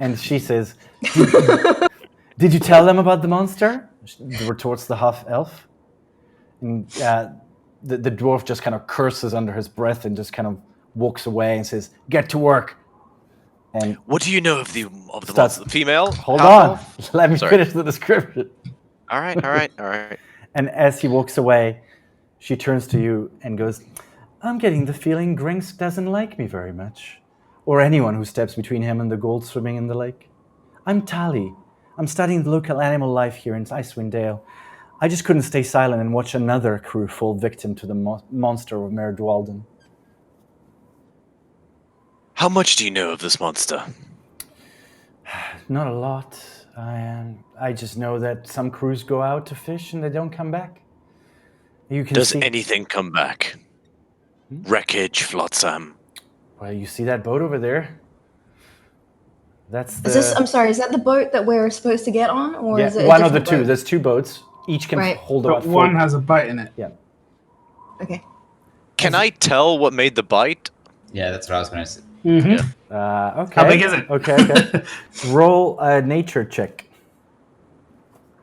And she says, Did you tell them about the monster? Retorts the half-elf. And the dwarf just kind of curses under his breath and just kind of walks away and says, "Get to work." And What do you know of the Starts- monster? The female? hold Half-elf? on, let me Sorry. finish the description. All right. And as he walks away, she turns to you and goes, "I'm getting the feeling Grinks doesn't like me very much, or anyone who steps between him and the gold swimming in the lake. I'm Tali. I'm studying the local animal life here in Icewind Dale. I just couldn't stay silent and watch another crew fall victim to the monster of Maer Dualdon." How much do you know of this monster? "Not a lot. I just know that some crews go out to fish and they don't come back. You can Does see. anything come back? Wreckage, flotsam. Well, you see that boat over there? That's the. Is this? I'm sorry. Is that the boat that we're supposed to get on, or Yeah, is it a one of the different two. boat? There's two boats. Each can Right. hold about But four. one has a bite in it. Yeah. Okay. Can I tell what made the bite? Yeah, that's what I was going to say. Mm-hmm. Okay. How big is it? Okay. Roll a nature check.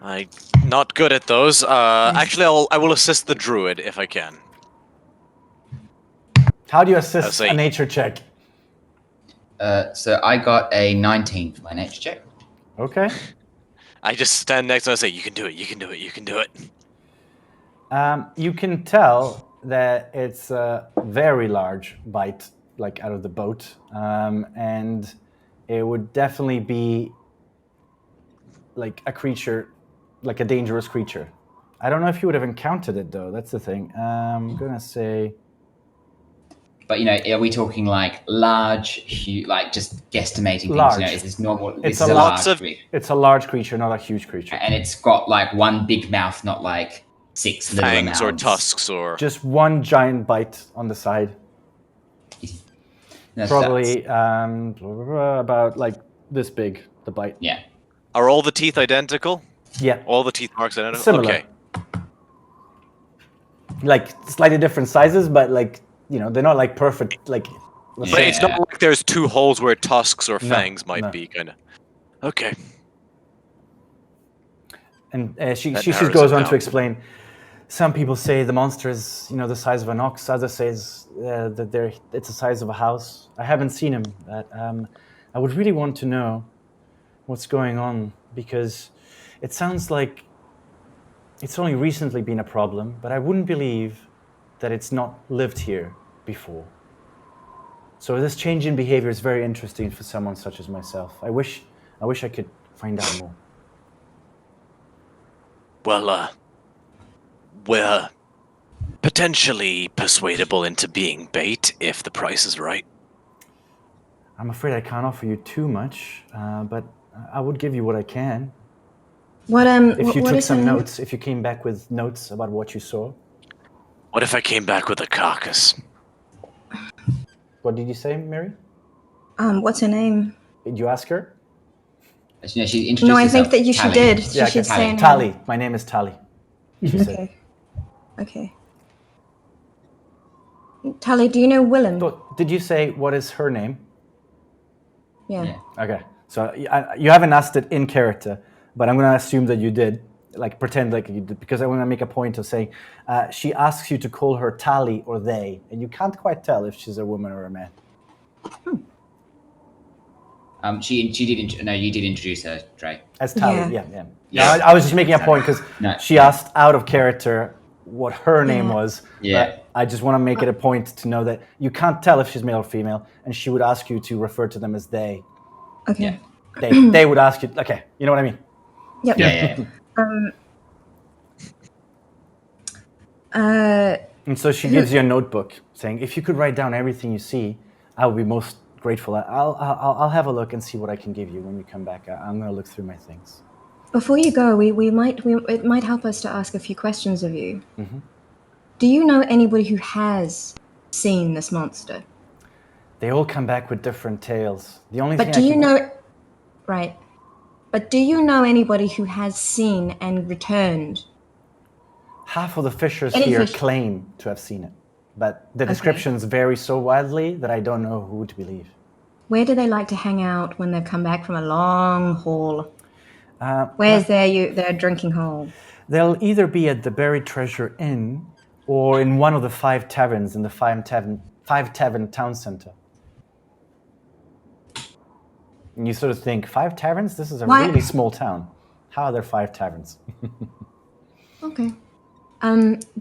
I'm not good at those. Actually, I will assist the druid if I can. How do you assist I'll say- a nature check? So I got a 19 for my nature check. Okay. I just stand next to him and say, "You can do it. You can do it. You can do it." You can tell that it's a very large bite, like out of the boat, and it would definitely be like a creature, like a dangerous creature. I don't know if you would have encountered it though. That's the thing. I'm gonna say. But, are we talking like large, huge, like just guesstimating things? Large. Is this normal? It's This a is a lot large of- creature. It's a large creature, not a huge creature. And it's got like one big mouth, not like 6 little Fangs or mouths. tusks or... Just one giant bite on the side. That Probably sucks. about like this big, the bite. Yeah. Are all the teeth identical? Yeah, All the teeth marks identical? Similar. Okay. like slightly different sizes, but like they're not like perfect. Like, let's But say, it's not like there's two holes where tusks or No, fangs might no. be, kind of. Okay. and she That she narrows goes it on down. to explain. Some people say the monster is the size of an ox. Others says that it's the size of a house. I haven't seen him, but I would really want to know what's going on, because it sounds like it's only recently been a problem, but I wouldn't believe that it's not lived here before. So this change in behavior is very interesting for someone such as myself. I wish I could find out more. Well, we're potentially persuadable into being bait if the price is right. I'm afraid I can't offer you too much, but I would give you what I can. What If you what took is her some name? notes, if you came back with notes about what you saw. What if I came back with a carcass? What did you say, Mary? What's her name? Did you ask her? She introduced No, I herself. think that she Tally. did. Yeah, She should Tally. say her name. Tally. My name is Tally. She said. Okay. Okay. Tally, do you know Willem? Did you say what is her name? Yeah. Yeah. Okay. So you haven't asked it in character, but I'm going to assume that you did. Like, pretend like you did, because I want to make a point of saying she asks you to call her Tally or they, and you can't quite tell if she's a woman or a man. You did introduce her, Dre. As Tally, Yeah. yeah. Yeah. I was just making a point because No, she yeah. asked out of character what her name was. Yeah. But I just want to make it a point to know that you can't tell if she's male or female, and she would ask you to refer to them as they. Okay. Yeah. They would ask you, okay, you know what I mean? Yep. Yeah. And so she gives you a notebook saying, if you could write down everything you see, I would be most grateful. I'll have a look and see what I can give you when you come back. I'm going to look through my things. Before you go, it might help us to ask a few questions of you. Mm-hmm. Do you know anybody who has seen this monster? They all come back with different tales. The only But thing do I you can... know, right? But do you know anybody who has seen and returned? Half of the fishers Any here fish- claim to have seen it, but the descriptions vary so widely that I don't know who to believe. Where do they like to hang out when they've come back from a long haul? Where's their drinking hole? They'll either be at the Buried Treasure Inn or in one of the 5 taverns in the five tavern town center. And you sort of think, 5 taverns? This is a really small town. How are there 5 taverns? Okay.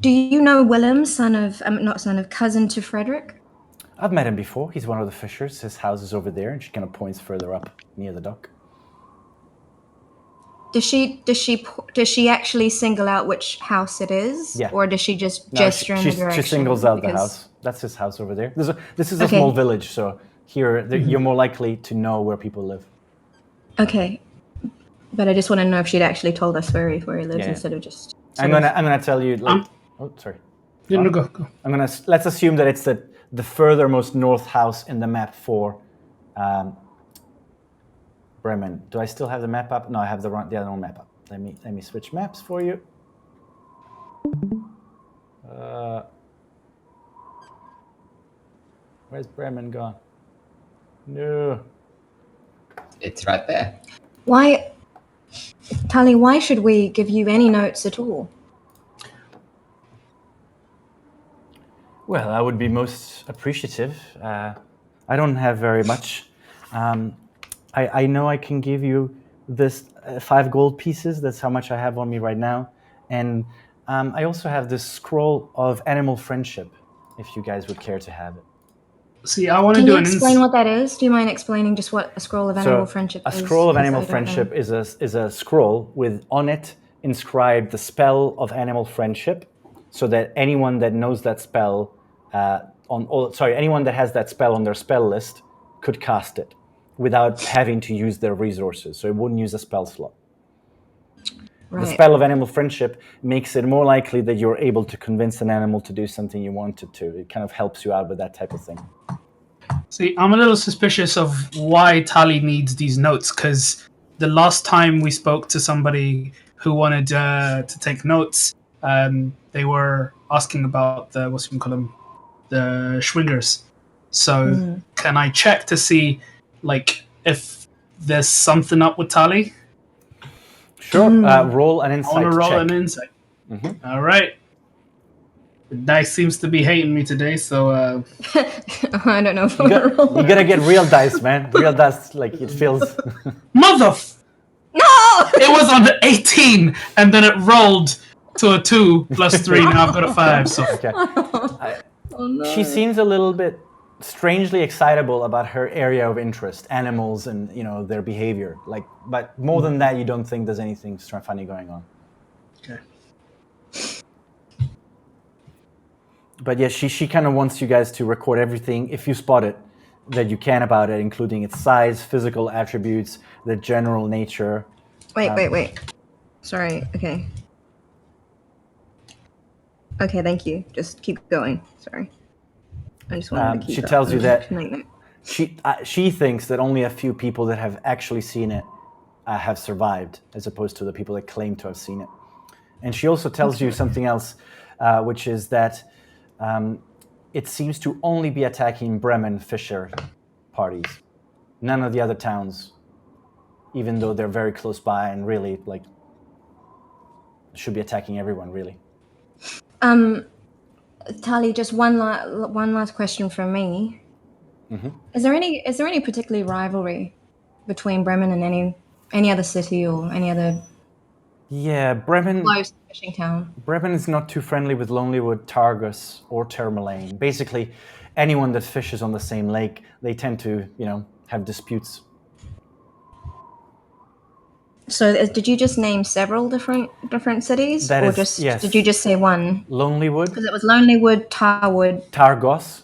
Do you know Willem, cousin to Frederick? I've met him before. He's one of the fishers. His house is over there, and she kind of points further up near the dock. Does she actually single out which house it is? Yeah. Or does she just No, gesture in the she direction? singles out the Because- house. That's his house over there. This is a Okay. small village, so here you're more likely to know where people live. Okay. But I just want to know if she'd actually told us where he lives Yeah. instead of just. I'm gonna tell you. Like, oh, sorry. No, go. Let's assume that it's the furthermost north house in the map for Bremen. Do I still have the map up? No, I have the other one map up. Let me switch maps for you. Where's Bremen gone? No. It's right there. Why, Tally? Why should we give you any notes at all? Well, I would be most appreciative. I don't have very much. I know I can give you this 5 gold pieces. That's how much I have on me right now. And I also have this scroll of animal friendship, if you guys would care to have it. See, I want to Can do you an explain what that is? Do you mind explaining just what a scroll of animal friendship a is? scroll of Because animal I don't friendship know. is a scroll with on it inscribed the spell of animal friendship, so that anyone that knows that spell anyone that has that spell on their spell list could cast it without having to use their resources. So it wouldn't use a spell slot. Right. The spell of animal friendship makes it more likely that you're able to convince an animal to do something you wanted to. It kind of helps you out with that type of thing. See, I'm a little suspicious of why Tally needs these notes, because the last time we spoke to somebody who wanted to take notes, they were asking about the the Chwingas. So can I check to see like if there's something up with Tali? Sure. Roll an I insight want to roll check. an insight. All right. The dice seems to be hating me today, so I don't know if I You, want to roll. you gotta get real dice, man. Real dice, like it feels. No! It was on the 18, and then it rolled to a 2 plus 3. Now I've got a 5. So Okay. Oh no. She seems a little bit strangely excitable about her area of interest, animals and their behavior. Like, but more than that, you don't think there's anything funny going on. okay. But yeah, she kind of wants you guys to record everything, if you spot it, that you can about it, including its size, physical attributes, the general nature. Wait. Sorry. Okay. Okay, thank you. Just keep going. Sorry. I just wanted to keep She that tells you that note. she thinks that only a few people that have actually seen it have survived, as opposed to the people that claim to have seen it. And she also tells you something else, which is that it seems to only be attacking Bremen fisher parties. None of the other towns, even though they're very close by and really should be attacking everyone, really. Tali, just one last question from me. Is there any particular rivalry between Bremen and any other city or any other Yeah, Bremen close fishing town? Bremen is not too friendly with Lonelywood, Targus, or Tourmaline. Basically, anyone that fishes on the same lake, they tend to, have disputes. So, did you just name several different cities, That or is- just yes. did you just say one? Lonelywood, Because it was Lonelywood, Tarwood, Targos,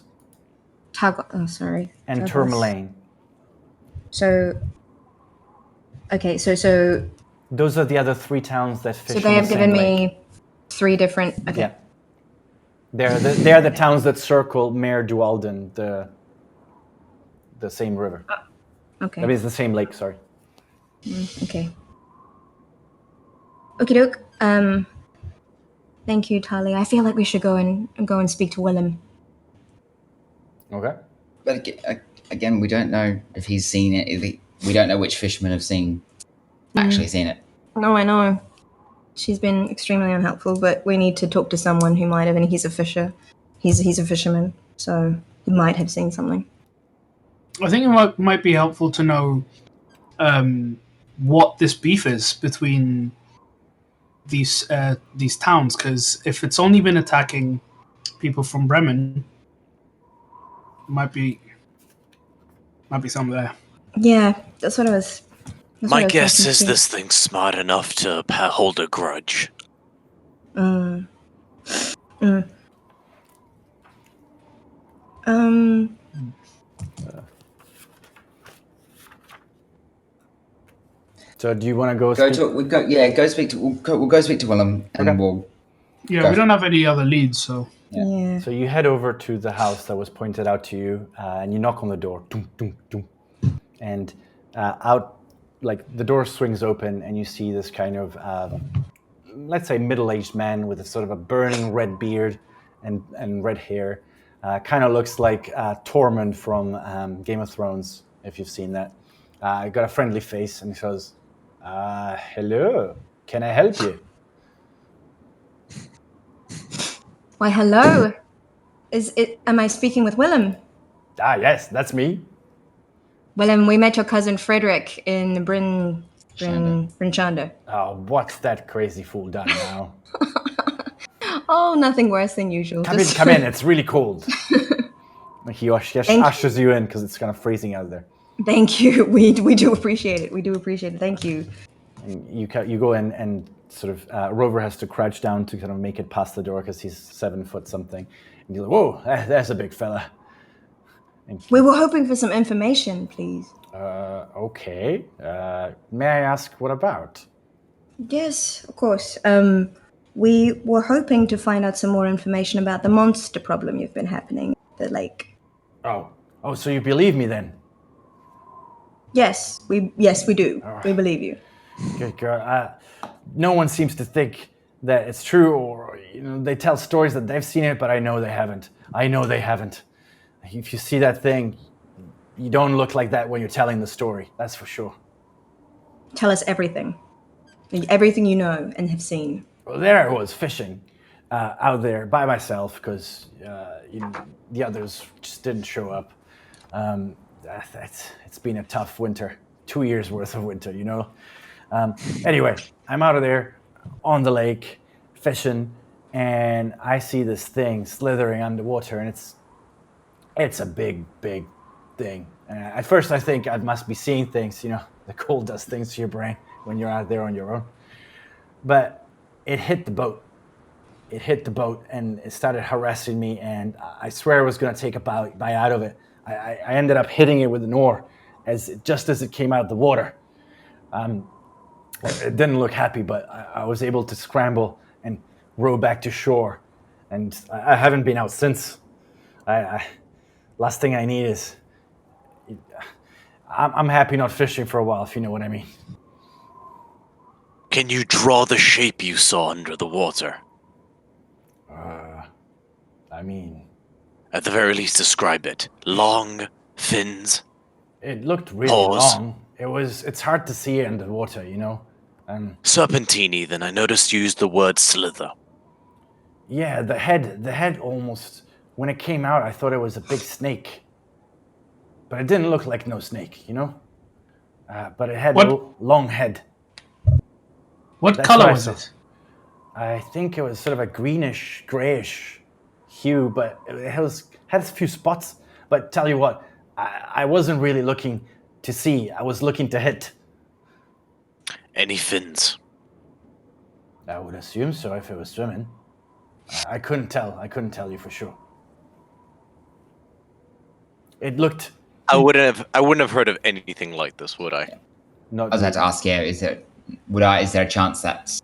Oh, sorry. and Targos. Tourmaline. So, okay, so Those are the other 3 towns that fish they on have the same given lake. me 3 different. Okay. Yeah. They're the towns that circle Maer Dualdon, the same river. Okay. I mean, it's the same lake, sorry. Okay. Okie doke. Thank you, Tali. I feel like we should go and speak to Willem. Okay. But again, we don't know if he's seen it. We don't know which fishermen have actually seen it. No, I know. She's been extremely unhelpful, but we need to talk to someone who might have, and he's a fisher. He's a fisherman, so he might have seen something. I think it might be helpful to know what this beef is between these towns, because if it's only been attacking people from Bremen, might be something there. Yeah, that's what I was. My guess is this thing's smart enough to hold a grudge. So do you want to go? We'll go speak to Willem, and Okay. we'll. Yeah, we don't have any other leads, so Yeah. So you head over to the house that was pointed out to you, and you knock on the door. Dum, dum, dum. And out, like the door swings open, and you see this kind of, let's say, middle-aged man with a sort of a burning red beard and red hair. Kind of looks like Tormund from Game of Thrones, if you've seen that. Got a friendly face, and he says, "Hello, can I help you?" Why, hello. Am I speaking with Willem? Ah, yes, that's me. Willem, we met your cousin Frederick in Brinchanda. Oh, what's that crazy fool done now? Oh, nothing worse than usual. Come in, it's really cold. He ushers you in because it's kind of freezing out there. Thank you. We do appreciate it. We do appreciate it. Thank you. And you go in and sort of, Rover has to crouch down to kind of make it past the door because he's 7 foot something. And you're like, whoa, there's a big fella. We were hoping for some information, please. Okay. May I ask what about? Yes, of course. We were hoping to find out some more information about the monster problem you've been happening at the lake. Oh, so you believe me then? Yes, we do. All right. We believe you. Good girl. No one seems to think that it's true, or they tell stories that they've seen it, but I know they haven't. I know they haven't. If you see that thing, you don't look like that when you're telling the story. That's for sure. Tell us everything. Everything you know and have seen. Well, there I was fishing out there by myself because the others just didn't show up. It's been a tough winter, 2 years worth of winter, Anyway, I'm out of there on the lake fishing, and I see this thing slithering underwater, and it's a big, big thing. And at first I think I must be seeing things, the cold does things to your brain when you're out there on your own. But it hit the boat. It hit the boat and it started harassing me, and I swear I was going to take a bite out of it. I ended up hitting it with an oar just as it came out of the water. It didn't look happy, but I was able to scramble and row back to shore, and I haven't been out since. Last thing I need is... I'm happy not fishing for a while, if you know what I mean. Can you draw the shape you saw under the water? At the very least, describe it. Long, fins. It looked really Paws. long. It's hard to see it under the water, Serpentini, then I noticed you used the word slither. Yeah, the head almost, when it came out, I thought it was a big snake. But it didn't look like no snake, but it had a long head. What That's color what I was saw. it? I think it was sort of a greenish, grayish hue, but it had a few spots. But tell you what, I wasn't really looking to see. I was looking to hit. Any fins? I would assume so if it was swimming. I couldn't tell. I couldn't tell you for sure. It looked... I wouldn't have heard of anything like this, would I? Not I was about to ask, is there a chance that...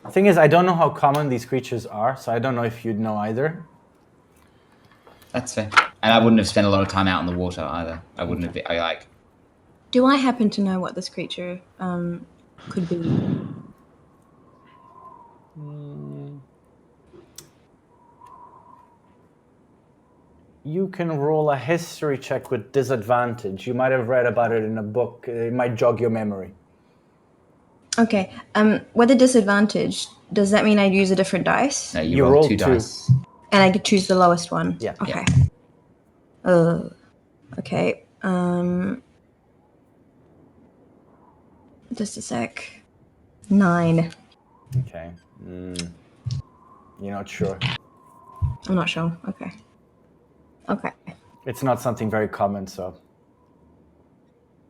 The thing is, I don't know how common these creatures are, so I don't know if you'd know either. That's fair. And I wouldn't have spent a lot of time out in the water either. I wouldn't have been, Do I happen to know what this creature could be? You can roll a history check with disadvantage. You might have read about it in a book. It might jog your memory. Okay. With a disadvantage, does that mean I'd use a different dice? No, you You roll rolled 2 two. dice. And I could choose the lowest one? Yeah. Okay. Okay. Just a sec. 9. Okay. You're not sure. I'm not sure. Okay. It's not something very common, so...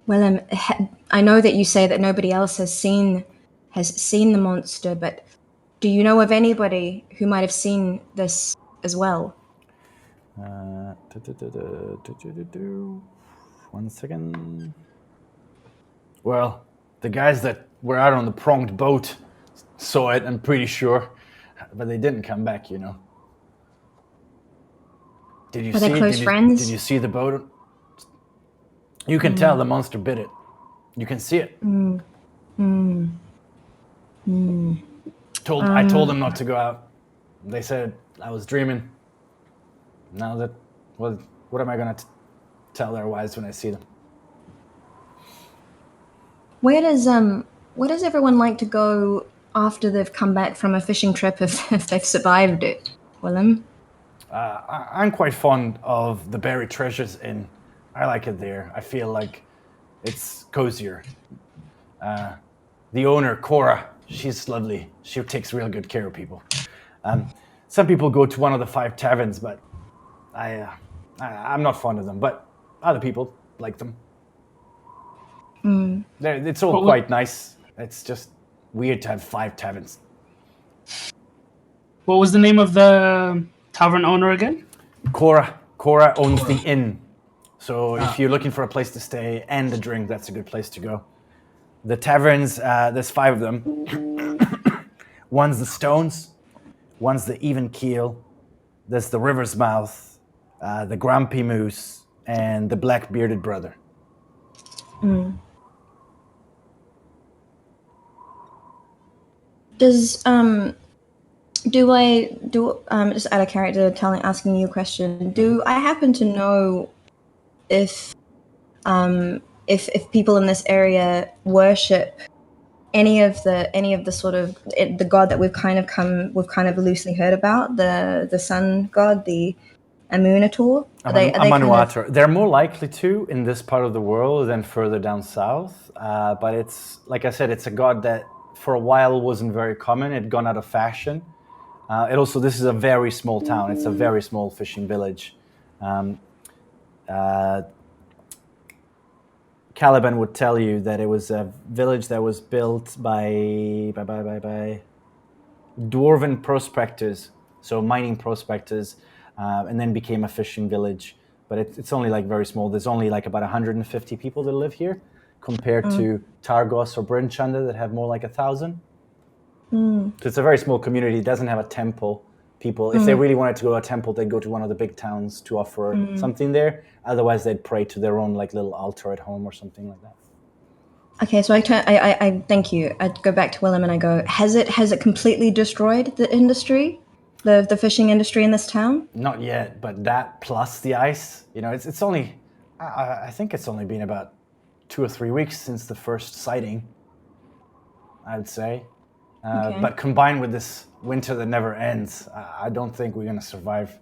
Well, I know that you say that nobody else has seen the monster, but do you know of anybody who might have seen this as well? 1 second. Well, the guys that were out on the pronged boat saw it, I'm pretty sure, but they didn't come back, Did you Were see? they close friends? Did you see the boat? You can tell the monster bit it. You can see it. I told them not to go out. They said I was dreaming. Now that, what am I gonna tell their wives when I see them? Where does everyone like to go after they've come back from a fishing trip if they've survived it, Willem? I'm quite fond of the buried treasures inn. I like it there. I feel like it's cozier. The owner, Cora, she's lovely. She takes real good care of people. Some people go to one of the 5 taverns, but I'm not fond of them. But other people like them. It's all quite nice. It's just weird to have 5 taverns. What was the name of the tavern owner again? Cora owns the inn. So if you're looking for a place to stay and a drink, that's a good place to go. The taverns, there's 5 of them. One's the Stones, one's the Even Keel, there's the River's Mouth, the Grumpy Moose, and the Black Bearded Brother. Mm. Does just out of character asking you a question? Do I happen to know if if people in this area worship any of the sort of the god that we've kind of loosely heard about, the sun god, the Amunator? Are they kind of, Amanuator. They're more likely to in this part of the world than further down south. But it's, like I said, it's a god that for a while wasn't very common. It had gone out of fashion. This is a very small town. It's a very small fishing village. Caliban would tell you that it was a village that was built by dwarven prospectors, so mining prospectors, and then became a fishing village. But it's only like very small. There's only like about 150 people that live here, compared to Targos or Bryn Chanda that have more like 1,000. So it's a very small community. It doesn't have a temple. People, if they really wanted to go to a temple, they'd go to one of the big towns to offer something there. Otherwise, they'd pray to their own like little altar at home or something like that. Okay, so I thank you. I go back to Willem and I go, has it completely destroyed the industry, the fishing industry in this town? Not yet, but that plus the ice, it's only, I think it's only been about 2 or 3 weeks since the first sighting, I would say. Okay. But combined with this winter that never ends, I don't think we're going to survive.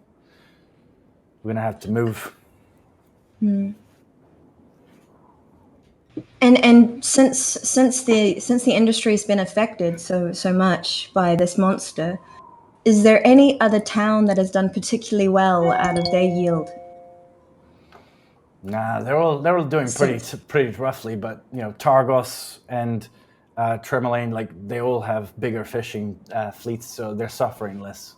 We're going to have to move. And since the industry's been affected so much by this monster, is there any other town that has done particularly well out of their yield? Nah, they're all doing pretty roughly, but Targos and Tremelaine, like they all have bigger fishing fleets, so they're suffering less.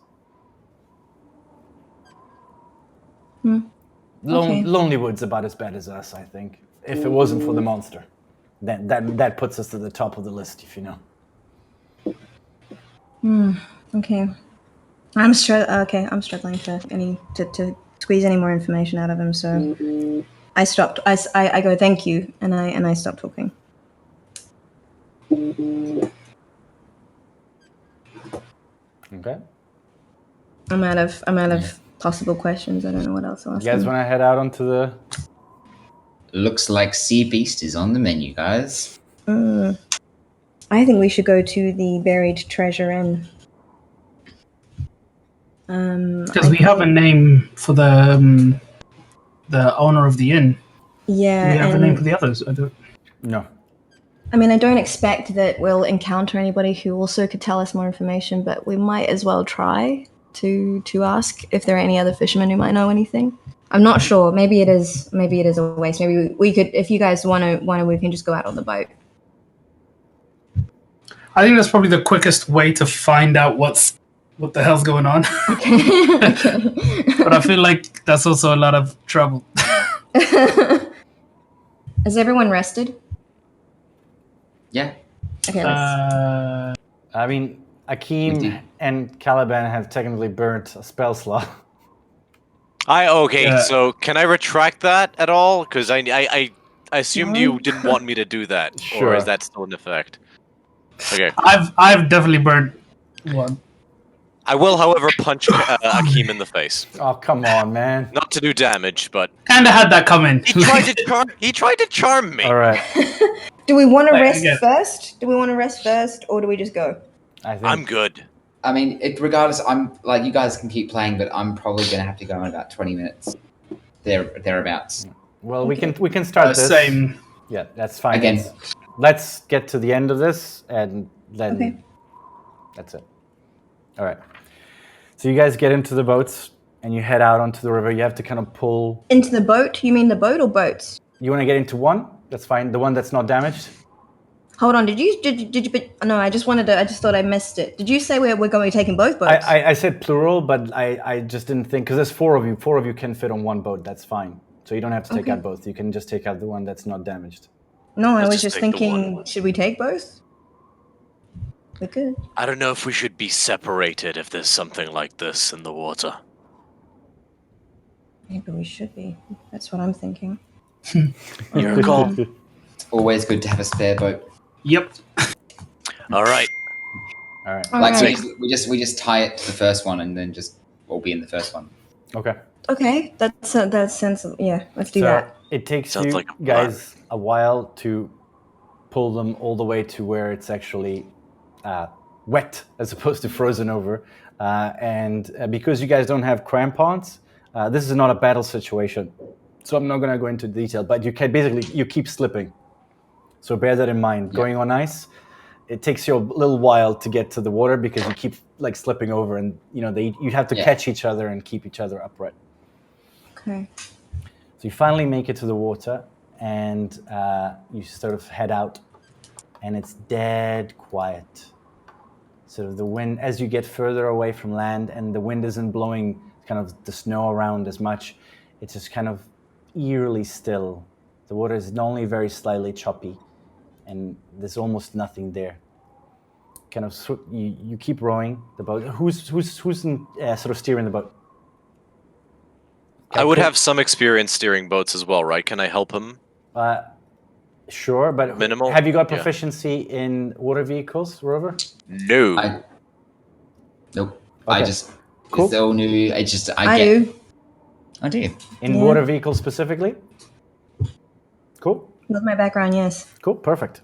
Okay. Lonely Wood's about as bad as us, I think. If it wasn't for the monster, then that puts us to the top of the list, if you know. Okay. I'm struggling to squeeze any more information out of him, so I stopped. I go thank you, and I stop talking. Okay. I'm out of possible questions. I don't know what else to ask. You guys want to head out onto the... Looks like Sea Beast is on the menu, guys. I think we should go to the Buried Treasure Inn. Because we have a name for the owner of the inn. Yeah. Do we have a name for the others? I don't. No. I mean, I don't expect that we'll encounter anybody who also could tell us more information, but we might as well try to ask if there are any other fishermen who might know anything. I'm not sure. Maybe it is a waste. Maybe we could, if you guys want to, we can just go out on the boat. I think that's probably the quickest way to find out what the hell's going on. Okay. But I feel like that's also a lot of trouble. Has everyone rested? Yeah. Okay. I mean, Akeem and Caliban have technically burnt a spell slot. So can I retract that at all? Because I assumed you didn't want me to do that. Sure. Or is that still in effect? Okay. I've definitely burned one. I will, however, punch Akeem in the face. Oh, come on, man. Not to do damage, but Kinda had that coming. he tried to charm me. All right. Do we want to Wait, rest again. first? Do we want to rest first, or do we just go? I think I'm good. I mean, regardless, I'm like, you guys can keep playing, but I'm probably gonna have to go in about 20 minutes. Thereabouts. Well, we can start this. Same. Yeah, that's fine. Again. Let's get to the end of this, and then that's it. All right. So you guys get into the boats, and you head out onto the river. You have to kind of pull... Into the boat? You mean the boat or boats? You want to get into one? That's fine. The one that's not damaged? Hold on, did you no, I just thought I missed it. Did you say we're going to be taking both boats? I said plural, but I just didn't think, because there's 4 of you. 4 of you can fit on one boat. That's fine. So you don't have to take out both. You can just take out the one that's not damaged. No, I Let's was just take the thinking, one. should we take both? We could. I don't know if we should be separated if there's something like this in the water. Maybe we should be. That's what I'm thinking. Your call. always good to have a spare boat. Yep. All right. All right. Like Alright. so we just tie it to the first one and then just we'll be in the first one. Okay. Okay, that's sensible. Yeah, let's do So that. it takes Sounds you like a plan. guys a while to pull them all the way to where it's actually wet as opposed to frozen over. And because you guys don't have crampons, this is not a battle situation. So I'm not going to go into detail, but you keep slipping. So bear that in mind. Yeah. Going on ice, it takes you a little while to get to the water because you keep like slipping over, and you have to catch each other and keep each other upright. Okay. So you finally make it to the water, and you sort of head out, and it's dead quiet. So the wind, as you get further away from land, and the wind isn't blowing kind of the snow around as much, it's just kind of eerily still. The water is only very slightly choppy, and there's almost nothing there. Kind of, you keep rowing the boat. Who's in, sort of steering the boat? I would have some experience steering boats as well, right? Can I help him? Sure, but Minimal? have you got Yeah. proficiency in water vehicles, Rover? No. Nope. Okay. I just Cool. it's all new. I I get. do. I do. In Yeah. water vehicles specifically? Cool. With my background, yes. Cool, perfect.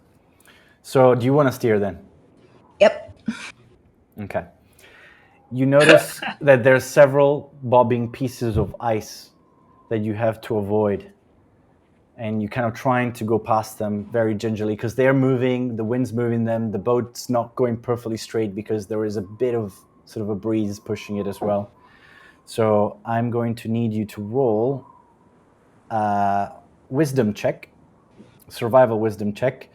So do you want to steer then? Yep. Okay. You notice that there's several bobbing pieces of ice that you have to avoid. And you're kind of trying to go past them very gingerly because they're moving, the wind's moving them, the boat's not going perfectly straight because there is a bit of sort of a breeze pushing it as well. So I'm going to need you to roll a wisdom check, survival wisdom check.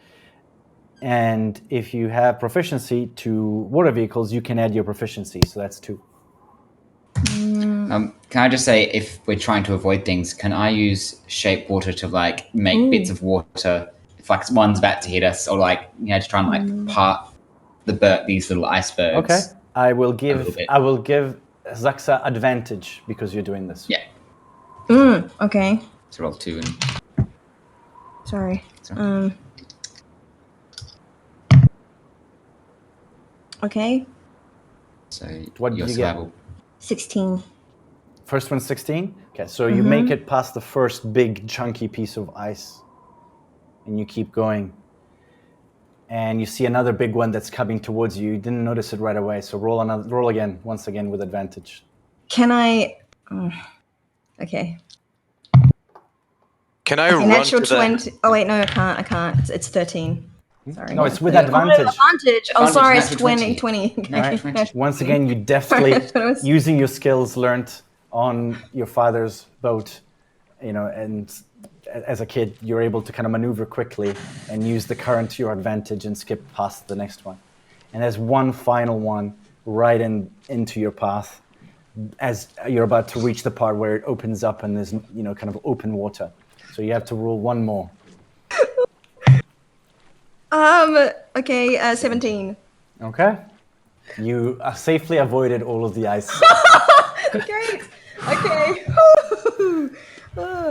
And if you have proficiency to water vehicles, you can add your proficiency. So that's 2. Can I just say, if we're trying to avoid things, can I use shape water to like make bits of water if like one's about to hit us, or like to try and like part these little icebergs? Okay. I will give little bit. Zaxa advantage because you're doing this. Yeah. Okay. So roll 2 and Sorry. Sorry. Okay. so What did your you get? survival. 16. First one 16? Okay, so you make it past the first big chunky piece of ice and you keep going. And you see another big one that's coming towards you. You didn't notice it right away, so roll again, once again with advantage. Can I? Okay. Can I Okay, run natural to the... 20. Oh wait, no, I can't. It's 13. Sorry. No, it's with Oh, advantage. advantage. Oh, Advantage, sorry, it's natural 20. 20. 20. Natural Okay. 20. Once again, you deftly, That's what I was- using your skills learned on your father's boat, and as a kid, you're able to kind of maneuver quickly and use the current to your advantage and skip past the next one. And there's one final one right into your path as you're about to reach the part where it opens up and there's, kind of open water. So you have to roll one more. Okay, 17. Okay? You safely avoided all of the ice. Great. Okay.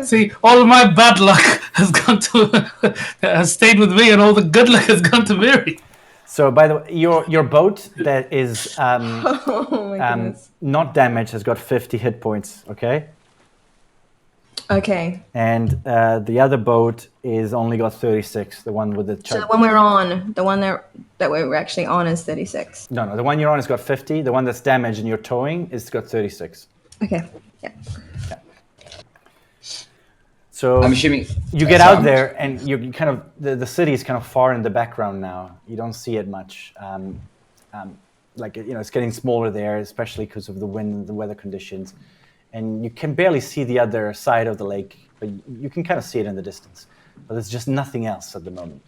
See, all of my bad luck has stayed with me, and all the good luck has gone to Mary. So, by the way, your boat that is Oh my goodness. not damaged has got 50 hit points, okay? Okay. And the other boat is only got 36, the one with the... So the one we're on, the one that we're actually on is 36. No, the one you're on has got 50. The one that's damaged and you're towing is got 36. Okay. Yeah. So I'm assuming you get out there and you kind of... The city is kind of far in the background now. You don't see it much. It's getting smaller there, especially because of the wind and the weather conditions. And you can barely see the other side of the lake, but you can kind of see it in the distance. But there's just nothing else at the moment.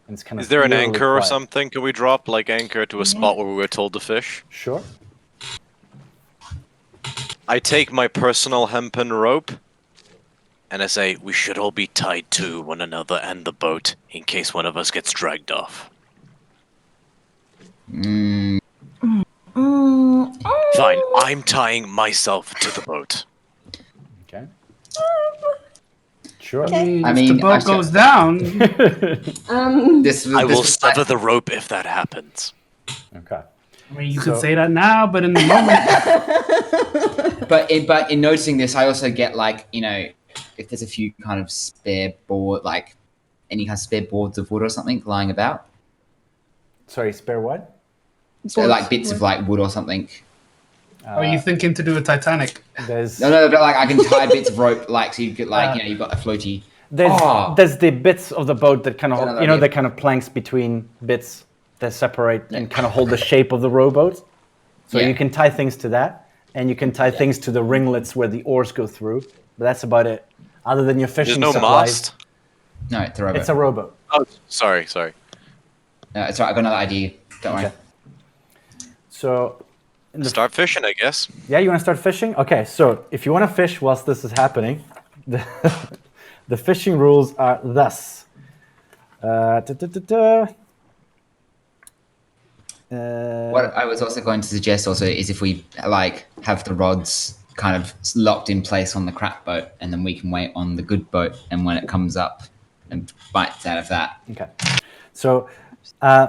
And it's kind of Is there an eerily anchor or quiet. something? Can we drop anchor to a spot where we were told to fish? Sure. I take my personal hempen rope and I say, we should all be tied to one another and the boat in case one of us gets dragged off. Fine, I'm tying myself to the boat. Okay. Sure. I mean, I if mean, the boat actually- goes down, I will sever the rope if that happens. Okay. I mean, you So- could say that now, but in the moment, But in noticing this, I also get like, you know, if there's a few kind of spare board, like any kind of spare boards of wood or something lying about. Sorry, spare what? So like bits of like wood or something. are you thinking to do a Titanic? There's No, but like I can tie bits of rope, like so you could like, you know, you've got a floaty. Oh. there's the bits of the boat that kind of Another you know idea. the kind of planks between bits that separate and kind of hold the shape of the rowboat. So Yeah. you can tie things to that, and you can tie things to the ringlets where the oars go through. But that's about it. Other than your There's fishing no supplies, mast. No, it's a rowboat. it's a rowboat. Oh, sorry. No, it's all right. I've got another idea. Don't worry. Okay. So, Start fishing, I guess. yeah, you want to start fishing? Okay, so if you want to fish whilst this is happening, the fishing rules are thus. Da, da, da, da. What I was also going to suggest also is if we like have the rods kind of locked in place on the crap boat, and then we can wait on the good boat, and when it comes up and bites out of that. Okay. So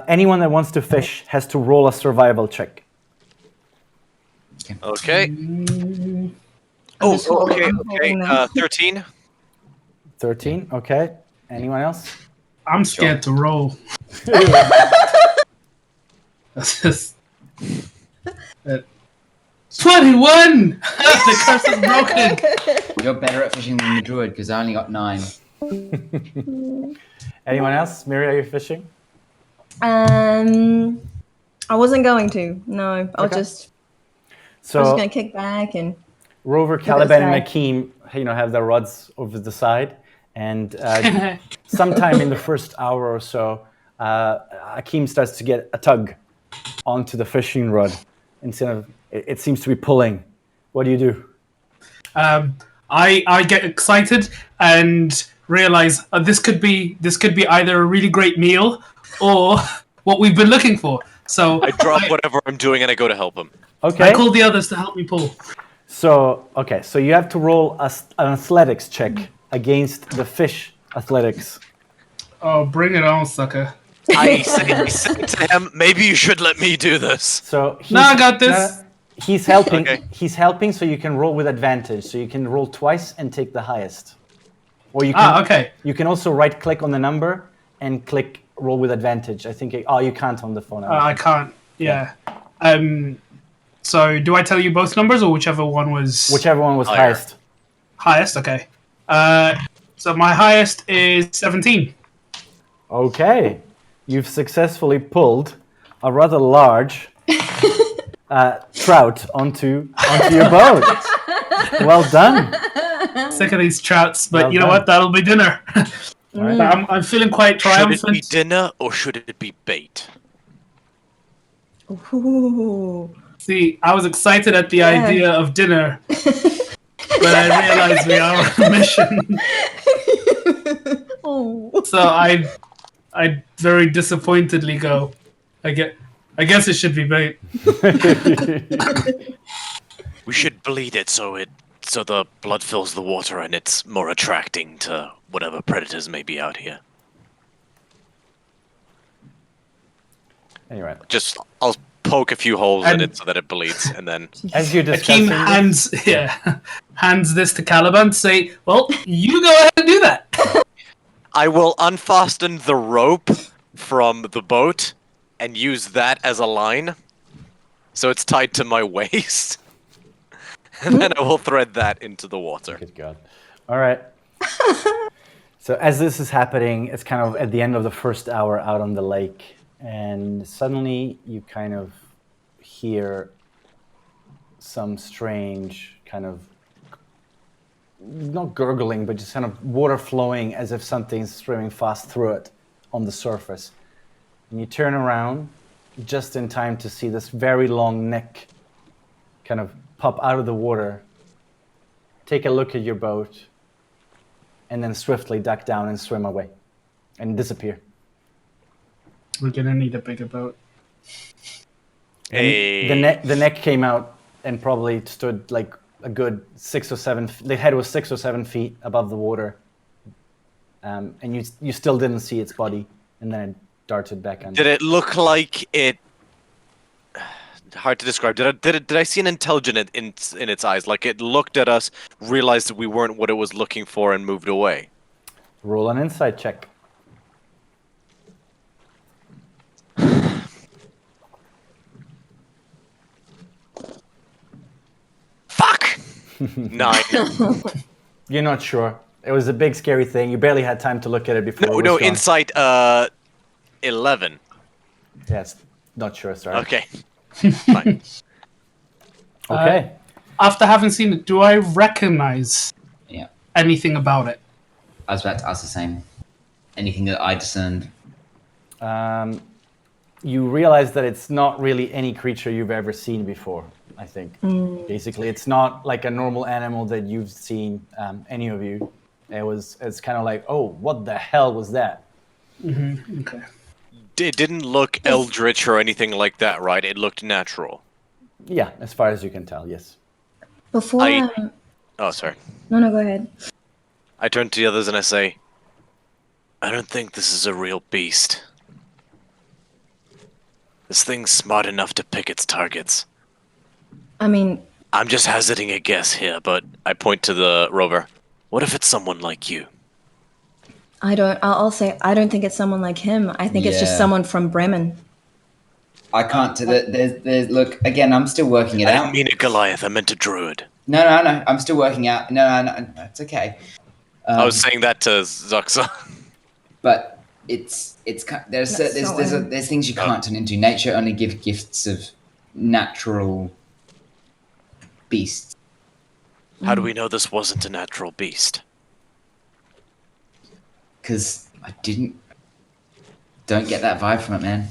anyone that wants to fish has to roll a survival check. Okay. I'm just holding- okay. I'm holding them. 13. 13, okay. Anyone else? I'm scared to roll. That's just 21. The curse is broken. You're better at fishing than the druid because I only got 9. Anyone else? Miri, are you fishing? I wasn't going to. No, I was Okay. just So gonna kick back and. Rover, at Caliban, and this Akeem, have their rods over the side, and sometime in the first hour or so, Akeem starts to get a tug onto the fishing rod. Instead of it seems to be pulling. What do you do? I get excited and realize this could be either a really great meal or what we've been looking for. So I drop whatever I'm doing and I go to help him. Okay. I called the others to help me pull. So you have to roll an athletics check against the fish athletics. Oh, bring it on, sucker! I said to him, maybe you should let me do this. So No, I got this. He's helping. Okay. He's helping, so you can roll with advantage. So you can roll twice and take the highest. Or you can. Okay. You can also right-click on the number and click roll with advantage. I think. You can't on the phone. I can't. Yeah. So do I tell you both numbers or whichever one was Whichever one was Higher. highest. highest? Okay. So my highest is 17. Okay, you've successfully pulled a rather large trout onto your boat. Well done. Sick of these trouts, but Well you know done. what? That'll be dinner. All right. I'm feeling quite Should it be triumphant. dinner or should it be bait? Ooh. See, I was excited at the Yeah. idea of dinner, but I realized we are on a mission. Oh. So I very disappointedly go. I guess it should be bait. We should bleed it so the blood fills the water and it's more attracting to whatever predators may be out here. Anyway, I'll poke a few holes in And- it so that it bleeds, and then as you're Akeem discussing, hands this to Caliban to say, well, you go ahead and do that. I will unfasten the rope from the boat and use that as a line, so it's tied to my waist, and then I will thread that into the water. good God. All right. So as this is happening, it's kind of at the end of the first hour out on the lake, and suddenly you kind of hear some strange kind of, not gurgling, but just kind of water flowing as if something's swimming fast through it on the surface. And you turn around just in time to see this very long neck kind of pop out of the water, take a look at your boat, and then swiftly duck down and swim away and disappear. We're gonna need a bigger boat. Hey. The neck came out and probably stood like a good 6 or 7. The head was 6 or 7 feet above the water, and you still didn't see its body, and then it darted back under. Did it look like it? Hard to describe. Did I see an intelligence in its eyes? Like it looked at us, realized that we weren't what it was looking for, and moved away. Roll an insight check. Fuck! 9. You're not sure. It was a big, scary thing. You barely had time to look at it before it was No, gone. insight 11. Yes, not sure, sorry. Okay. Fine. Okay. After having seen it, do I recognize Yeah. anything about it? I was about to ask the same. Anything that I discerned? You realize that it's not really any creature you've ever seen before, I think. Basically, it's not like a normal animal that you've seen, any of you. It's kind of like, oh, what the hell was that? Okay. It didn't look eldritch or anything like that, right? It looked natural. Yeah, as far as you can tell, yes. Before. Oh, sorry. No, go ahead. I turn to the others and I say, I don't think this is a real beast. This thing's smart enough to pick its targets. I mean, I'm just hazarding a guess here, but I point to the rover. What if it's someone like you? I'll say I don't think it's someone like him. I think it's just Yeah. someone from Bremen. I can't. There's. Look, again, I'm still working it I out. didn't mean a Goliath, I meant a druid. No. I'm still working out. No. It's okay. I was saying that to Zuxa. But there's That's not there's things you can't turn into. Nature only gives gifts of natural beasts. How do we know this wasn't a natural beast? Because I don't get that vibe from it, man.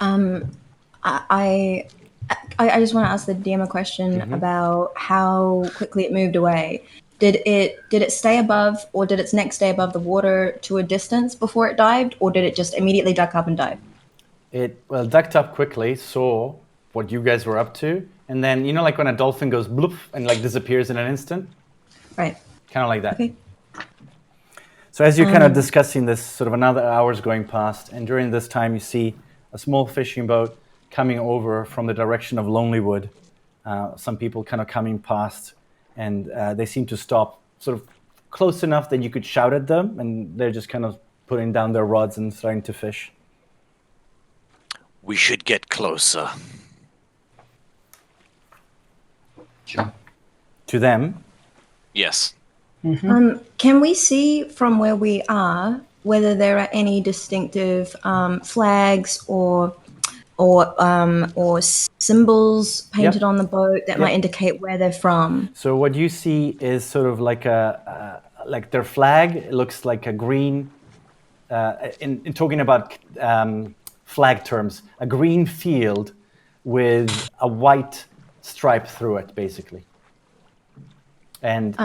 I just want to ask the DM a question about how quickly it moved away. Did it stay above, or did its neck stay above the water to a distance before it dived, or did it just immediately duck up and dive? It ducked up quickly, saw what you guys were up to, and then, you know, like when a dolphin goes bloop and like disappears in an instant? Right. Kind of like that. Okay. So as you're kind of discussing this, sort of another hour's going past, and during this time you see a small fishing boat coming over from the direction of Lonelywood. Some people kind of coming past, and they seem to stop sort of close enough that you could shout at them, and they're just kind of putting down their rods and starting to fish. We should get closer. Sure. To them, Yes. Can we see from where we are whether there are any distinctive flags or symbols painted on the boat that might indicate where they're from? so what you see is sort of like like their flag. It looks like a green. In talking about flag terms, a green field with a white stripe through it, basically. And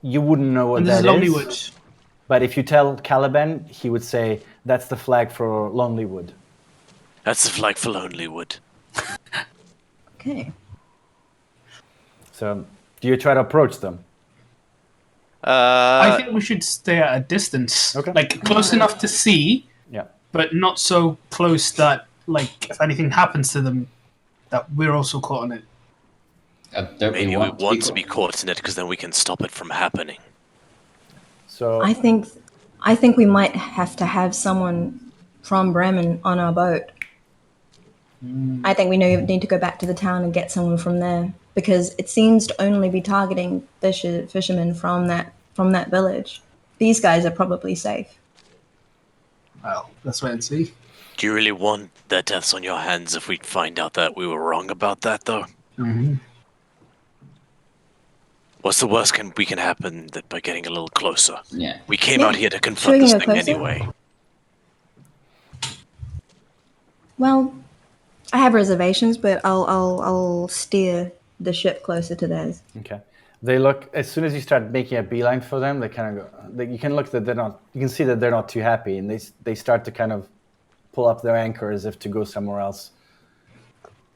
you wouldn't know what And this is that is. Lonelywood. But if you tell Caliban, he would say that's the flag for Lonelywood. That's the flag for Lonelywood. Okay. So, do you try to approach them? I think we should stay at a distance. Okay. Like, close enough to see, Yeah. but not so close that, like, if anything happens to them, that we're also caught in it. Don't maybe we want to be caught? caught in it because then we can stop it from happening. So, I think we might have to have someone from Bremen on our boat. I think we need to go back to the town and get someone from there, because it seems to only be targeting fishermen from that village. These guys are probably safe. Well, let's wait and see. Do you really want their deaths on your hands if we find out that we were wrong about that, though? What's the worst we can happen that by getting a little closer? Yeah. We came Yeah. out here to Should confront we this go thing closer? anyway. Well, I have reservations, but I'll steer the ship closer to theirs. okay. They look, as soon as you start making a beeline for them, they kind of go, you can look that they're not, you can see that they're not too happy, and they start to kind of pull up their anchor as if to go somewhere else.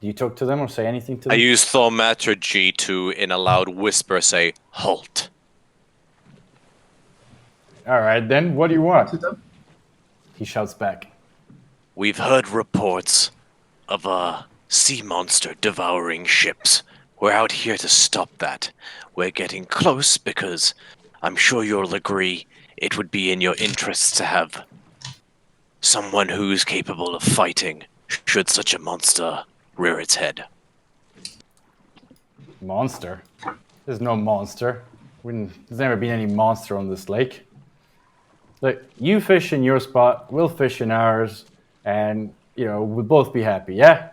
Do you talk to them or say anything to them? I use thaumaturgy to, in a loud whisper, say, halt. All right, then, what do you want? To them. He shouts back. We've heard reports of a sea monster devouring ships. We're out here to stop that. We're getting close because I'm sure you'll agree it would be in your interests to have someone who's capable of fighting should such a monster rear its head. Monster? There's no monster. There's never been any monster on this lake. Look, you fish in your spot, we'll fish in ours, and, we'll both be happy, yeah?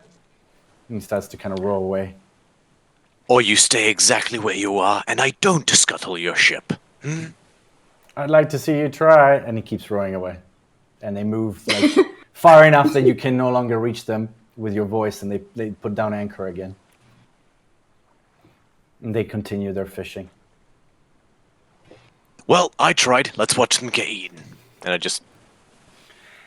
And he starts to kind of row away. Or you stay exactly where you are, and I don't scuttle your ship. I'd like to see you try. And he keeps rowing away. And they move far enough that you can no longer reach them with your voice, and they put down anchor again. And they continue their fishing. Well, I tried. Let's watch them get eaten. And I just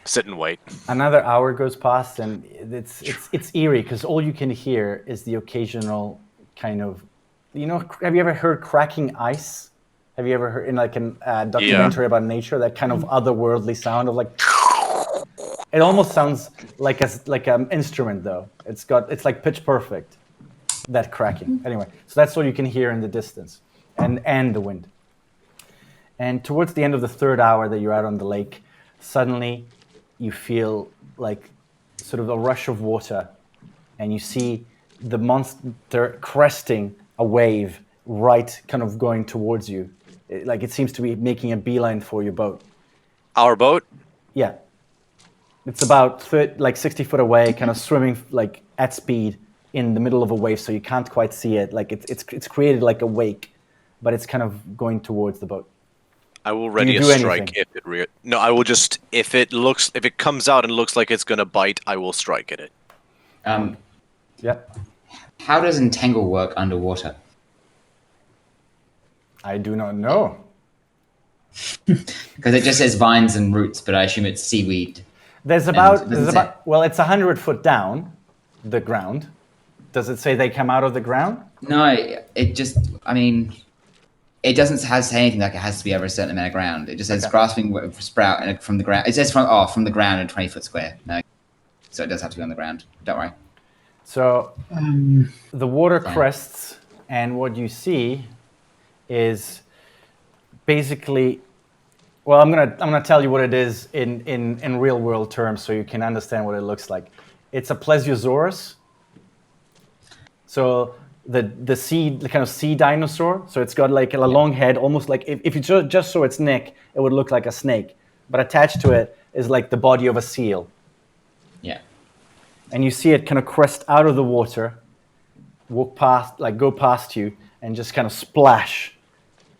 sit and wait. Another hour goes past, and it's eerie because all you can hear is the occasional kind of, have you ever heard cracking ice? Have you ever heard in a documentary about nature, that kind of otherworldly sound of it almost sounds like an instrument though. It's like pitch perfect, that cracking. Anyway, so that's all you can hear in the distance, and the wind. And towards the end of the third hour that you're out on the lake, suddenly you feel like sort of a rush of water, and you see the monster cresting a wave right kind of going towards you. It seems to be making a beeline for your boat. Our boat? Yeah. It's about 60 foot away, kind of swimming at speed in the middle of a wave, so you can't quite see it. It's created like a wake, but it's kind of going towards the boat. I will ready a strike if it No, I will just if it comes out and looks like it's gonna bite, I will strike at it. Yeah. How does entangle work underwater? I do not know. Because it just says vines and roots, but I assume it's seaweed. It's 100 foot down the ground. Does it say they come out of the ground? No, it doesn't say anything like it has to be over a certain amount of ground. It just says grasping sprout from the ground. It says from the ground in 20 foot square. No, so it does have to be on the ground. Don't worry. So the water crests, and what you see is basically, well, I'm gonna tell you what it is in real world terms, so you can understand what it looks like. It's a plesiosaurus. So the kind of sea dinosaur. So it's got a long head, almost like if you just saw its neck, it would look like a snake. But attached to it is the body of a seal. Yeah. And you see it kind of crest out of the water, go past you, and just kind of splash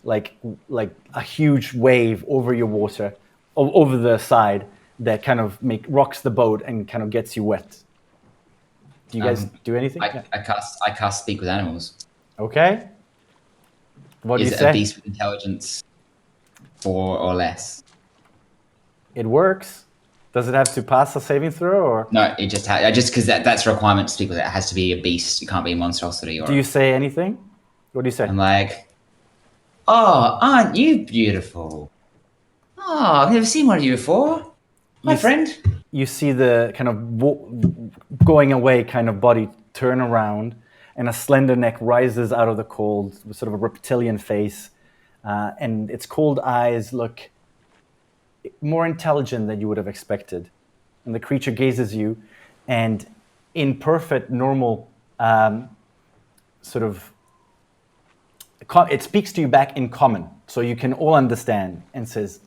like a huge wave over your water, over the side, that kind of rocks the boat and kind of gets you wet. Do you guys do anything? I cast speak with animals. Okay. What do you say? Is it a beast with intelligence 4 or less? It works. Does it have to pass a saving throw, or? No, it just because that's a requirement to speak with it. It has to be a beast. It can't be a monstrosity. Do you say anything? What do you say? I'm like, oh, aren't you beautiful? Oh, I've never seen one of you before. My friend. You see the kind of going away kind of body turn around, and a slender neck rises out of the cold with sort of a reptilian face, and its cold eyes look more intelligent than you would have expected. And the creature gazes you, and in perfect normal it speaks to you back in common, so you can all understand, and says,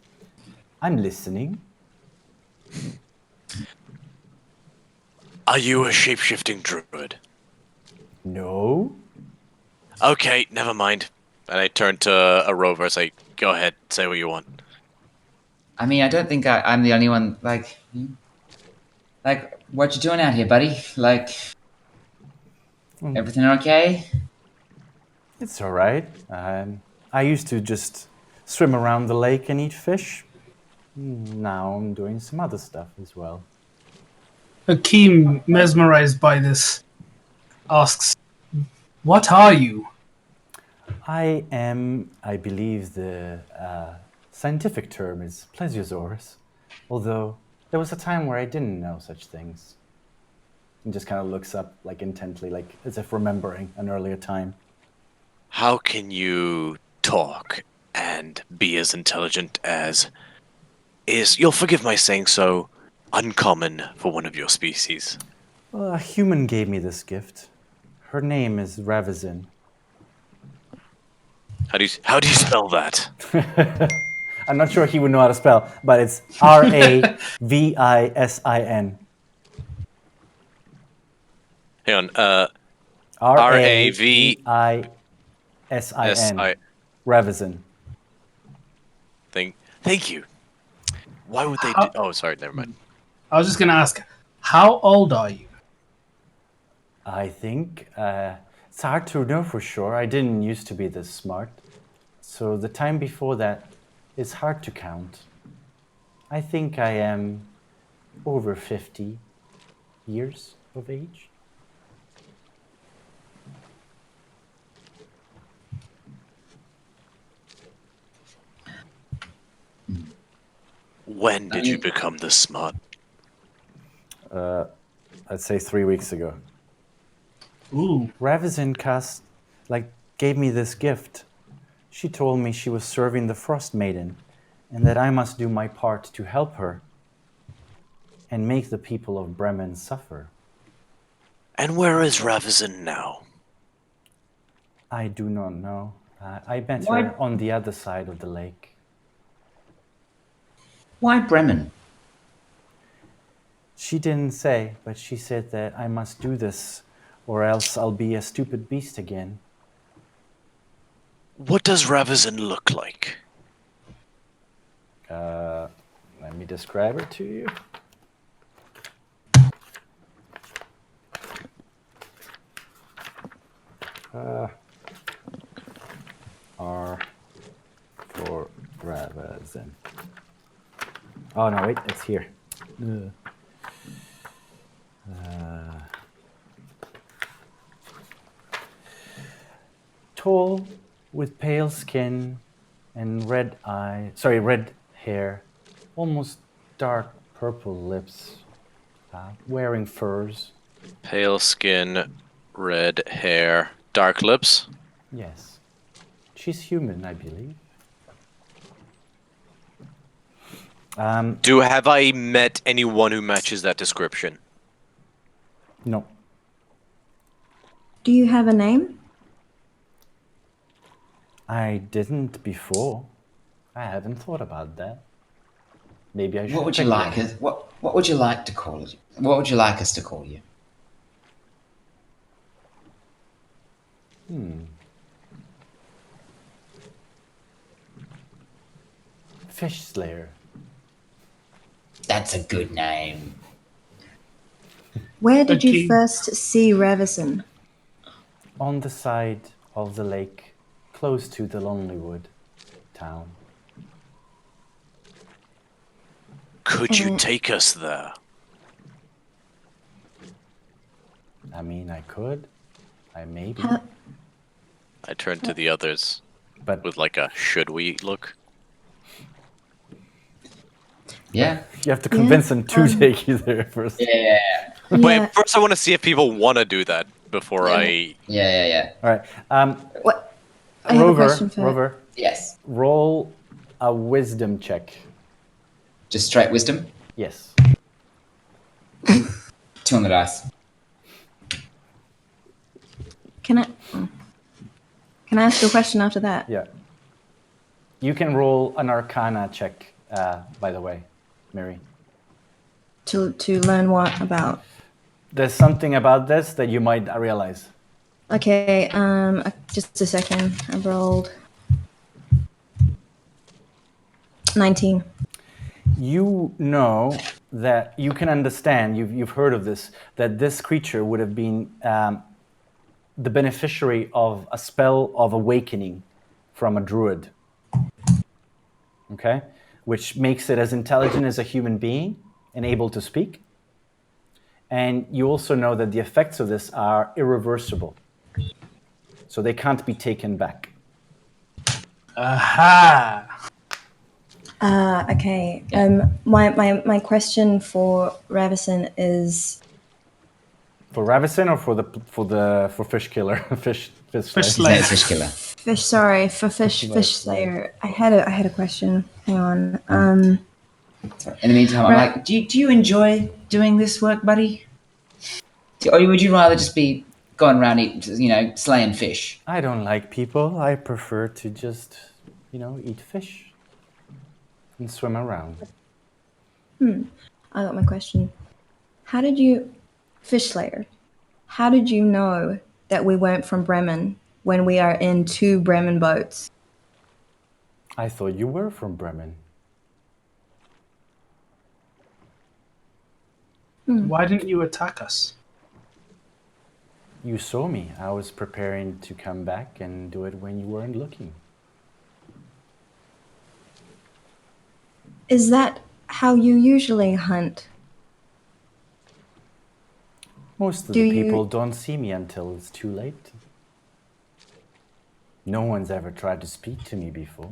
"I'm listening." Are you a shape-shifting druid? No. Okay, never mind. And I turn to a rover and say, go ahead, say what you want. I mean, I don't think I'm the only one. Like, what you doing out here, buddy? Everything okay? It's all right. I used to just swim around the lake and eat fish. Now I'm doing some other stuff as well. Hakeem, mesmerized by this, asks, "What are you?" I am, I believe, the scientific term is plesiosaurus, although there was a time where I didn't know such things. And just kind of looks up, like, intently, like as if remembering an earlier time. How can you talk and be as intelligent as is, you'll forgive my saying so, uncommon for one of your species? Well, a human gave me this gift. Her name is Ravizin. How do you spell that? I'm not sure he would know how to spell, but it's Ravisin. Hang on. Ravisin. Ravizin. Thank you. Why would they How- do... Oh, sorry, never mind. I was just going to ask, how old are you? I think it's hard to know for sure. I didn't used to be this smart. So the time before that is hard to count. I think I am over 50 years of age. When did you become this smart? I'd say 3 weeks ago. Ooh. Ravizin gave me this gift. She told me she was serving the Frostmaiden and that I must do my part to help her and make the people of Bremen suffer. And where is Ravizin now? I do not know. I met her on the other side of the lake. Why Bremen? She didn't say, but she said that I must do this or else I'll be a stupid beast again. What does Ravizin look like? Let me describe her to you. R for Ravizin. Oh no, wait, it's here. Tall, with pale skin and red hair, almost dark purple lips, wearing furs. Pale skin, red hair, dark lips. Yes. She's human, I believe. Have I met anyone who matches that description? No. Do you have a name? I didn't before. I hadn't thought about that. Maybe I should. What would you pick like one. us? What would you like to call it? What would you like us to call you? Fish Slayer. That's a good name. Where did Okay. you first see Ravison? On the side of the lake, close to the Lonelywood town. Could you take us there? I mean, I could. I maybe. How, I turned to the others But with like a should we look. Yeah. you have to convince them to take you there first. Yeah. Wait, yeah. first I want to see if people want to do that before I... Yeah. All right. What? I have a question for Rover, Yes. roll a wisdom check. Just straight wisdom. Yes. 2 on the dice. Can I ask you a question after that? Yeah. You can roll an Arcana check, by the way, Mary. To learn what about? There's something about this that you might realize. Okay, just a second. I rolled 19. You know that you can understand, you've heard of this, that this creature would have been the beneficiary of a spell of awakening from a druid. Okay? Which makes it as intelligent as a human being and able to speak. And you also know that the effects of this are irreversible. So they can't be taken back. Aha! Okay. My question for Ravison is For Ravison or for Fish Killer? Fish Fish Slayer? His Slayer. name is Fish Killer. Fish. Sorry, for Fish Right, Slayer. I had a question. Hang on. So in the meantime, I'm Right. like, do you enjoy doing this work, buddy? Or would you rather just be going around slaying fish? I don't like people. I prefer to just, eat fish and swim around. I got my question. How did you, Fish Slayer? How did you know that we weren't from Bremen when we are in 2 Bremen boats? I thought you were from Bremen. Why didn't you attack us? You saw me. I was preparing to come back and do it when you weren't looking. Is that how you usually hunt? Most of Do the you- people don't see me until it's too late. No one's ever tried to speak to me before.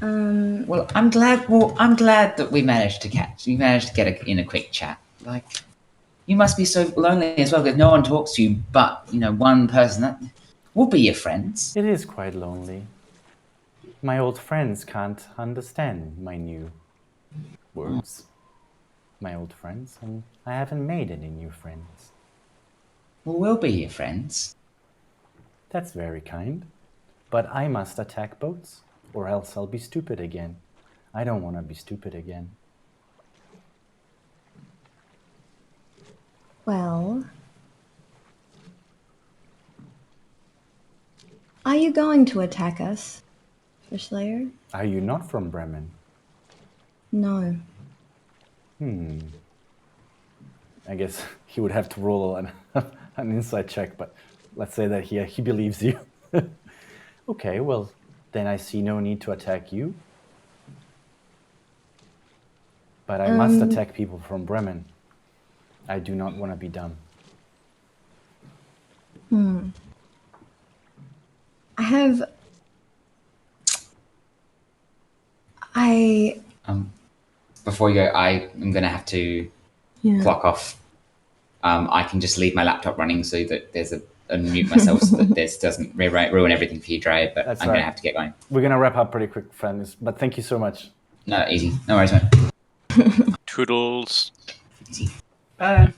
Well, I'm glad that we managed to get in a quick chat. Like, you must be so lonely as well because no one talks to you but one person that will be your friends. It is quite lonely. My old friends can't understand my new words. My old friends, and I haven't made any new friends. Well, we'll be your friends. That's very kind. But I must attack boats, or else I'll be stupid again. I don't want to be stupid again. Well, are you going to attack us, Fish Slayer? Are you not from Bremen? No. I guess he would have to roll an insight check, but let's say that he believes you. Okay, well, then I see no need to attack you. But I must attack people from Bremen. I do not want to be dumb. Before you go, I am going to have to clock off. I can just leave my laptop running so that there's a mute myself so that this doesn't ruin everything for you, Dre. But That's I'm right. going to have to get going. We're going to wrap up pretty quick, friends. But thank you so much. No, easy. No worries, man. Toodles. Easy. Bye.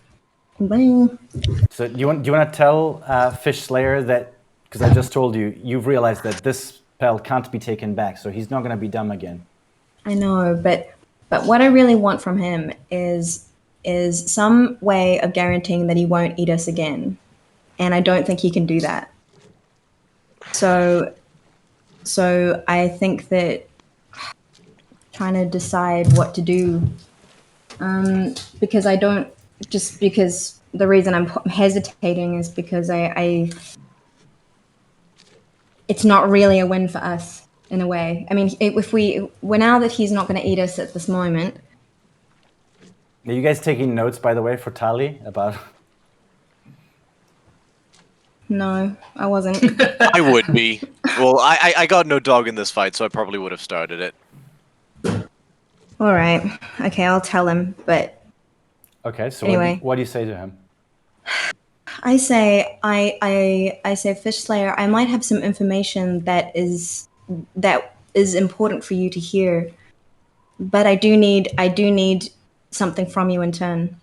So do you want to tell Fish Slayer that, because I just told you, you've realized that this spell can't be taken back, so he's not going to be dumb again. I know, but what I really want from him is some way of guaranteeing that he won't eat us again. And I don't think he can do that. So I think that trying to decide what to do, because I don't, just because the reason I'm hesitating is because I it's not really a win for us in a way. I mean, if we're now that he's not going to eat us at this moment. Are you guys taking notes, by the way, for Tali about? No, I wasn't. I would be. Well, I got no dog in this fight, so I probably would have started it. All right. Okay, I'll tell him. But Okay, so anyway. what do you say to him? I say, I say, Fish Slayer, I might have some information that is important for you to hear, but I do need something from you in turn.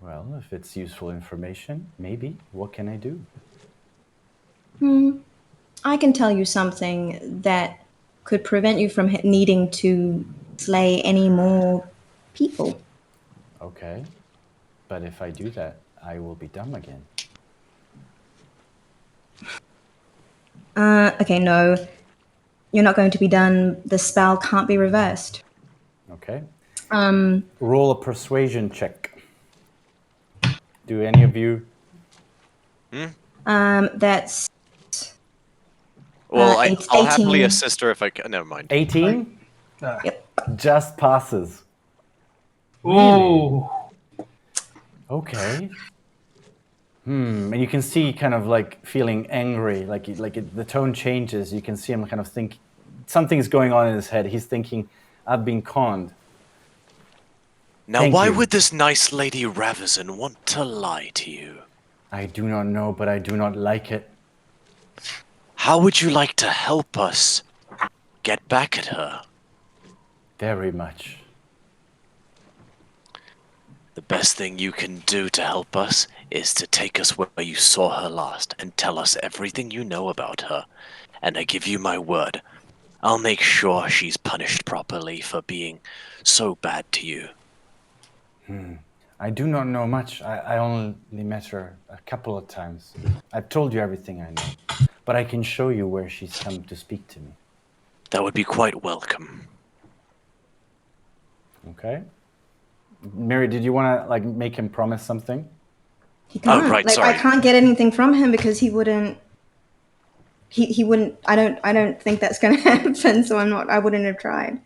Well, if it's useful information, maybe. What can I do? I can tell you something that could prevent you from needing to slay any more people. Okay, but if I do that, I will be dumb again. Okay, no. You're not going to be done. The spell can't be reversed. Okay. Roll a persuasion check. Do any of you? That's Well, I'll 18. happily assist her if I can. Never mind. 18? Yep. Just passes. Ooh. Okay. And you can see kind of like feeling angry, the tone changes. You can see him kind of think something's going on in his head. He's thinking, I've been conned. Now, Thank why you. would this nice lady Ravison want to lie to you? I do not know, but I do not like it. How would you like to help us get back at her? Very much. The best thing you can do to help us is to take us where you saw her last and tell us everything you know about her. And I give you my word, I'll make sure she's punished properly for being so bad to you. I do not know much. I only met her a couple of times. I've told you everything I know. But I can show you where she's come to speak to me. That would be quite welcome. Okay? Mary, did you want to like make him promise something? He can't. right, like sorry. I can't get anything from him because he wouldn't. He wouldn't. I don't think that's going to happen. So I wouldn't have tried.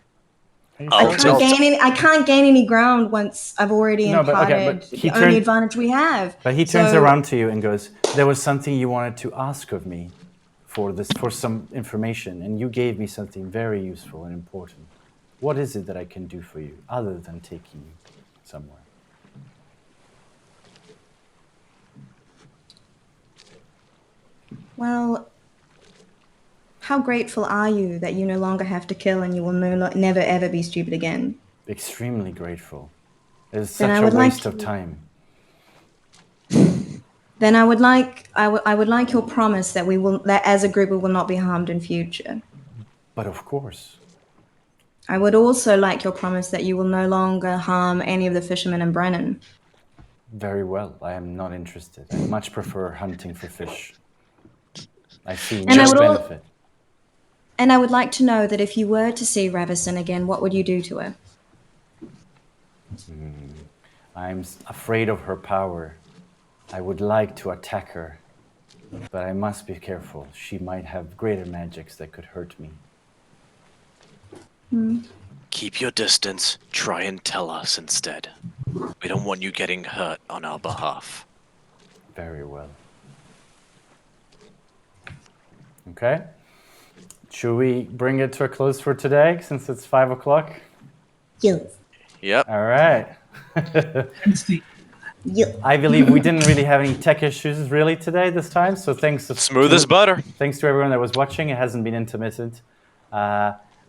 Are you I'll sure? tell- I can't gain any ground once I've already No, but okay, imparted but he the only turned- advantage we have. But he turns So- around to you and goes, there was something you wanted to ask of me for some information, and you gave me something very useful and important. What is it that I can do for you other than taking you somewhere? Well, how grateful are you that you no longer have to kill and you will never ever be stupid again? Extremely grateful. It's Then such I a would waste like- of time. Then I would like your promise that as a group we will not be harmed in future. But of course. I would also like your promise that you will no longer harm any of the fishermen in Bremen. Very well. I am not interested. I much prefer hunting for fish. I see And I no would al- benefit. And I would like to know that if you were to see Ravison again, what would you do to her? I'm afraid of her power. I would like to attack her, but I must be careful. She might have greater magics that could hurt me. Keep your distance. Try and tell us instead. We don't want you getting hurt on our behalf. Very well. Okay. Should we bring it to a close for today since it's 5 o'clock? Yes. Yep. All right. I believe we didn't really have any tech issues really today this time, so thanks to Smooth as butter. Thanks to everyone that was watching. It hasn't been intermittent.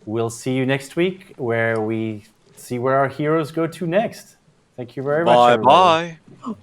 We'll see you next week where we see where our heroes go to next. Thank you very much, everybody. Bye-bye.